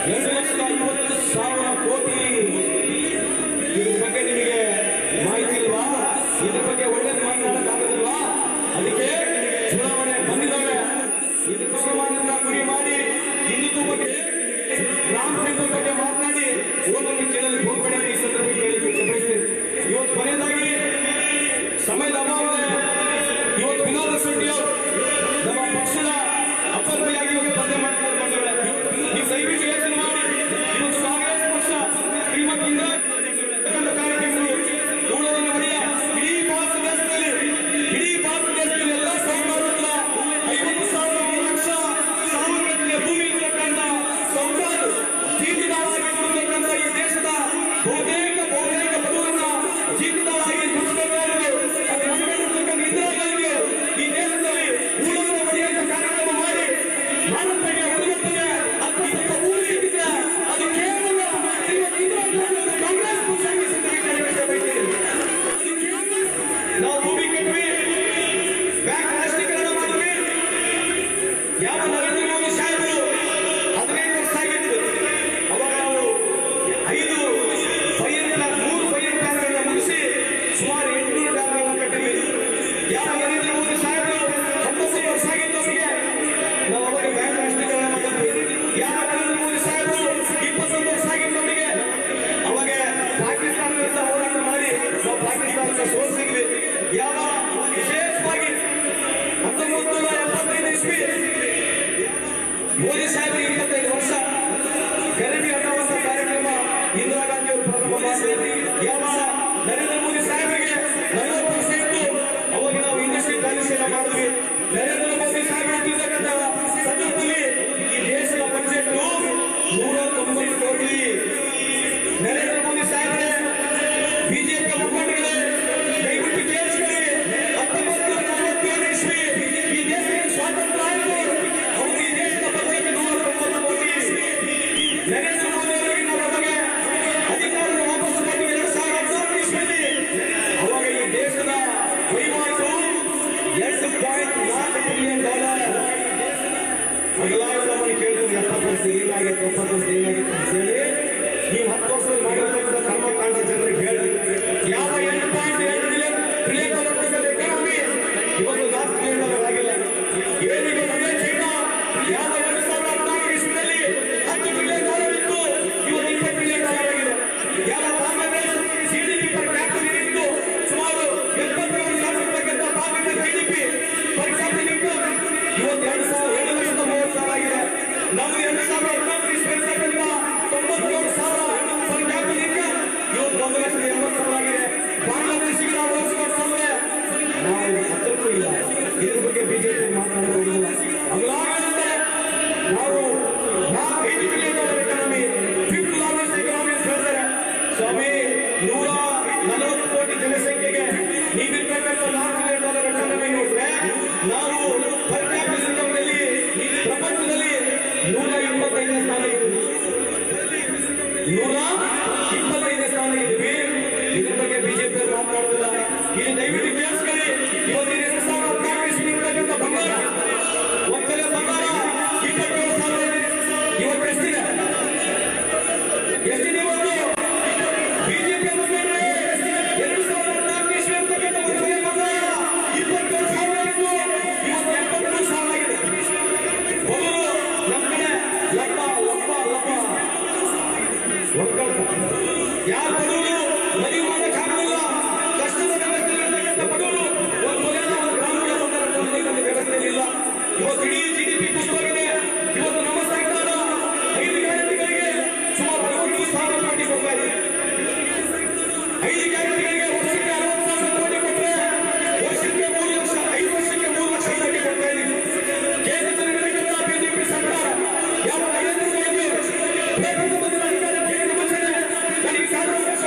2,50,000 ಕೋಟಿ. ಇದ್ರ ಬಗ್ಗೆ ನಿಮಗೆ ಮಾಹಿತಿ ಇಲ್ವಾ? ಇದ್ರ ಬಗ್ಗೆ ಒಳ್ಳೇದು ಮಾತನಾಡಕ್ಕಾಗೋದಿಲ್ವಾ? ಅದಕ್ಕೆ ಚುನಾವಣೆ ಬಂದಿದ್ದಾವೆ. ಇದಕ್ಕೆ ಮುಸಲ್ಮಾನರನ್ನ ಗುರಿ ಮಾಡಿ ಹಿಂದುತ್ವ ಬಗ್ಗೆ ರಾಮ ಮಂದಿರ ಬಗ್ಗೆ ಮಾತನಾಡಿ ಓದನ್ನು ಕೇಳಲು ಹೋಗಬೇಡಿ. ಈ ಸಂದರ್ಭದಲ್ಲಿ ಕೇಳಲಿಕ್ಕೆ ಬಯಸ್ತೇನೆ. ಇವತ್ತು ಕೊನೆಯದಾಗಿ ಸಮಯದ ಅಭಾವ, ಇವತ್ತು ವಿನೋದ ಶೆಟ್ಟಿ ಅವರು ನಮ್ಮ ಪಕ್ಷದ ಅಭ್ಯರ್ಥಿಯಾಗಿ ಇವತ್ತು ಸ್ಪರ್ಧೆ ಮಾಡಿದ್ದಾರೆ. ನೀವು ದಯವಿಟ್ಟು ಯೋಚನೆ ಮಾಡಿ, ಇವತ್ತು ಕಾಂಗ್ರೆಸ್ ಪಕ್ಷ ಶ್ರೀಮತಿ ಇಂದಿರಾ ಕಾರ್ಯಕ್ರಮಗಳು ಕೂಡಲಿನ ವಲಯ ಇಡೀ ಭಾರತ ದೇಶದಲ್ಲಿ ಎಲ್ಲ ಸರ್ಕಾರದಿಂದ 50,000 ಲಕ್ಷ ಸಾವಿರ ಭೂಮಿ ಇರತಕ್ಕಂಥ ಸರ್ಕಾರ ಜೀವಿತವಾಗಿರ್ತಕ್ಕಂಥ ಈ ದೇಶದ ಬಹುತೇಕ ಬಡವರನ್ನ ಜೀವಿತವಾಗಿ ದುಡಿಸಬೇಕಾದ್ರು ಅದು ನಮ್ಮಲ್ಲಿರ್ತಕ್ಕಂಥ ಇಂದಿರಾ ಗಾಂಧಿ ಈ ದೇಶದಲ್ಲಿ ಕೂಡಲಿನ ವಲಯದ ಕಾರ್ಯಕ್ರಮ ಮಾಡಿ ಭಾರತಕ್ಕೆ ಉಳಿಯುತ್ತದೆ. ಅತ್ಯಂತ ಊರು ಸಿಕ್ಕಿದ್ರೆ ಅದು ಕೇವಲ ಕಾಂಗ್ರೆಸ್ ಪಕ್ಷಕ್ಕೆ ನಾವು ಭೂಮಿ ಕಟ್ವಿ, ಬ್ಯಾಂಕ್ ರಾಷ್ಟ್ರೀಕರಣ ಮಾಡಿದ್ವಿ. ಯಾವ ನರೇಂದ್ರ ಮೋದಿ ಸಾಹೇಬರು 15 ವರ್ಷ ಆಗಿತ್ತು, ಅವಾಗ ನಾವು 3 ಫೈರ್ ಟ್ಯಾಂಕ್ಗಳನ್ನ ಮುಗಿಸಿ ಸುಮಾರು 800 ಟ್ಯಾಂಕ್ಗಳನ್ನ ಕಟ್ಟಿದ್ವಿ. ಯಾವ ನರೇಂದ್ರ ಮೋದಿ ಸಾಹೇಬರು 19 ವರ್ಷ ಆಗಿತ್ತು, ಅವರಿಗೆ ನಾವು ಅವಾಗ ಬ್ಯಾಂಕ್ ರಾಷ್ಟ್ರೀಕರಣ ಮಾಡಿದ್ವಿ. ಯಾವ ನರೇಂದ್ರ ಮೋದಿ ಸಾಹೇಬರು 21 ವರ್ಷ ಆಗಿತ್ತು, ಅವರಿಗೆ ಅವಾಗ ಪಾಕಿಸ್ತಾನದಿಂದ ಹೋರಾಟ ಮಾಡಿ ನಾವು ಪಾಕಿಸ್ತಾನಕ್ಕೆ ಸೋಲಿಸಿದ್ವಿ. ಯಾವ ವಿಶೇಷವಾಗಿ 1975 ಇಸ್ವಿ ಮೋದಿ ಸಾಹೇಬರಿಗೆ 25 ವರ್ಷ ಗರೀಬಿ ಹಠಾವಂತ ಕಾರ್ಯಕ್ರಮ ಇಂದಿರಾ ಗಾಂಧಿ ಅವರು ಪ್ರಾರಂಭ ಮಾಡಿದ್ರು. ಯಾವ ನರೇಂದ್ರ ಮೋದಿ ಸಾಹೇಬರಿಗೆ 40 ವರ್ಷ ಇತ್ತು, ಅವಾಗ ನಾವು ಇಂಡಸ್ಟ್ರಿ ಪಾಲಿಸಿಯನ್ನ ಮಾಡಿದ್ವಿ. ನರೇಂದ್ರ ಮೋದಿ ಸಾಹೇಬರು ಇಟ್ಟಿರ್ತಕ್ಕಂಥ ಸಂದರ್ಭದಲ್ಲಿ ಈ ದೇಶದ ಬಜೆಟ್ 190 ಕೋಟಿ. ನರೇಂದ್ರ ಮೋದಿ ಸಾಹೇಬರೇ, ಬಿಜೆಪಿ ಮುಖಂಡಗಳೇ, ದಯವಿಟ್ಟು ಕೇಳಿಸ್ಕೊಳ್ಳಿ. 1947 ಇಸ್ವಿ ಈ ದೇಶಕ್ಕೆ ಸ್ವಾತಂತ್ರ್ಯ ಆಯಿತು, ಅವರು ಈ ದೇಶದ ಬಜೆಟ್ 190 ಕೋಟಿ. ನರೇಂದ್ರ ಮೋದಿ ಅವರಿಗೆ ನಾವು ಅವಾಗ ಅಧಿಕಾರದ ವಾಪಸ್ ಮಾಡಿ 2014 ಇಸ್ವಿಯಲ್ಲಿ ಅವಾಗ ಈ ದೇಶದ ವಹಿವಾಟು $2.4 ಟ್ರಿಲಿಯನ್. ಮೊದಲಾಗಿ ನಮ್ಮನ್ನು ಕೇಳ್ತೀವಿ 70 ವರ್ಷ ಏನಾಗಿತ್ತು, 90 ವರ್ಷ ಏನಾಗಿತ್ತು ಅಂತ ಹೇಳಿ. ನೀವು 10 ವರ್ಷದಲ್ಲಿ ಮಾಡಿರ್ತಕ್ಕಂಥ ಕರ್ಮಕಾಂಡ ಜನರಿಗೆ ಹೇಳಿ. ಯಾವ $2.2 ಟ್ರಿಲಿಯನ್ ಎಕಾನಮಿ ಇವತ್ತು $4 ಟ್ರಿಲಿಯನ್ ಆಗಿಲ್ಲ. ಏನಿಗೆ ಅದೇ ಚೈನಾ ಯಾವ 2014 ಇಸ್ವಿಯಲ್ಲಿ $10 ಟ್ರಿಲಿಯನ್ ಇತ್ತು, ಇವತ್ತು $20 ಟ್ರಿಲಿಯನ್ ಆಗಿದೆ. ಯಾವ ಬಾಂಗ್ಲಾದೇಶ ಜಿಡಿಪಿ ಪರ್ ಕ್ಯಾಪಿಟಲ್ ಇತ್ತು ಸುಮಾರು 77,000 ಇರ್ತಕ್ಕಂಥ ಬಾಂಗ್ಲಾದೇಶ ಜಿಡಿಪಿ ಪರ್ ಕ್ಯಾಪಿಟಲ್ ಇತ್ತು, ಇವತ್ತು 2,30,000 ಆಗಿದೆ. ನಾವು 2014 ಇಸ್ವಿ ಇರ್ತಕ್ಕಂಥ 97,000 ಪರ್ ಕ್ಯಾಪಿಟಲ್ ಇತ್ತು, ಇವತ್ತು 1,80,000 ಆಗಿದೆ. ಬಾಂಗ್ಲಾದೇಶಿಗೆ ನಾವು ಹೋಲಿಸಿಕೊಂಡ್ರೆ ನಾವು 10 ಇಲ್ಲ. ಇದ್ರ ಬಗ್ಗೆ ಬಿಜೆಪಿ ಮಾತನಾಡೋದಿಲ್ಲ. ಅದಾಗದಂತೆ ನಾವು 5 trillion economy, 5th largest economy ಅಂತ ಹೇಳ್ತಾರೆ. ಸ್ವಾಮಿ, 140 ಕೋಟಿ ಜನಸಂಖ್ಯೆಗೆ ನೀವಿರ್ತಕ್ಕಂಥ $4 ಟ್ರಿಲಿಯನ್ ಎಕಾನಮಿ ನೋಡಿದ್ರೆ ನಾವು ಪರ್ ಕ್ಯಾಪಿಟಲ್ ಇನ್ಕಮ್ನಲ್ಲಿ ಪ್ರಪಂಚದಲ್ಲಿ 125ನೇ ಸ್ಥಾನ ಇದ್ದೀವಿ. 125ನೇ ಸ್ಥಾನ ಇದ್ದೀವಿ. ಇದ್ರ ಬಗ್ಗೆ ಬಿಜೆಪಿ ಮಾತನಾಡೋದಿಲ್ಲ. ಇಲ್ಲಿ ದಯವಿಟ್ಟು ಕೇಳಿಸ್ಕೊಳ್ಳಿ. ಇವತ್ತು 2014 ಇಸ್ವಿ ಇರ್ತಕ್ಕಂಥ ಬಂಗಾರ, ಒಂದೆಲೆ ಬಂಗಾರ 27,000. ಇವತ್ತು ಎಷ್ಟಿದೆ? ಇವತ್ತು ಬಿಜೆಪಿ 2014 ಇಸ್ವಿ ಇರ್ತಕ್ಕಂಥ ಒಂದೆಲೆ ಬಂಗಾರ 27,000 ಇತ್ತು, ಇವತ್ತು 73,000 ಆಗಿದೆ. ಮೊದಲು ನಮ್ಮ ಕಡೆ ಲಪ್ಪ ಯಾರು ಬಡವರು ಮದುವೆ ಮಾಡಕ್ಕಾಗಲಿಲ್ಲ, ಕಷ್ಟದ ವ್ಯವಸ್ಥೆಯಲ್ಲಿರ್ತಕ್ಕಂಥ ಬಡವರು ಒಂದು ಮನೆಯ ಗ್ರಾಮೀಣ ವ್ಯವಸ್ಥೆ ಇಲ್ಲ. ಇವತ್ತು ಇಡೀ ಜಿಡಿಪಿ ಕುಸಿತವಾಗಿದೆ. ಇವತ್ತು ನಮ್ಮ ಸರ್ಕಾರ 5 ಗ್ಯಾರಂಟಿಗಳಿಗೆ ಸುಮಾರು 60,000 ಕೋಟಿ ಕೊಡ್ತಾ ಇದೆ. 5 ಗ್ಯಾರಂಟಿಗಳಿಗೆ ವರ್ಷಕ್ಕೆ 60,000 ಕೋಟಿ ಕೊಟ್ಟರೆ ವರ್ಷಕ್ಕೆ 3 ಲಕ್ಷ, 5 ವರ್ಷಕ್ಕೆ 3 ಲಕ್ಷ ಕೋಟಿ ಕೊಡ್ತಾ ಇದೆ. ಕೇಂದ್ರದಲ್ಲಿರ್ತಕ್ಕಂಥ ಬಿಜೆಪಿ ಸರ್ಕಾರ ಯಾವ ನರೇಂದ್ರ ಮೋದಿ ಪ್ರಧಾನಮಂತ್ರಿ ಅಧಿಕಾರಕ್ಕೆ ಮುಂಚೆನೆ ನನಗೆ 1,000 ವರ್ಷ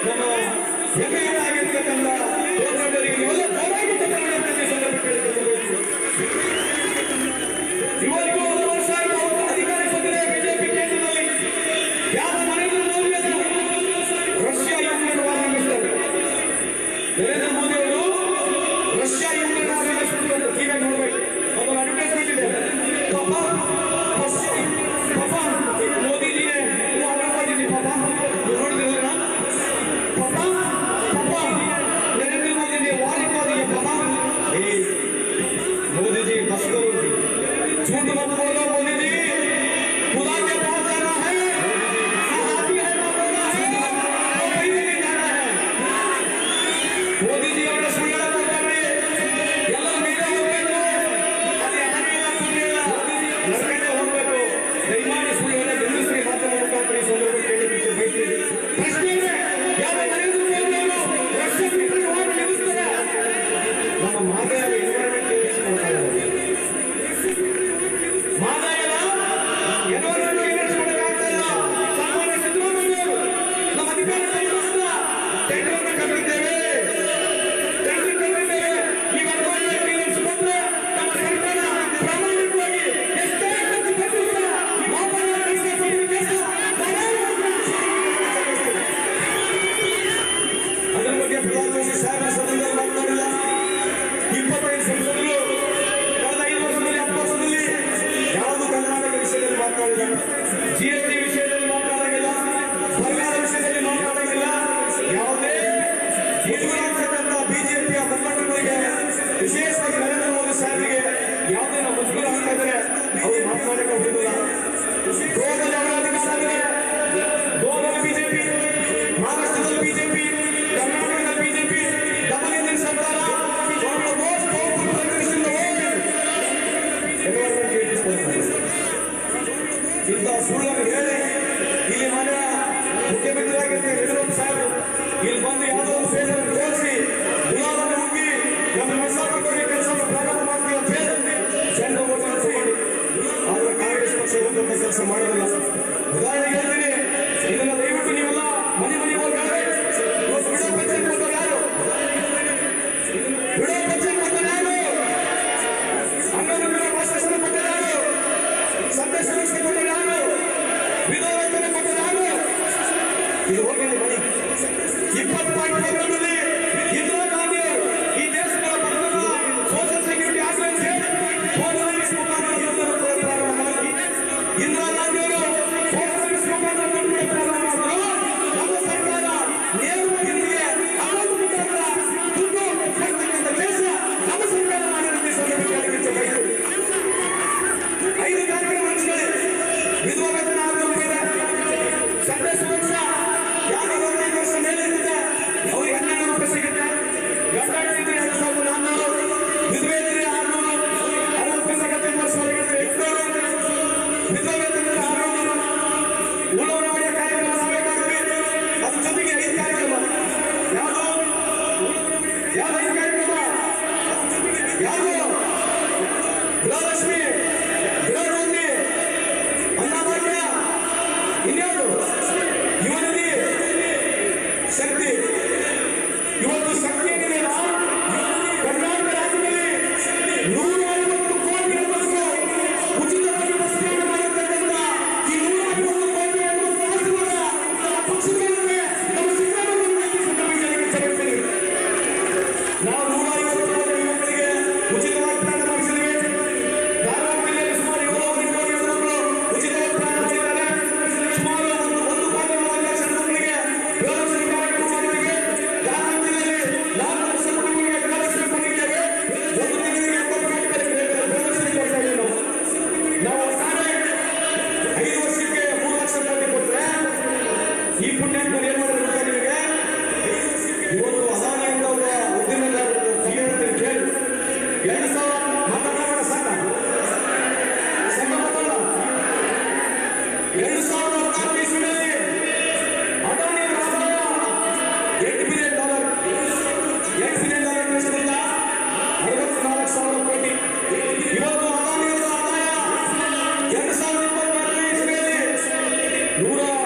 ನಮ್ಮ ಹೆಮ್ಮೆಯಾಗಿರ್ತಕ್ಕಂಥ ಯೋಧರಿಗೆ ಎಲ್ಲ ಪರವಾಗಿ ಇವರಿಗೂ 1 ವರ್ಷ ಅಧಿಕಾರ ಬಂದಿದೆ ಬಿಜೆಪಿ ಕೇಂದ್ರದಲ್ಲಿ. ಯಾವ Narendra Modi Russia Ukraine war ನಡೆಸ್ತಾರೆ. ನರೇಂದ್ರ ಮೋದಿ ಅವರು ರಷ್ಯಾ ಯುಕ್ರೇನ್ ವಾರ್ ನಡೆಸ್ತಾರೆ. ಈಗ ನೋಡ್ಬೇಕು, ಅದು ಅಡ್ವರ್ಟೈಸ್ಮೆಂಟ್ ಇದೆ. ಪಾಪ ಮೋದಿಜಿ ಪಾಪ ನೋಡಿದ್ರೆ ಪಾಪ नरेंद्र मोदी ने वार मोदी पापा मोदी जी बस करो जी, झूठ मत बोलो मोदी जी, खुदा के पास जाना है, आजादी है ना बोलना है, वो कहीं नहीं जाना है। मोदी जी अपने सुनना करते ಎಲ್ಲ ಮೇಲೆ ಹೋಗಬೇಕು, ಅದೇ ಹಣೆಲ್ಲ ಸುಳ್ಳಿಲ್ಲ ನರಕಕ್ಕೆ ಹೋಗಬೇಕು. ದಯಮಾಡಿ ಸುಳ್ಳಿನ ಗಂಡಸರಿಗೆ ಮಾತನಾಡಬೇಕಾದ್ರೆ ಈ ಸಂದರ್ಭ ಕೇಳಲಿಕ್ಕೆ ಬಯಸ್ತೀನಿ. ಪ್ರಶ್ನೆ ಇದೆ, ಯಾವ ನರೇಂದ್ರ ಮೋದಿ ಅವರು ರಷ್ಯಾ ಯುಕ್ರೇನ್ ವಾರ್ ನಿಲ್ಲಿಸ್ತಾರೆ? ನಮ್ಮ ಮಾದರಿಯ ಎನ್ವೈರನ್ಮೆಂಟ್ ನಡೆಸ್ಕೊಳ್ತಾರೆ. ಮಾದರಿಯ ಎನ್ವೈರನ್ಮೆಂಟ್ ನಡೆಸ್ಕೊಳಕ್ಕಾಗ್ತಾ ಇಲ್ಲ. ಸಾಮಾನ್ಯ ಸಿದ್ದರಾಮಯ್ಯ ಅವರು ನಮ್ಮ ಅಧಿಕಾರ ಟೆಂಡರ್ನ ಕರೆದಿದ್ದೇವೆ, ಈ ಎನ್ವೈರನ್ಮೆಂಟ್ ನಿಲ್ಲಿಸಿಕೊಂಡ್ರೆ ನಮ್ಮ ಸರ್ಕಾರ ಪ್ರಾಮಾಣಿಕವಾಗಿ ಎಷ್ಟೇ ಖರ್ಚು ಪಟ್ಟು ಕೂಡ ಮಾದರಿಯ ಕೆಲಸ ಅದರ ಬಗ್ಗೆ ಪ್ರಧಾನಮಂತ್ರಿ ಸಾಹೇಬರ ಸದನದಲ್ಲಿ ಮಾತನಾಡಿಲ್ಲ. 25 ಸಂಸದರು ಕಳೆದ 5 ವರ್ಷದಲ್ಲಿ 10 ವರ್ಷದಲ್ಲಿ ಯಾವುದು ಕರ್ನಾಟಕ ವಿಷಯದಲ್ಲಿ ಮಾತನಾಡಿಲ್ಲ. GST ವಿಷಯದಲ್ಲಿ ಮಾತನಾಡಿಲ್ಲ, ಬರಗಾಲ ವಿಷಯದಲ್ಲಿ ಮಾತನಾಡಿಲ್ಲ. ಯಾವುದೇ ಮುಜುಗರಾಗ್ತಕ್ಕಂಥ ಬಿಜೆಪಿಯ ಮುಖಂಡರುಗಳಿಗೆ, ವಿಶೇಷವಾಗಿ ನರೇಂದ್ರ ಮೋದಿ ಸಾಹೇಬರಿಗೆ ಯಾವುದೇ ಮುಜುಗರ ಆಗ್ತಾ ಇದ್ದಾರೆ ಅವರು ಮಾತನಾಡಕ್ಕೆ ಹೋಗುದಿಲ್ಲ. ಗೋವಾದಲ್ಲಿ ಅವರ ಅಧಿಕಾರ ಇದೆ, ಗೋವಾದಲ್ಲಿ ಬಿಜೆಪಿ, ಮಹಾರಾಷ್ಟ್ರದಲ್ಲಿ ಬಿಜೆಪಿ, ಕರ್ನಾಟಕದಲ್ಲಿ ಬಿಜೆಪಿ, ಡಬಲ್ ಇಂಜಿನ್ ಸರ್ಕಾರ. ಇಂಥ ಸುಳ್ಳನ್ನು ಹೇಳಿ ಇಲ್ಲಿ ಮಾನ್ಯ ಮುಖ್ಯಮಂತ್ರಿಯಾಗಿರ್ತಾರೆ ಯಡಿಯೂರಪ್ಪ ಸಾಹೇಬರು ಇಲ್ಲಿ ಬಂದು ಯಾವುದೋ ಒಂದು ಫೇಸನ್ನು ತೋರಿಸಿ ಗುಲಾಬನ್ನು ಹುಡುಕಿ ನಮ್ಮ ಮನಸ್ಸಾಗಿ ಕೆಲಸವನ್ನು ಪ್ರಾರಂಭ ಮಾಡ್ತೀವಿ ಅಂತ ಹೇಳಿ ಜನರು ಓಟನ್ನು ತಗೊಂಡು ಆದರೆ ಕಾಂಗ್ರೆಸ್ ಪಕ್ಷ ಒಂದೊಂದು ಕೆಲಸ ಮಾಡೋದಿಲ್ಲ. ಉದಾಹರಣೆಗೆ ಹೇಳ್ತೀನಿ, ಇದನ್ನು ದಯವಿಟ್ಟು ನೀವೆಲ್ಲ ಮನೆ ಹೋಗಿ ಬಿಡೋ ಪಂಚಾಯತ್ ಕೊಟ್ಟರು ಯಾರು? ಬಿಡೋ ಪಂಚಾಯತ್ ಕೊಟ್ಟರು ಯಾರು? ಅನ್ನೊಂದು ಬಿಡೋ ಭಾಷಣ ಕೊಟ್ಟರು ಯಾರು? ಸಂದೇಶ ಕೊಟ್ಟರು ಯಾರು? ವಿಧವೇತನ ಕೊಟ್ಟರು ಯಾರು? ಇದು ಹೋಗಿ ಮನೆ 20.9ರಲ್ಲಿ ಇಂದಿರಾ ಗಾಂಧಿ ಈ ದೇಶದ ಸೋಷಿಯಲ್ ಸೆಕ್ಯೂರಿಟಿ ಆಕ್ಟ್ ಅಂತ ಹೇಳಿ ಪ್ರಾರಂಭ ಮಾಡಿ ಇಂದಿರಾ ಗಾಂಧಿ ಅವರು ಪ್ರಾರಂಭ ಮಾಡಿದ್ರು. ನಮ್ಮ ಸರ್ಕಾರ ನೇರವಾಗಿ ದುಡ್ಡು ಕೊಡ್ತಕ್ಕಂಥ ಕೆಲಸ ನಮ್ಮ ಸರ್ಕಾರ ಮಾಡಿರುತ್ತೆ. 5 ಕಾರ್ಯಕ್ರಮ ನಡೆಸಿದೆ. ವಿಧವಾ ವೇತನ 6 ರೂಪಾಯಿ ಇದೆ. ಸಂದೇಶ ಸುರಕ್ಷಾ ಯಾರು 15 ವರ್ಷ ಮೇಲೆ ಇರುತ್ತೆ ಅವ್ರಿಗೆ 1200 ರೂಪಾಯಿ ಸಿಗುತ್ತೆ. ಗಂಡ ಹೆಂಡತಿ 2400, ವಿಧವೆಯರಿಗೆ 600, 60 ವರ್ಷ ಒಳಗಿದ್ರೆ 800, ವಿಧವಾ ವೇತನ 600. ಉಳವ ಮಾಡಿದ ಕಾರ್ಯಕ್ರಮ ನಾವೇ ಮಾಡಿದ್ವಿ. ಅದ್ರ ಜೊತೆಗೆ 5 ಕಾರ್ಯಕ್ರಮ. ಯಾವುದು 5 ಕಾರ್ಯಕ್ರಮ? ಯಾವುದು? ಗೃಹಲಕ್ಷ್ಮಿ, ಗೃಹಜ್ಯೋತಿ, ಅನ್ನಭಾಗ್ಯ, ಇನ್ಯಾವುದು ಯುವನಿಧಿ, ಶಕ್ತಿ. ಇವತ್ತು ಶಕ್ತಿ ಏನಿದೆಯಲ್ಲ, ಕರ್ನಾಟಕ ರಾಜ್ಯದಲ್ಲಿ 150 ಕೋಟಿ ಹೆಣ್ಮಕ್ಳು ಉಚಿತವಾಗಿ ಬಸ್ ಪ್ರಯಾಣ ಮಾಡಿರ್ತಕ್ಕಂಥ ಈ 150 ಕೋಟಿ ಹೆಣ್ಮಕ್ಳು ಆಶೀರ್ವಾದ ನಮ್ಮ ಪಕ್ಷದವರಿಗೆ, ನಮ್ಮ ಸಿದ್ದರಾಮಯ್ಯ ನಾವು 150 ಕೋಟಿ ಹೆಣ್ಮಕ್ಳಿಗೆ ಉಚಿತವಾಗಿ ಪ್ರಯಾಣ ಮಾಡಿಸಿದ್ದೇವೆ. ಧಾರವಾಡ ಜಿಲ್ಲೆಯಲ್ಲಿ ಸುಮಾರು 7 ಕೋಟಿ ಹೆಣ್ಮಕ್ಳು ಉಚಿತವಾಗಿ ಪ್ರಯಾಣ ಮಾಡಿದ್ದಾರೆ. ಸುಮಾರು 1.4 ಲಕ್ಷ ಹೆಣ್ಮಕ್ಳಿಗೆ ಗೃಹಲಕ್ಷ್ಮಿ ಕಾರ್ಯಕ್ರಮ ಮಾಡಿದ್ದೇವೆ. ಧಾರವಾಡ ಜಿಲ್ಲೆಯಲ್ಲಿ 4 ಲಕ್ಷ ಕುಟುಂಬಗಳಿಗೆ ಗೃಹಲಕ್ಷ್ಮಿ ಕೊಟ್ಟಿದ್ದೇವೆ. ಒಂದು ತಿಂಗಳಿಗೆ 70 ಗೃಹಲಕ್ಷ್ಮಿ ಕೊಡ್ತಾ ಇದ್ದೇವೆ. ನಾವು ಒಟ್ಟಾರೆ 5 ವರ್ಷಕ್ಕೆ 3 ಲಕ್ಷ ಕೋಟಿ ಕೊಟ್ಟರೆ ಈ ಪುಣ್ಯಾತ್ಮರು ಏನ್ ಮಾಡಿದ್ರೆ ನಿಮಗೆ ಇವತ್ತು ಅದಾನಿ ಅಂತ ಒಬ್ಬ ಉದ್ಯಮದಾರರು ಹೇಳ್ತೀನಿ ಕೇಳಿ. 2000 ಮಾತಾಡೋಣ ಸಾಕ ಮಾತಾಡ 2014 ಇಸ್ವಿಯಲ್ಲಿ ಅದಾನಿ ಆದಾಯ $8 ಬಿಲಿಯನ್. $8 ಬಿಲಿಯನ್ ಎಷ್ಟು ಗೊತ್ತಾ? 64,000 ಕೋಟಿ. ಇವತ್ತು ಅದಾನಿ ಆದಾಯ 2024 ಇಸ್ವಿಯಲ್ಲಿ 180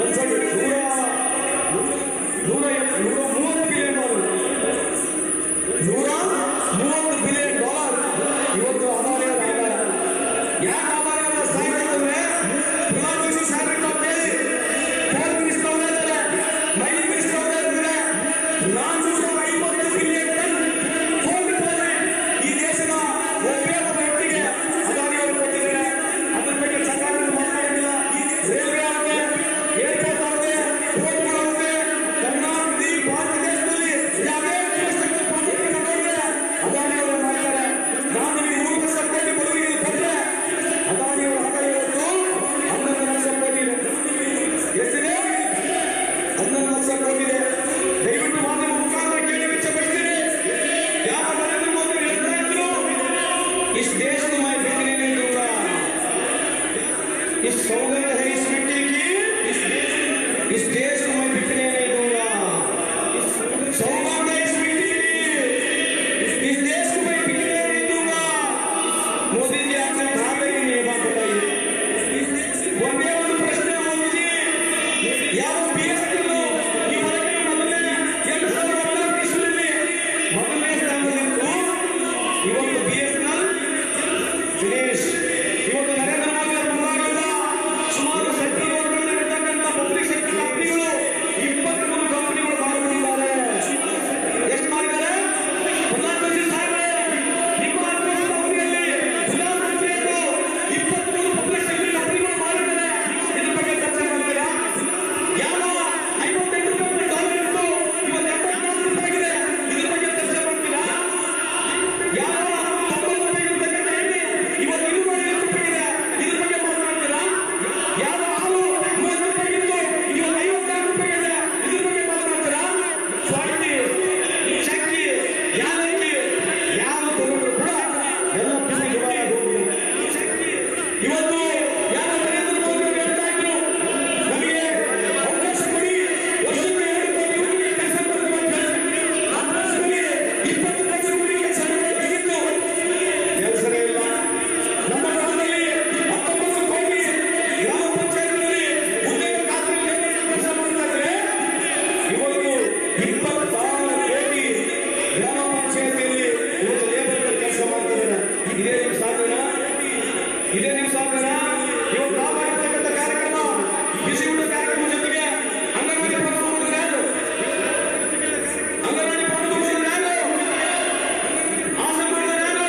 ಒಂದ್ಸರಿ 130 ಬಿಲಿಯನ್ $130 ಇವತ್ತು ಅದಾನಿಯವರ ಆದಾಯ. ಯಾಕೆ ಅದಾನಿಯವರ ಸಾಯ್ತು ಅಂದ್ರೆ ಪ್ರಧಾನಮಂತ್ರಿ ಸ್ಯಾಲರಿ ಟಾಪ್ ಹೇಳಿ ಫೋರ್ತ್ ಮಿನಿಸ್ಟರ್ ಅವರೇ ಇದ್ದಾರೆ, ಮೈನಿಂಗ್ ಮಿನಿಸ್ಟರ್ ಅವರೇ ಇದ್ದಾರೆ. 450 ಬಿಲಿಯನ್ ಟನ್ ಈ ದೇಶದ ಒಬ್ಬೇ ಒಬ್ಬ ವ್ಯಕ್ತಿಗೆ ಅದಾನಿಯವರು ಕೊಟ್ಟಿದ್ದಾರೆ. ಅದ್ರ ಬಗ್ಗೆ ಸರ್ಕಾರ ಮಾತಾಡಿಲ್ಲ. ರೈಲ್ವೆ ಆಗುತ್ತೆ, ಏರ್ಪೋರ್ಟ್ ಆಗುತ್ತೆ, ಪೋರ್ಟ್ಗಳು ಆಗುತ್ತೆ. ಕರ್ನಾಟಕದ ಈ ಭಾರತ ದೇಶದಲ್ಲಿ ಯಾವುದೇ ಅದಾನಿಯವರು ಮಾಡ್ತಾರೆ. ನಾನು ನಿಮಗೆ 3 ಲಕ್ಷ ಕೋಟಿ ಬಡವರಿಗೆ ಕೊಟ್ಟರೆ ಅದಾನಿಯವರು ಆದಾಯ ಇವತ್ತು 11 ಲಕ್ಷ ಕೋಟಿ ಇದೆ. ಎಷ್ಟಿದೆ? 11 ಲಕ್ಷ ಕೋಟಿ ಇದೆ. ದಯವಿಟ್ಟು ಮಾಧ್ಯಮ ಮುಖಾಂತರ ಕೇಳಿ ಇಚ್ಛೆಪಡ್ತೀನಿ. ಯಾವ ನರೇಂದ್ರ ಮೋದಿ ಹೇಳ್ತಾ ಇದ್ರು, इस देश को मैं बिकने नहीं दूंगा, इस सौगंध है इस मिट्टी की, इस देश को मैं बिकने नहीं दूंगा, सौगंध है इस मिट्टी की, इस देश को मैं बिकने नहीं दूंगा। मोदी जी आपने कहा था कि नहीं, बात बताइए। ಒಂದೇ ಒಂದು ಪ್ರಶ್ನೆ ಮೋದಿ ಜಿ, ಯಾವ BSNL ಇವರಿಗೆ ಮೊದಲನೇ 2014 ಇಸ್ವಿಯಲ್ಲಿ ಮೊದಲನೇ ಸ್ಥಾನದಲ್ಲಿತ್ತು. ಇವತ್ತು BSNL ಫಿನಿಶ್. ಇವತ್ತು ನರೇಂದ್ರ ಮೋದಿ ಅವರ ಮುಂದಾಗಿಲ್ಲ ಸುಮಾರು ಸೆಕ್ಟರ್ ವರ್ಗದಲ್ಲಿರ್ತಕ್ಕಂಥ ಪಬ್ಲಿಕ್ ಸೆಕ್ಟರ್ ಕಂಪನಿಗಳು 23 ಕಂಪನಿಗಳು ಮಾಡಿಕೊಂಡಿದ್ದಾರೆ. ಎಷ್ಟು ಮಾಡಿದ್ದಾರೆ? ಪ್ರಧಾನಮಂತ್ರಿ ಸಾಹೇಬರೇ, ನಿಮ್ಮ ಅವಧಿಯಲ್ಲಿ ಪ್ರಧಾನಮಂತ್ರಿಯವರು 23 ಪಬ್ಲಿಕ್ ಸೆಕ್ಟರ್ ಕಂಪನಿಗಳು ಮಾಡಿದ್ದಾರೆ. ಇದ್ರ ಬಗ್ಗೆ ಚರ್ಚೆ ಮಾಡ್ತೀರಾ? ಯಾವ $58 ಇತ್ತು, ಇವತ್ತು $84 ಆಗಿದೆ. ಇದ್ರ ಬಗ್ಗೆ ಚರ್ಚೆ ಮಾಡ್ತೀರಾ? ಯಾವ $90 ಇರ್ತಕ್ಕಂಥ ಎಣ್ಣೆ ಇವತ್ತು $250 ಇದೆ. ಇದ್ರ ಬಗ್ಗೆ ಮಾತನಾಡ್ತೀರಾ? ಯಾವ ಹಾಲು $30 ಇತ್ತು, ಇವತ್ತು $56 ಇದೆ. ಇದ್ರ ಬಗ್ಗೆ ಮಾತನಾಡ್ತೀರಾ? ಸ್ವಾತಿ, ಶಕ್ತಿ, ಯಾಲಕ್ಕಿ ಯಾರು ತಗೊಂಡ್ರು ಕೂಡ ಎಲ್ಲ ಬಿಸಿ ದುಬಾರಿ ಹೋಗಿದೆ. ಇವತ್ತು ಯಾರು ನರೇಂದ್ರ ಮೋದಿ ಅವರು ಹೇಳ್ತಾ ಇದ್ರು, ನಮಗೆ ಅವಕಾಶ ಕೊಡಿ, ವರ್ಷಕ್ಕೆ 2 ಕೋಟಿ ಹುಡುಗರಿಗೆ ಕೆಲಸ ಕೊಡ್ತೀವಿ ಅಂತ ಹೇಳಿ. ಅವಕಾಶ ಕೊಡಿ, 20 ಲಕ್ಷ ಹುಡುಗರಿಗೆ ಕೆಲಸ ಕೊಡಬೇಕಿತ್ತು. ಕೆಲಸವೇ ಇಲ್ಲ. ನಮ್ಮ ಗ್ರಾಮದಲ್ಲಿ 19 ಕೋಟಿ ಗ್ರಾಮ ಪಂಚಾಯತ್ನಲ್ಲಿ ಉದ್ಯೋಗ ಖಾತ್ರಿ ಕೆಲಸ ಮಾಡ್ತಾ ಇದ್ರೆ, ಇವತ್ತು 26 ಕೋಟಿ ಗ್ರಾಮ ಪಂಚಾಯತಿಯಲ್ಲಿ ಇವತ್ತು ಲೇಬರ್ ಕೆಲಸ ಮಾಡ್ತಿದ್ದಾರೆ. ಇದೇ ನಿಮ್ಮ ಸಾಧನ? ಇದೇ ನಿಮ್ಮ ಸಾಧನ? ಇವತ್ತು ನಾವು ಮಾಡಿರ್ತಕ್ಕಂಥ ಕಾರ್ಯಕ್ರಮ, ಬಿಸಿ ಊಟ ಕಾರ್ಯಕ್ರಮ ಜೊತೆಗೆ ಅಂಗನವಾಡಿ ಪ್ರಾರಂಭ ಮಾಡಿದ್ರೆ ಯಾರು? ಅಂಗನವಾಡಿ ಪ್ರಾರಂಭ ಮಾಡಿದ್ರೆ ಯಾರು? ಆಸೆ ಮಾಡಿದ್ರೆ ಯಾರು?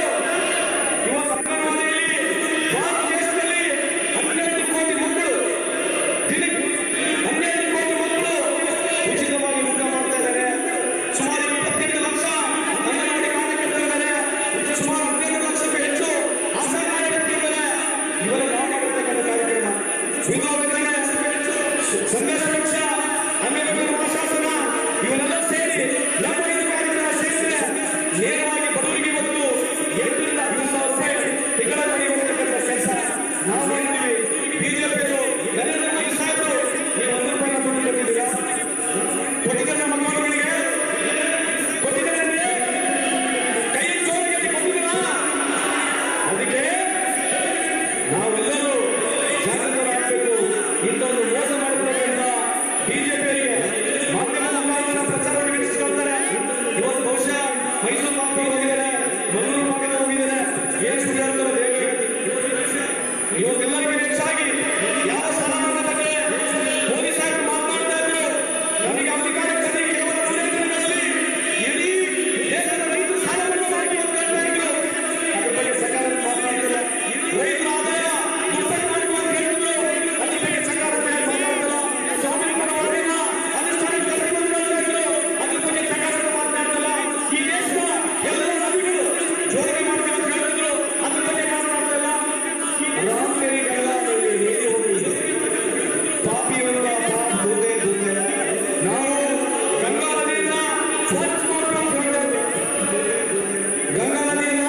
ಇವತ್ತು ಅಂಗನವಾಡಿಯಲ್ಲಿ ಭಾರತ ದೇಶದಲ್ಲಿ 12 ಕೋಟಿ ಮಕ್ಕಳು ದಿನಕ್ಕೆ 12 ಕೋಟಿ ಮಕ್ಕಳು ಉಚಿತವಾಗಿ ಊಟ ಮಾಡ್ತಾ ಇದ್ದಾರೆ. ಸುಮಾರು 28 ಲಕ್ಷ ಅಂಗನವಾಡಿ ಕಾರ್ಯಕರ್ತರಿದ್ದಾರೆ. ಸುಮಾರು 15 ಲಕ್ಷಕ್ಕೂ ಹೆಚ್ಚು ಆಶಾ ಕಾರ್ಯಕರ್ತರಿದ್ದಾರೆ. ಇವರೆಲ್ಲ ನಾವು ಮಾಡಿರ್ತಕ್ಕಂಥ ಕಾರ್ಯಕ್ರಮ ವಿಧೋಧನೆ, ಸಂಘ ಸುರಕ್ಷಾ, ಅಂಗನವಾಡಿ ಪ್ರಶಾಸನ ಇವರೆಲ್ಲ ಸೇರಿ ನಮ್ಮ ಈ ಕಾರ್ಯಕ್ರಮ ಸೇರಿದ್ರೆ ನೇರವಾಗಿ ಬಡವರಿಗೆ ಇವತ್ತು 8 ರಿಂದ 10,000 ರೂಪಾಯಿ ತಿಂಗಳ ಪಡೆಯುವಂತಕ್ಕಂಥ ಕೆಲಸ ನಾವು ಮಾಡಿದ್ದೀವಿ. ಬಿಜೆಪಿಯವರು ನರೇಂದ್ರ ಮೋದಿ ಸಾಹೇಬರು ನೀವು 1 ರೂಪಾಯಿ ದುಡ್ಡು ಕೊಟ್ಟಿದ್ದೀರಾ? ಕೊಟ್ಟಿದ್ದಾರೆ ನಮ್ಮ ಮಕ್ಕಳಿಗೆ? ಕೊಟ್ಟಿದ್ದಾರೆ? ಕೈ ಜೋಡಿಗೆ ಕೊಟ್ಟಿದ್ದೀರಾ? ಅದಕ್ಕೆ ನಾವೆಲ್ಲರೂ ಜಾಗೃತರಾಗಬೇಕು. ಇಂಥೊಂದು ಮೋಸ ಮಾಡಿರ್ತಕ್ಕಂಥ ಬಿಜೆಪಿಯವರಿಗೆ ಮಾಧ್ಯಮ ಮುಖಾಂತರ ಪ್ರಚಾರವನ್ನು ನಡೆಸಿಕೊಳ್ತಾರೆ. ಇವತ್ತು ಬಹುಶಃ ಮೈಸೂರು ಭಾಗದಲ್ಲಿ ಹೋಗಿದ್ದಾರೆ, ಮಂಗಳೂರು ಭಾಗದಲ್ಲಿ ಹೋಗಿದ್ದಾರೆ. ಏನು ಸುಳ್ಳು ಹೇಳ್ತಾರೆ ದೇವರಿಗೆ? ಇವತ್ತೆಲ್ಲರಿಗೂ ಹೆಚ್ಚಾಗಿ ಯಾವ ಸ್ಥಾನಮಾನದ ಬಗ್ಗೆ ಮೋದಿ ಸಾಹೇಬರು ಮಾತನಾಡ್ತಾ ಇದ್ರು, ನನಗೆ ಅಧಿಕಾರಕ್ಕೆ ಕೇವಲ 3 ದಿನಗಳಲ್ಲಿ ಇಡೀ ದೇಶದ ರೈತರು ಸಾಲ ಮನ್ನಾ ಮಾಡಿ ಅಂತ ಹೇಳ್ತಾ ಇದ್ರು. ಅದ್ರ ಬಗ್ಗೆ ಸರ್ಕಾರ ಮಾತನಾಡ್ತಿಲ್ಲ. ರೈತರ ಆದಾಯ ದುಪ್ಪಟ್ಟು ಮಾಡುವ ಅಂತ ಹೇಳಿದ್ರು. ಅದ್ರ ಬಗ್ಗೆ ಸರ್ಕಾರ ಮಾತನಾಡ್ತಿಲ್ಲ. ಸ್ವಾಮಿನಾಥನ್ ಅವರನ್ನ ಅನುಷ್ಠಾನಕ್ಕೆ ತರಬೇಕು ಅಂತ ಹೇಳ್ತಾ ಇದ್ರು. ಅದ್ರ ಬಗ್ಗೆ ಸರ್ಕಾರ ಮಾತನಾಡ್ತಿಲ್ಲ. ಈ ದೇಶದ ಎಲ್ಲ ನದಿಗಳು ಜೋಡಣೆ ಮಾಡ್ತೀವಿ ಅಂತ ಹೇಳ್ತಿದ್ರು. ಅದ್ರ ಬಗ್ಗೆ ಮಾತನಾಡ್ತಿಲ್ಲ. ರಾಮಕರಿಗೆಲ್ಲ ಹೇಳಿ ಹೋಗಿ ಪಾಪಿಯವರ ಪಾಪ ದುಡ್ಡೇ ದುಡ್ಡೇ. ನಾವು ಗಂಗಾ ನದಿಯಿಂದ ಸ್ವಚ್ಛ ಮಾಡಬೇಕು ಅಂತ ಹೇಳಿದ್ರು. ಗಂಗಾ ನದಿಯಿಂದ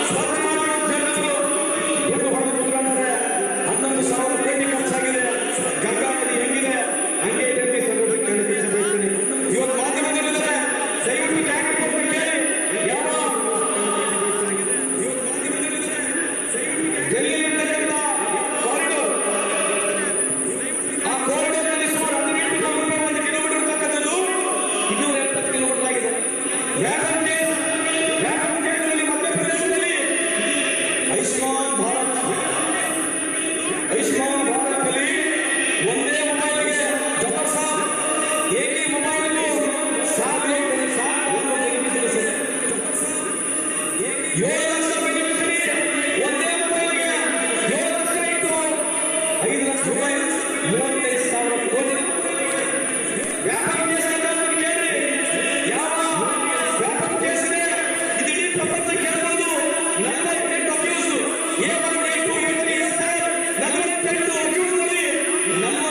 ಸ್ವಚ್ಛ ಮಾಡಬೇಕು ಅಂತ ಹೇಳಿದ್ರು. ದುಡ್ಡು ಹೊಡೆದು ಕುತ್ಕೊಂಡ್ರೆ 11,000 ಕೋಟಿ ಖರ್ಚಾಗಿದೆ. ಗಂಗಾ ನದಿ ಹೆಂಗಿದೆ ಹಂಗೆ ಇದೆ ಅಂತ ಬಯಸ್ತೀನಿ. ಇವತ್ತು ಮಾಧ್ಯಮದಲ್ಲಿದ್ದಾರೆ, ದಯವಿಟ್ಟು ಜಾಗೃತಿ ಕೊಟ್ಟು ಕೇಳಿ. ಯಾವ ಡೆಲ್ಲಿಯಲ್ಲಿರ್ತಕ್ಕಂಥ ಕಾರಿಡಾರ್, ಆ ನಮ್ಮ